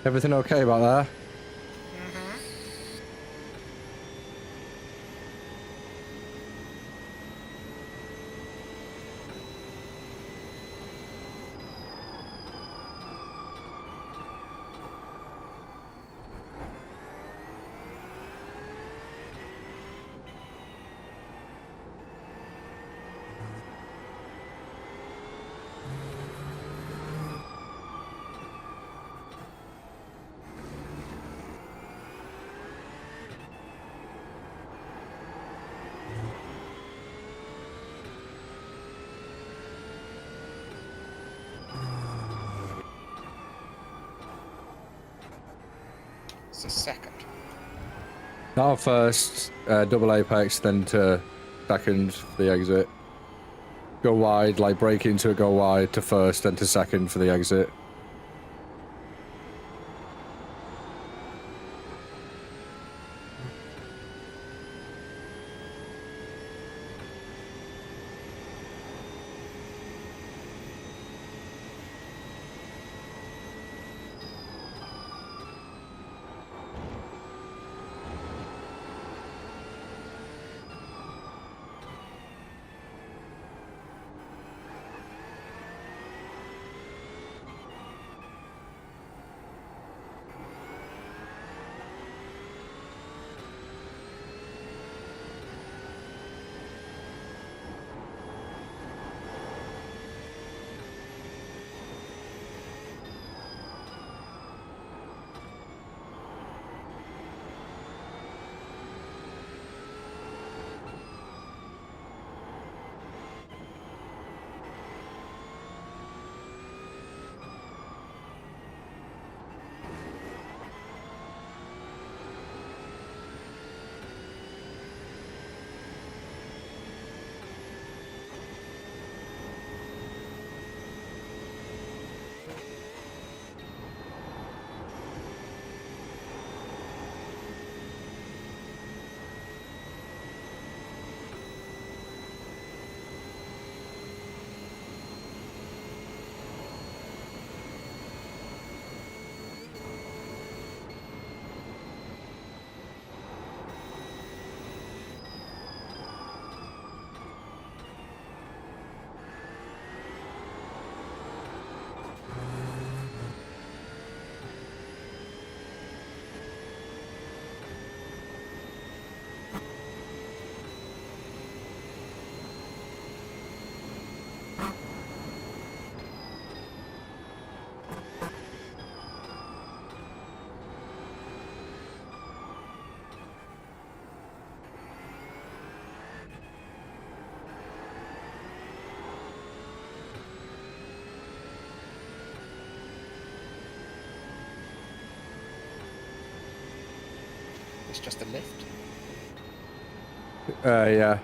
Everything okay about there? It's a second. Now first, double apex, then to second for the exit. Go wide, like break into it, go wide to first, then to second for the exit. It's just a lift. Yeah.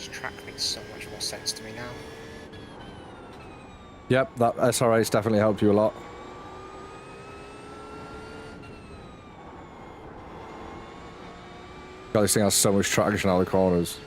This track makes so much more sense to me now. Yep, that SRA's definitely helped you a lot. God, this thing has so much traction out of the corners.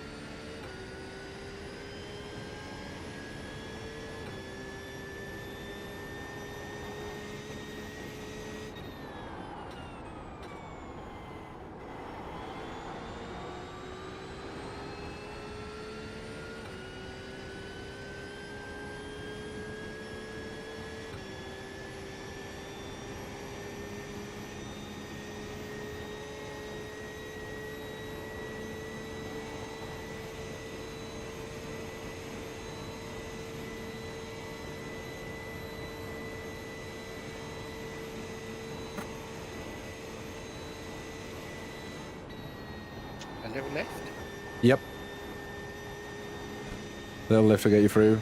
A little lift. Yep. Little lift to get you through.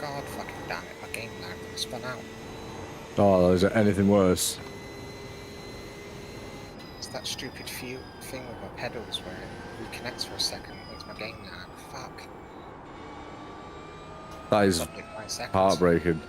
God fucking damn it, my game lagged and I spun out. Oh, is there anything worse? It's that stupid thing with my pedals where it reconnects for a second, makes my game lag. Fuck. That is Stopped at 9 seconds. heartbreaking.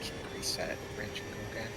Just reset, range and go again.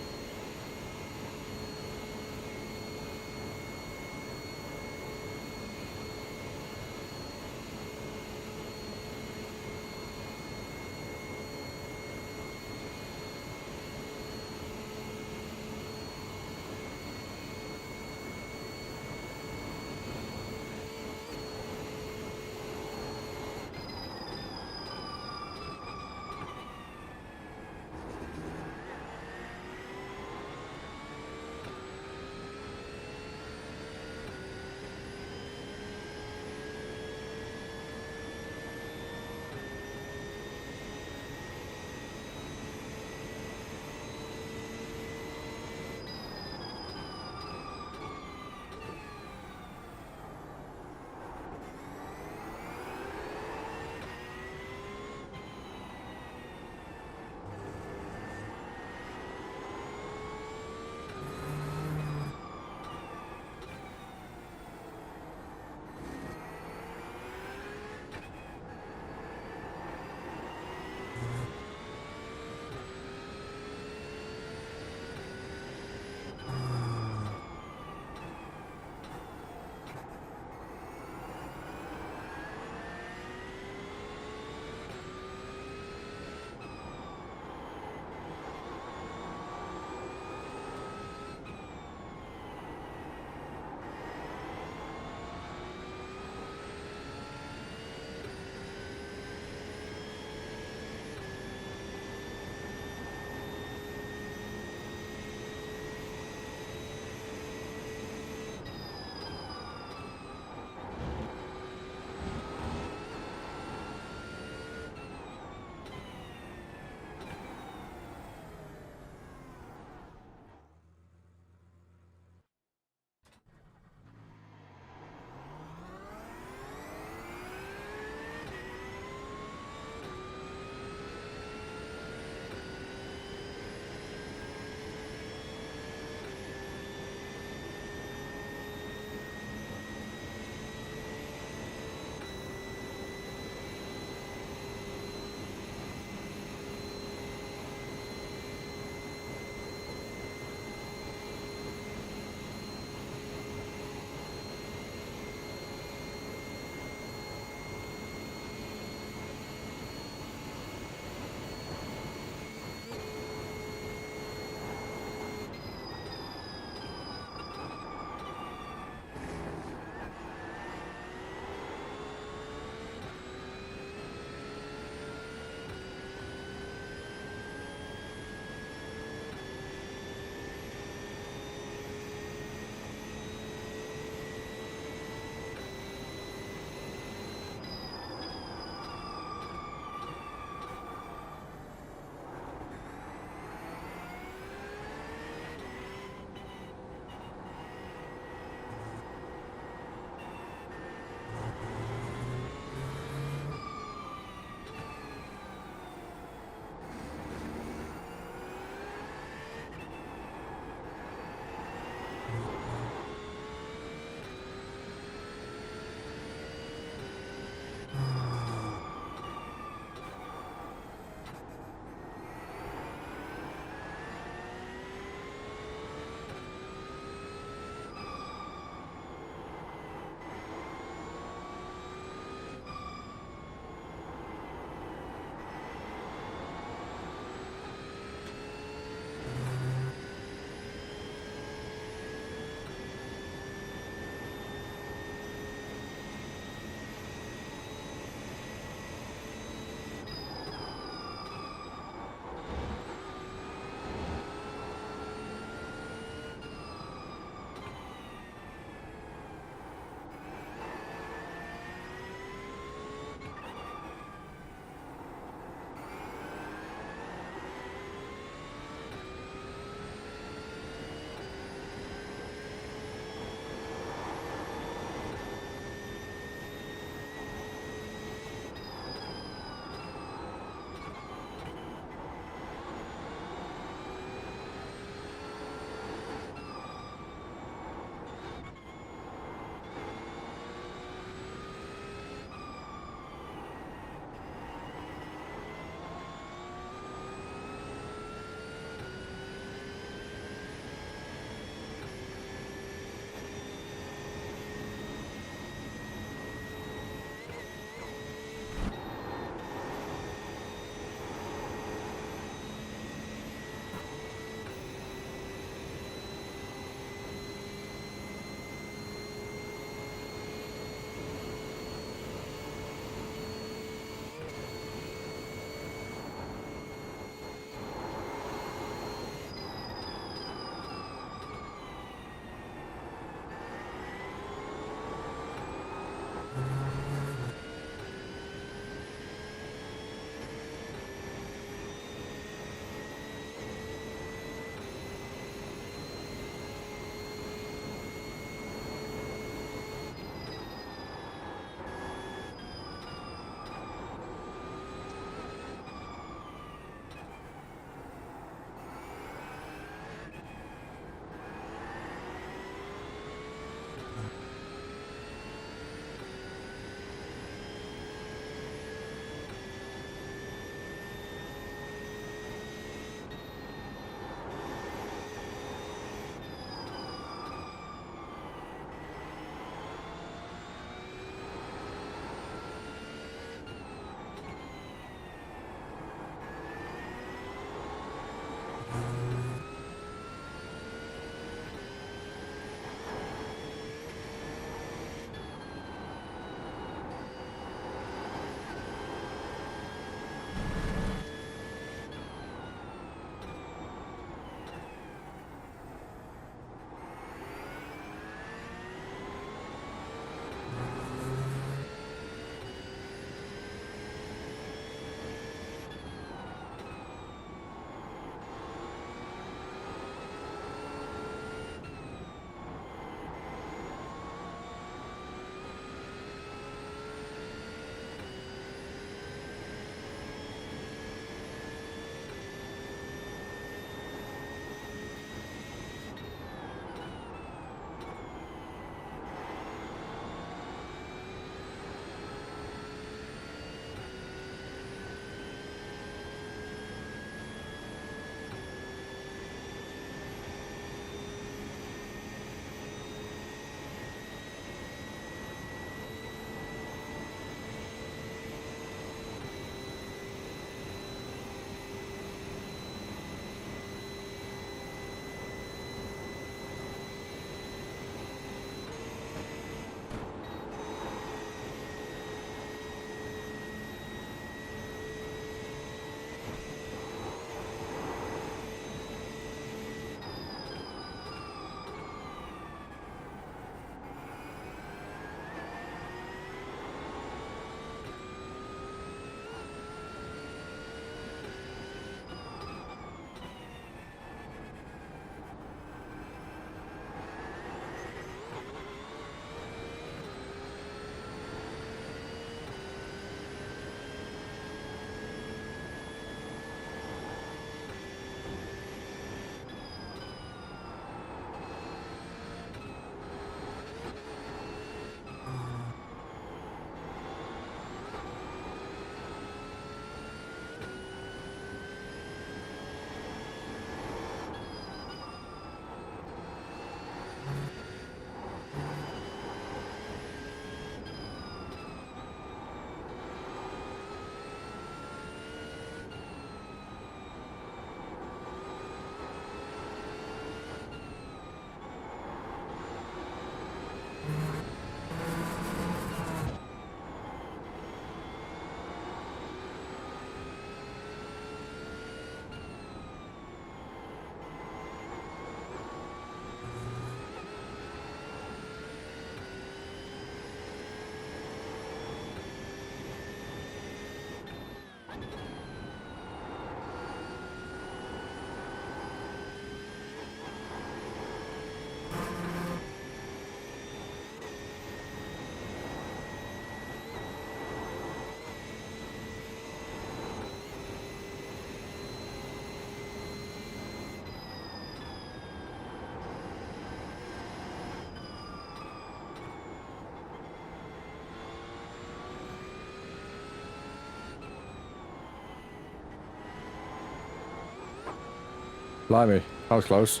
Blimey, that was close.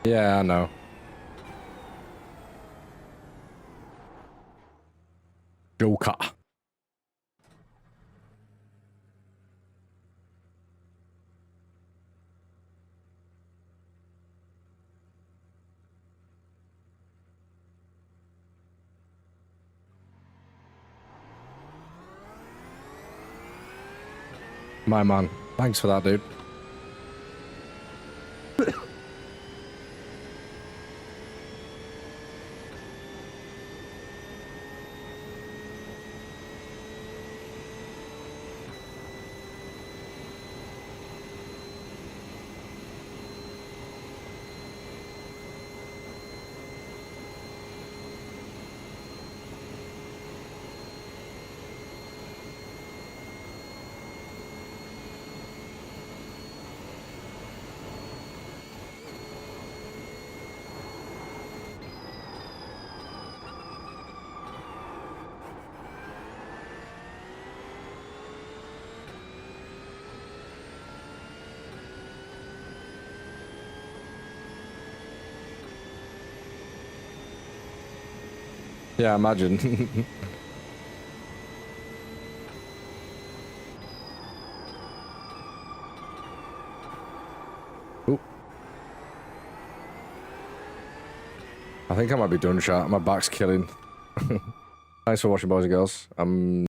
Yeah, I know. Joker. My man. Thanks for that, dude. Yeah, imagine. Ooh. I think I might be done, chat. My back's killing. Thanks for watching, boys and girls.